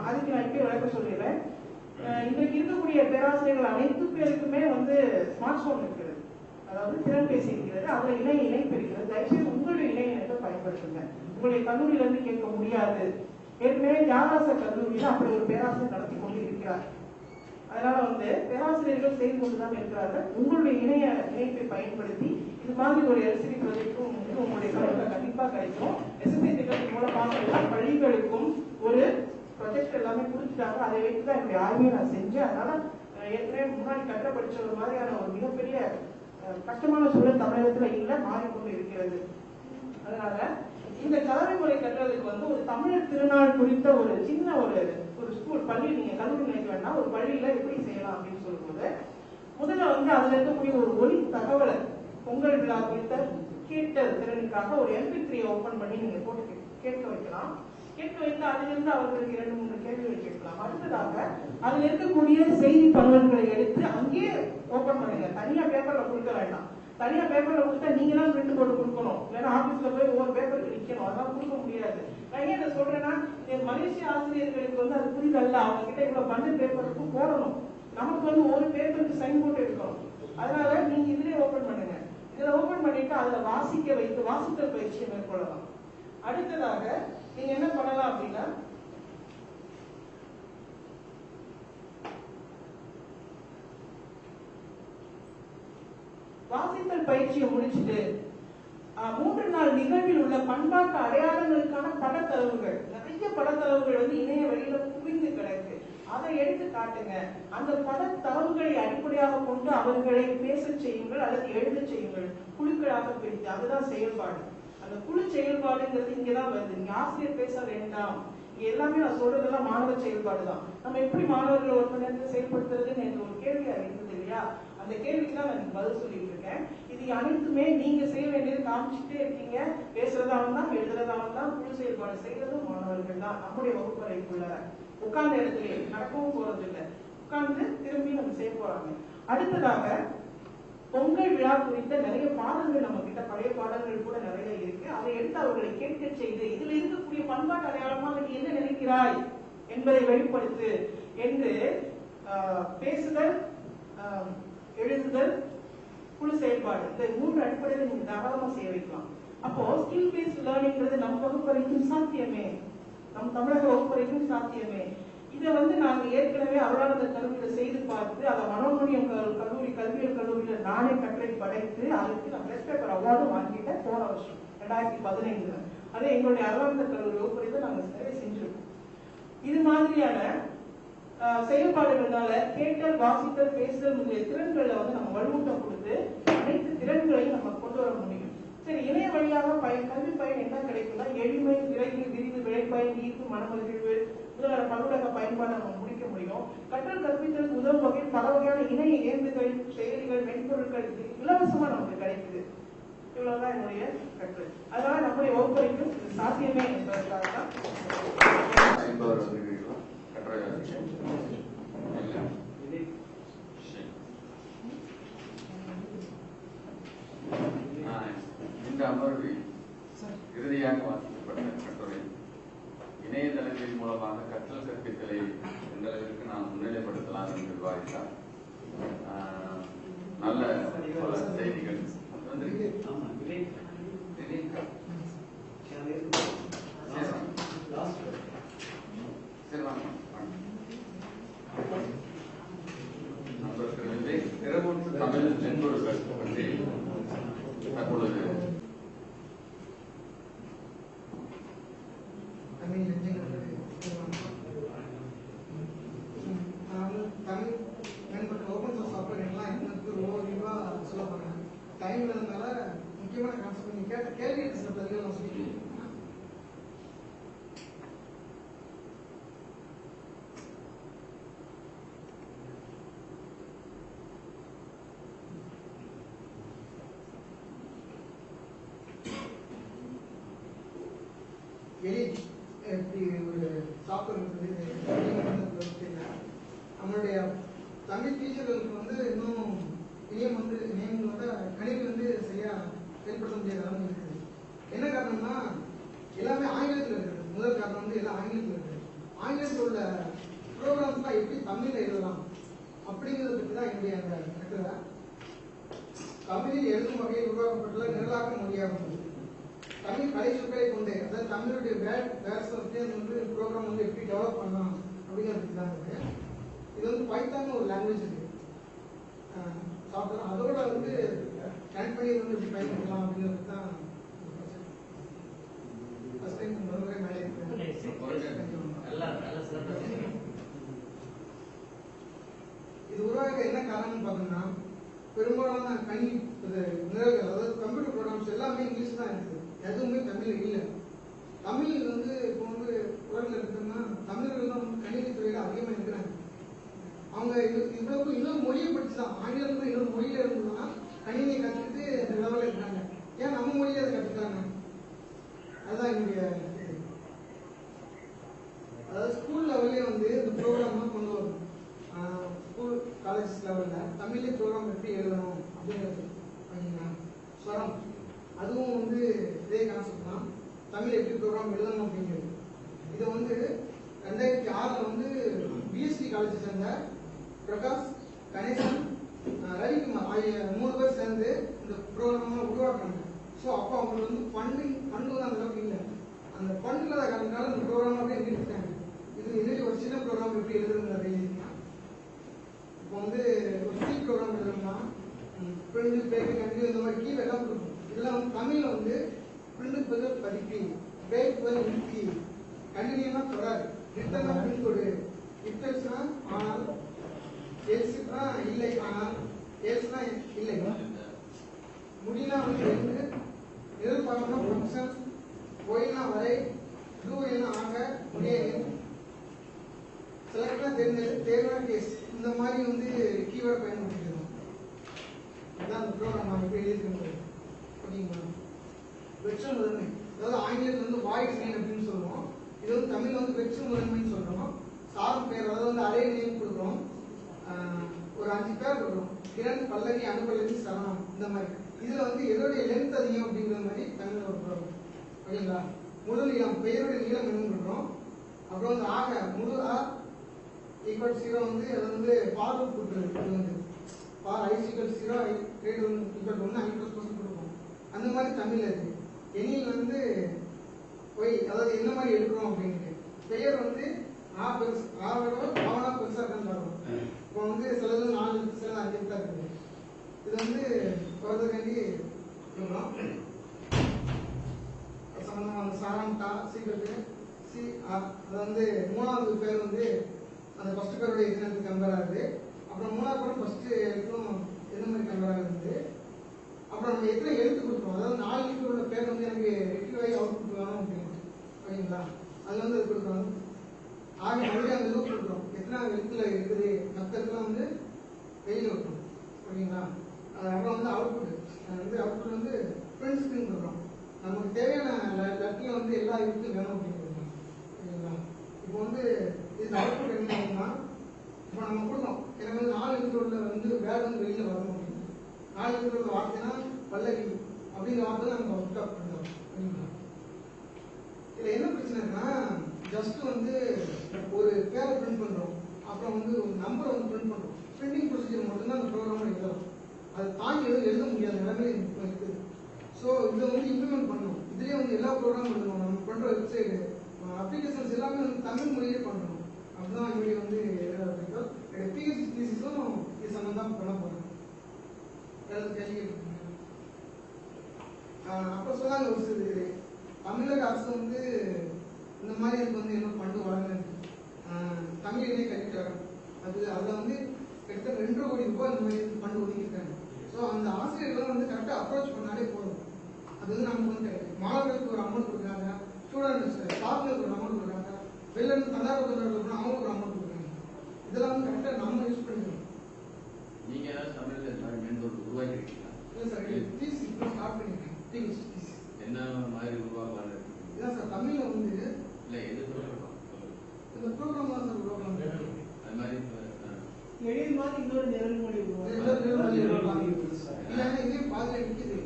அதுக்கு நான் இப்படி விளக்க சொல்லிடுறேன். இன்றைக்கு இருக்கக்கூடிய பேராசிரியர்கள் அனைத்து பேருக்குமே ஸ்மார்ட் போன் இருக்கிறது, அதாவது திறன்பேசி இருக்கிறது, அதுல இணைப்பு இருக்கிறது. தயவுசெய்து உங்களுடைய இணையத்தை பயன்படுத்துங்க. உங்களுடைய கல்லூரியில இருந்து கேட்க முடியாது. ஏற்கனவே தியாகராசர் கல்லூரியில அப்படி ஒரு பேராசிரியர் நடத்தி கொண்டு இருக்கிறார். அதனால பேராசிரியர்கள் செய்து கொண்டுதான் இருக்கிறார்கள். உங்களுடைய இணைப்பை பயன்படுத்தி இது மாதிரி ஒரு எல்சிடி ப்ராஜெக்டும் உங்களுடைய கல்லூரியில் கண்டிப்பா கிடைக்கும். எஸ்எஸ்சி திட்டத்தின் மூலமாக எல்லா பள்ளிகளுக்கும் ஒரு ப்ராஜெக்ட் எல்லாமே கொடுத்துட்டாங்க. அதை வைத்துதான் என்னுடைய ஆய்வையை நான் செஞ்சேன். அதனால ஏற்கனவே முன்னாடி கட்ட படிச்ச ஒரு மாதிரியான ஒரு மிகப்பெரிய கஷ்டமான சூழல் தமிழகத்துல இல்ல, மாறிக்கொண்டு இருக்கிறது. அதனால இந்த கலவை முறை கட்டுறதுக்கு ஒரு தமிழர் திருநாள் குறித்த ஒரு சின்ன ஒரு ஸ்கூல் பள்ளி, நீங்க கல்லூரி நினைக்க வேண்டாம், ஒரு பள்ளியில எப்படி செய்யலாம் அப்படின்னு சொல்லும்போது முதல்ல அதுல இருக்கக்கூடிய ஒரு ஒலி தகவலை பொங்கல் விழா குறித்த கேட்ட திறனுக்காக ஒரு MP3 ஓபன் பண்ணி நீங்க போட்டு கேட்க வைக்கலாம். கேட்க வைத்து அதிலிருந்து அவர்களுக்கு 2-3 கேள்விகள் கேட்கலாம். அடுத்ததாக அதுல இருக்கக்கூடிய செய்தி பலன்களை எடுத்து அங்கேயே ஓபன் பண்ணுங்க. தனியா பேப்பர்ல கொடுக்க வேண்டாம். தனியா பேப்பர்ல கொடுத்தா நீங்க தான் பிரிண்ட் போட்டு கொடுக்கணும், இல்லைன்னா ஆபீஸ்ல போய் ஒவ்வொரு பேப்பருக்கு நிக்கணும். அதெல்லாம் கொடுக்க முடியாது. நான் ஏன் இதை சொல்றேன்னா மலேசிய ஆசிரியர்களுக்கு அது புரிதல்ல. அவங்க கிட்ட இவ்வளவு பண்டல் பேப்பருக்கு போடணும், நமக்கு ஒரு பேப்பருக்கு சைன் போட்டு எடுக்கணும். அதனால நீங்க இதுலயே ஓபன் பண்ணுங்க. இதுல ஓபன் பண்ணிட்டு அதுல வாசிக்க வைத்து வாசித்தல் பயிற்சியை மேற்கொள்ளலாம். அடுத்ததாக நீங்க என்ன பண்ணலாம் அப்படின்னா வாசித்தல் பயிற்சியை முடிச்சுட்டு 3 நாள் நிகழ்வில் உள்ள பண்பாட்டு அடையாளங்களுக்கான படத்தளவுகள், நிறைய படத்தளவுகள் இணைய வழியில குவிந்து கிடக்கு. அதை எடுத்து காட்டுங்க. அந்த படத்தளவுகளை அடிப்படையாக கொண்டு அவர்களை பேச செய்யுங்கள் அல்லது எழுத செய்யுங்கள், குழுக்களாக பிரித்து. அதுதான் செயல்பாடு. அந்த குழு செயல்பாடுங்கிறது இங்கதான் வருது. நீங்க ஆசிரியர் பேச வேண்டாம். இங்க எல்லாமே நான் சொல்றதெல்லாம் மாணவர் செயல்பாடு தான். நம்ம எப்படி மாணவர்களை ஒரு மணி நேரத்தில் செயல்படுத்துறதுன்னு எனக்கு ஒரு கேள்வி இருந்தது இல்லையா, அந்த கேள்விக்கு தான் நான் பதில் சொல்லிட்டு இருக்கேன். இது அனைத்துமே நீங்க செய்ய வேண்டியது காமிச்சுட்டே இருக்கீங்க. பேசுறதாவும் தான், எழுதுறதாவும் தான், குழு செயல்பாடு செய்யறதும் மாணவர்கள் தான். நம்முடைய வகுப்பறைக்குள்ள உட்கார்ந்த இடத்துல நடக்கவும் போறது இல்லை, உட்கார்ந்து திரும்பி நம்ம செய்ய போறாங்க. அடுத்ததாக பொங்கல் விழா குறித்த நிறைய பாடல்கள் நம்ம கிட்ட, பழைய பாடல்கள் கூட நிறைய இருக்கு. அதை எடுத்து அவர்களை கேட்க செய்து இதுல இருக்கக்கூடிய பண்பாட்டு அடையாளமாக நீ என்ன நினைக்கிறாய் என்பதை வெளிப்படுத்து என்று பேசுதல், எழுதுதல், குழு செயல்பாடு, இந்த 3 அடிப்படையில் நீங்க தாராளமா செய்ய வைக்கலாம். அப்போ ஸ்கில் பேஸ்ட் லேர்னிங்கிறது நம்ம வகுப்பறைக்கும் சாத்தியமே, நம் தமிழக வகுப்பறைக்கும் சாத்தியமே. இதை வந்து நாங்கள் ஏற்கனவே அருளானந்த கல்லூரியில செய்து பார்த்து அதை மனோன்மணியம் கல்லூரி கல்வியியல் கல்லூரியில நானே கட்டுரை படைத்து அதுக்கு நான் பெஸ்ட் பேப்பர் அவார்டும் வாங்கிட்டேன் போன வருஷம் 2015. அதே எங்களுடைய அருளானந்த கல்லூரி வகுப்பறையில நாங்கள் சேவை செஞ்சிருக்கோம். இது மாதிரியான செயல்பாடுகளால கேட்டல், வாசித்தல், பேசுதல் முதலிய திறன்களை வந்து நம்ம வலுவூட்டம் கொடுத்து அனைத்து திறன்களையும் நம்ம கொண்டு வர முடியும். சரி, இணைய வழியாக கல்வி பயன் என்ன கிடைக்கும்னா எளிமை, விரைவு, விரிவு, விளைப்பயன், ஈர்ப்பு, மனமகிழ்வு முதலான பல்லுலக பயன்பாடு நம்ம முடிக்க முடியும். கற்றல் கற்பித்தலுக்கு உதவும் வகையில் பல வகையான இணைய இயங்குகள், செயலிகள், மென்பொருட்கள் இலவசமா நமக்கு கிடைக்குது. இவ்வளவுதான் என்னுடைய கற்றல். அதனால நம்முடைய வகுப்பறைக்கும் இது சாத்தியமே என்பதற்காக தான் இந்த அமர்வில் இறுதியாக வாசிக்கப்பட்ட கட்டுரை இணையதளங்களின் மூலமாக கற்றல் கற்பித்தலை எந்த அளவிற்கு நாம் முன்னிலைப்படுத்தலாம் என்று விவாதித்தார். நல்ல பல செய்திகள் நண்பர்களுக்கு திறமூன்று தமிழ் மென்பொருட்கள் பற்றி தற்பொழுது தமிழ் மேம்பட்ட ஓப்பன் சோர்ஸ் சாஃப்ட்வேர் எல்லாம் எனக்கு ஓவர்வியூவா சொல்ல போறேன். டைம் இருந்தனால முக்கியமான கான்செப்ட் நீங்க கேட்ட கேள்வி சில பதில்கள் நான் சொல்லிக்கிறேன். எப்படி ஒரு சாஃப்ட்வேர் நம்மளுடைய தமிழ் டீச்சர்களுக்கு வந்து இன்னும் இணையங்களோட கணினி வந்து சரியா செயல்படுத்த முடியாத அளவு இருக்குது. என்ன காரணம்னா எல்லாமே ஆங்கிலத்தில் இருக்குது. முதல் காரணம் வந்து எல்லாம் ஆங்கிலத்தில் இருக்குது. ஆங்கிலத்தில் உள்ள ப்ரோக்ராம்ஸ் தான் எப்படி தமிழ்ல எழுதலாம் அப்படிங்கிறத பற்றி தான் என்னுடைய அந்த கட்டுரை. தமிழில் எழுதும் வகையில் உருவாக்கப்பட்டுள்ள நிரலாக்க மொழியாகும். தமிழ் கலை சொற்களை கொண்டு, அதாவது தமிழுடைய வேர்ட்ஸ் வந்து ப்ரோக்ராம் வந்து எப்படி டெவலப் பண்ணலாம் அப்படிங்கிறது தான் இருக்கு. இது வந்து பைத்தான் ஒரு லாங்குவேஜ் இருக்கு சாஃப்ட்வேர், அதோட வந்து கனெக்ட் பண்ணி வந்து எப்படி பயன்படுத்தலாம் அப்படிங்கிறது தான் ஃபர்ஸ்ட் டைம் முதல்ல மேலே இது உருவாக என்ன காரணம்னு பார்த்தோம்னா பெரும்பாலான கணினி நிரல்கள், அதாவது கம்ப்யூட்டர் ப்ரோக்ராம்ஸ் எல்லாமே இங்கிலீஷ் தான் இருக்குது. எதுவுமே தமிழ் இல்லை. தமிழ் வந்து இப்போ வந்து உலகில் இருக்குன்னா தமிழர்கள் தான் கணினி துறையில் அதிகமாக இருக்கிறாங்க. அவங்க இவ்வளவு இன்னொரு மொழியை படிச்சுதான், ஆங்கிலத்துக்கு இன்னொரு மொழியில இருந்ததுன்னா கணினியை கற்றுக்கிட்டு அந்த லெவலில் இருக்கிறாங்க. ஏன் நம்ம மொழியை அதை கற்றுக்கிறாங்க? அதுதான் என்னுடைய இது. அதாவது ஸ்கூல் லெவல்லே வந்து இந்த ப்ரோக்ராம்லாம் கொண்டு வரணும். ஸ்கூல் காலேஜ் லெவலில் தமிழ்லேயே ப்ரோக்ராம் எப்படி எழுதணும் அப்படிங்கிறது பார்த்தீங்கன்னா ஸ்வரம், அதுவும் வந்து இதே கான்செப்ட் தான். தமிழ் எப்படி ப்ரோக்ராம் எழுதணும் அப்படிங்கிறது. இதை வந்து 2006 வந்து பிஎஸ்டி காலேஜ் சேர்ந்த பிரகாஷ், கணேசன், ரவிக்குமார் ஆகிய 3 பேர் சேர்ந்து இந்த ப்ரோக்ராம் உருவாக்குறாங்க. ஸோ அப்போ அவங்களுக்கு வந்து ஃபண்டு வந்து அந்த அளவுக்கு இல்லை. அந்த ஃபண்ட் இல்லாத காரணத்தினால இந்த ப்ரோக்ராம் அப்படியே எழுதிட்டாங்க. இது ஒரு சின்ன ப்ரோக்ராம் எப்படி எழுதுறது எழுதினா, இப்போ வந்து ஒரு சி ப்ரோக்ராம் எழுதணும்னா பிரிண்ட், பேக்கு, கண்டினியூ இந்த மாதிரி கீழ் எல்லாம் கொடுக்கும். இதெல்லாம் வந்து தமிழ்ல வந்து பிரிண்ட் பதில் பதிப்பி, பேக் பதில் நிறுத்தி, கண்டினியூனா தொடர், ரிட்டர்னா பின் கொடு, இட்டல்ஸ்னா ஆனால், எல்ஸ்னா இல்லை ஆனால், எல்ஸ்னா இல்லை, முடினா வந்து எதிர்பார்க்கணும் ஃபங்க்ஷன், ஒயினா வரை, டூனா ஆக, முடியாது, செலக்ட்னா தெரிஞ்சது, தேர்னா கேஸ், இந்த மாதிரி வந்து கீவேர்ட் பயன்படுத்திக்கணும். அதான் அந்த ப்ரோக்ராம் நம்ம எப்படி எழுதிக்க முடியும். ஓகேங்களா? வெற்று முதன்மை, அதாவது ஆங்கிலத்தில் வந்து வாய்ஸ் நேம் அப்படின்னு சொல்லுவோம். இது வந்து தமிழ் வந்து வெற்று முதன்மைன்னு சொல்றோம். சாரம் பேர், அதாவது வந்து அரே நேம் கொடுக்குறோம். ஒரு 5 பேர் கொடுக்குறோம். திறன், பல்லவி, அனுபல்லவி, சரணம், இந்த மாதிரி. இதுல வந்து எதோடைய லென்த் அதிகம் அப்படிங்கிற மாதிரி தமிழ்ல ஒரு ப்ரோக்ராம். ஓகேங்களா? முழு நீளம், பெயருடைய நீளம் என்ன கொடுக்குறோம். அப்புறம் வந்து ஆக, முழு ஆ ஈக்குவல் 0 வந்து அது வந்து ஃபார்வர்ட் கொடுக்குறது. இது வந்து for i equal 0, great 1 equal 1 100% கொடுக்கும். அந்த மாதிரி தமிழ்ல இருக்கு. எண்ணில் வந்து ஒய், அதாவது என்ன மாதிரி எடுக்கிறோம் அப்படின்ட்டு. பெயர் வந்து ஆவணா பெருசா இருக்கான்னு பார்க்கணும். இப்போ வந்து சிலது 4 எழுத்து, சில 5 எழுத்தா இருக்குது. இது வந்து குறைஞ்சக்காண்டி சொல்றோம். சம்பந்தமான சாரம் டா சீக்கிரத்து சி அது வந்து 3வது பேர் வந்து அந்த ஃபர்ஸ்ட் பேரோட எத்தனை கம்பேர் ஆகுது. அப்புறம் 3வது பேரும் ஃபர்ஸ்ட் எழுத்தும் எந்த மாதிரி கம்பேர் ஆகுது. அப்புறம் நம்ம எத்தனை எழுத்து கொடுக்குறோம், அதாவது 4 எழுத்து உள்ள பேர் வந்து எனக்கு ரெட்டிவாய் அவுட்புட் வேணும் அப்படின்னு, ஓகேங்களா? அது வந்து அது கொடுக்குறோம். ஆக மறுபடியும் அந்த லூப் கொடுக்குறோம், எத்தனை எழுத்துல இருக்குது மற்ற இடத்துல வந்து வெளியில் விட்டுரும், ஓகேங்களா? அப்புறம் வந்து அவுட்புட் வந்து பிரிண்ட் ஸ்கிரீன் கொடுக்குறோம். நமக்கு தேவையான லெட்டர்ல வந்து எல்லா எழுத்தும் வேணும் அப்படின்னு கொடுக்குறோம், ஓகேங்களா? இப்போ வந்து இது அவுட்புட் என்ன ஆகுதுன்னா, இப்போ நம்ம கொடுத்தோம் எனக்கு வந்து 4 எழுத்து உள்ள வந்து வேர்டு வந்து வெளியில் வரணும் அப்படின்னு. 4 எழுத்து உள்ள வார்த்தைனா பல்லவி அப்படிங்கிற வார்த்தை நம்ம அவுட் ஆஃப் பண்ணுறோம், ஓகேங்களா? இதில் என்ன பிரச்சனை இருக்குன்னா, ஜஸ்ட் வந்து ஒரு பேரை பிரிண்ட் பண்றோம், அப்புறம் வந்து ஒரு நம்பரை வந்து பிரிண்ட் பண்றோம். பிரிண்டிங் ப்ரொசீஜர் மட்டும்தான் அந்த ப்ரோக்ராம் எழுதலாம். அது தாண்டி எழுத முடியாத நிலைமை இருக்குது. ஸோ இதை வந்து இம்ப்ளிமெண்ட் பண்ணணும். இதுலேயே வந்து எல்லா ப்ரோக்ராமும் எழுதணும். நம்ம பண்ற வெப்சைட் அப்ளிகேஷன்ஸ் எல்லாமே வந்து தமிழ் மொழியே பண்ணணும். அதுதான் என்னுடைய வந்து பிஹெச்டி தீசிஸும் இது சம்பந்தம் பண்ண போறேன். கேள்வி அப்புறம் சொன்னாங்க ஒரு சில தமிழக அரசு வந்து இந்த மாதிரி எனக்கு வந்து என்ன ஃபண்டு வழங்குறாங்க, தமிழ் இணைய கல்விக்காரன் அதில் வந்து கிட்டத்தட்ட 2 கோடி ரூபாய் இந்த மாதிரி ஃபண்டு ஒதுக்கியிருக்காங்க. ஸோ அந்த ஆசிரியர்கள் வந்து கரெக்டாக அப்ரோச் பண்ணாலே போதும். அது வந்து நமக்கு வந்து கிடைக்கும். மாணவர்களுக்கு ஒரு அமௌண்ட் கொடுக்குறாங்க, ஸ்டூடெண்ட்ஸ் ஸ்டாஃப்களுக்கு ஒரு அமௌண்ட் கொடுக்குறாங்க, வெளில இருந்து தன்னார்வ தொண்டர்களுக்கு அவங்களுக்கு ஒரு அமௌண்ட் கொடுக்குறாங்க. இதெல்லாம் வந்து கரெக்டாக நம்ம யூஸ் பண்ணிக்கணும். நீங்க ஏதாவது தமிழ்ல இந்த மாதிரி மென்பொருள் உருவாக்கிருக்கீங்களா? இல்லை சார், ப்ளீஸ் இப்போ ஸ்டார்ட் பண்ணிருக்கேன். என்ன மாதிரி உருவாக்கலாம்? இதான் சார் தமிழ்ல வந்து இல்லை எது சொல்லலாம், இந்த ப்ரோக்ராம் தான் சார் உருவாக்கலாம். அது மாதிரி எழில் மாதிரி இன்னொரு நிரல் மொழி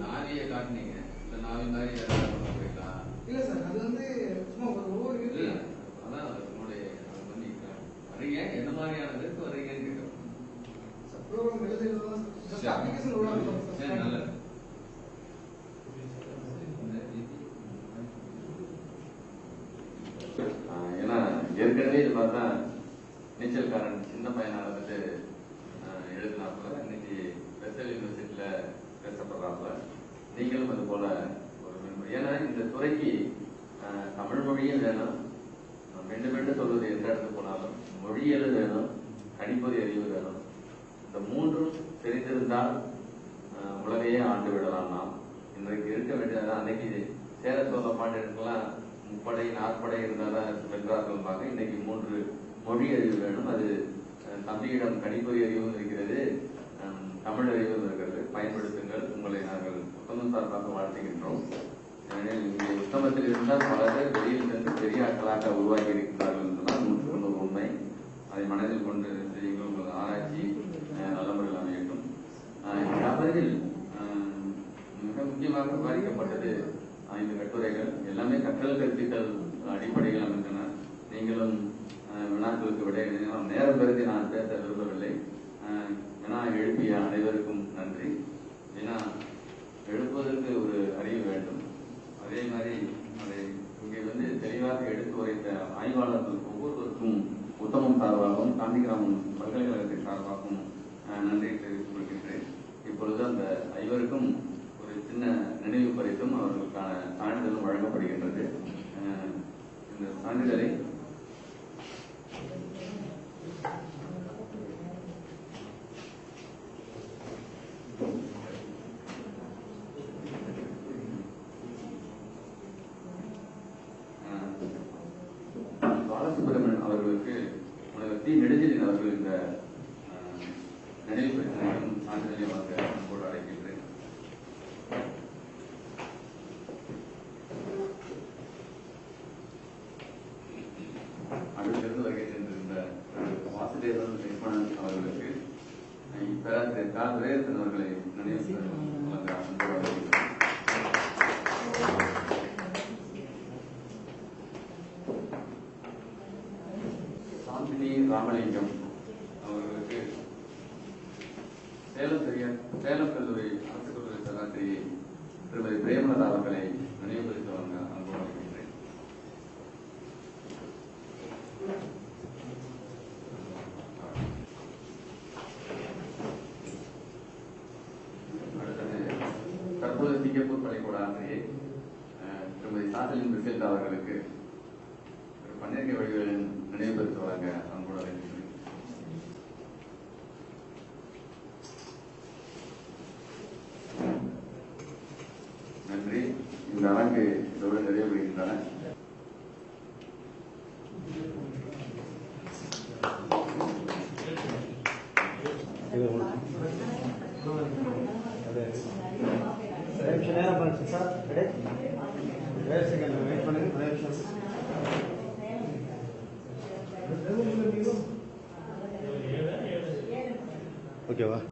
நாவியை காட்டினீங்க, இல்லை நாவி மாதிரி ஏதாவது போயிடலாம். இல்லை சார், அது வந்து சும்மா ஒவ்வொரு இல்லை அதான் உங்களுடைய வந்து வரீங்க என்ன மாதிரியானதுக்கு வரீங்கன்னு கேட்குறோம். ப்ரோக்ராம் எழுதுறதுதான் சார், அப்ளிகேஷன் உருவாக்கலாம். சரி, நல்லது. ஏன்னா ஏற்கனவே இது பார்த்தா நீச்சல்காரன் சின்ன பையனா இருந்துட்டு எழுதினாப்புல இன்னைக்கு வெஸ்டர்ன் யூனிவர்சிட்டியில பேசப்படுறாப்புல நீங்களும் அது போல ஒரு மென்பொருள். ஏன்னா இந்த துறைக்கு தமிழ் மொழியும் வேணும், மீண்டும் சொல்வது எந்த இடத்துக்கு போனாலும் மொழியல் வேணும், கணிப்பொறி அறிவு வேணும். இந்த 3ம் தெரிந்திருந்தால் உலகையே ஆண்டு விடலாம். நாம் இன்றைக்கு இருக்க வேண்டியது அன்னைக்கு சேர சோழ பாண்டியர்கள்லாம் 3 படை 4 படை இருந்தாலும் வென்றார்கள். இன்னைக்கு 3 மொழி அறிவு வேணும். அது தம்பியிடம் கணிப்பொறி அறிவும் இருக்கிறது, தமிழ் அறிவும் இருக்கிறது. பயன்படுத்துங்கள். உங்களை நாங்கள் உத்தமம் சார்பாக வாழ்த்துகின்றோம். ஏனெனில் இங்கே உத்தமத்தில் இருந்தால் பலர் வெளியில் சென்று பெரிய ஆட்களாக உருவாக்கி இருக்கிறார்கள் என்றுதான் 100% உண்மை. அதை மனதில் கொண்டு செய்யுங்கள். உங்கள் ஆராய்ச்சி நல்ல முறையில் அமையட்டும். அவர்கள் மிக முக்கியமாக விவாதிக்கப்பட்டது 5 கட்டுரைகள். எல்லாமே கற்றல் கற்பித்தல் அடிப்படையில் அமைந்தன. நீங்களும் வினாக்களுக்கு விடை எழுதினால் நேரம் கருதி நான் பேச விரும்பவில்லை. வினா எழுப்பிய அனைவருக்கும் நன்றி. வினா எழுப்புவதற்கு ஒரு அறிவு வேண்டும். அதே மாதிரி அதை இங்கே வந்து தெளிவாக எடுத்து உரைத்த ஆய்வாளர்கள் ஒவ்வொருவருக்கும் உத்தமம் சார்பாகவும் காந்திகிராமம் பல்கலைக்கழகத்தின் சார்பாகவும் நன்றி தெரிவித்துக் கொள்கின்றேன். இப்பொழுது அந்த 5வருக்கும் ஒரு சின்ன நினைவு பரிசும் அவர்களுக்கான சான்றிதழும் வழங்கப்படுகின்றது. இந்த சான்றிதழை பாலசுப்ரமணியன் அவர்களுக்கு முனைவர் டி. நெடுஞ்செழியன் அவர்கள் இந்த நினைவு பரிசனையும் சான்றிதழையும் வாங்க அன்போடு அழைக்கின்றேன். அடுத்திருந்து வருகை சென்றிருந்த வாசுதேவன் லட்சுமணன் அவர்களுக்கு பேராசிரியர் கா. துரையரசன் அவர்களை நினைவு வழங்க அன்போடு அழைக்கின்றேன். சாந்தினி ராமலிங்கம் அவர்களுக்கு சேலம் கல்லூரி அரசு கல்லூரி பேராசிரியை திருமதி பிரேமலதா அவர்களை நினைவு பரிசு வழங்க அன்போடு அழைக்கின்றேன். சிங்கப்பூர் பள்ளிக்கூட ஆசிரியை திருமதி சாசலின் பிரிசெல்ட் அவர்களுக்கு பன்னிரண்டு வழிகளின் நினைவு பரிசு வழங்க அன்போடு அழைக்கிறேன். நன்றி. இந்த அரங்கு இதோடு நிறைவேறுகின்றன. நேரம் பண்ணுச்சு சார். வேறு செகண்ட் வெயிட் பண்ணுங்க. ஓகேவா?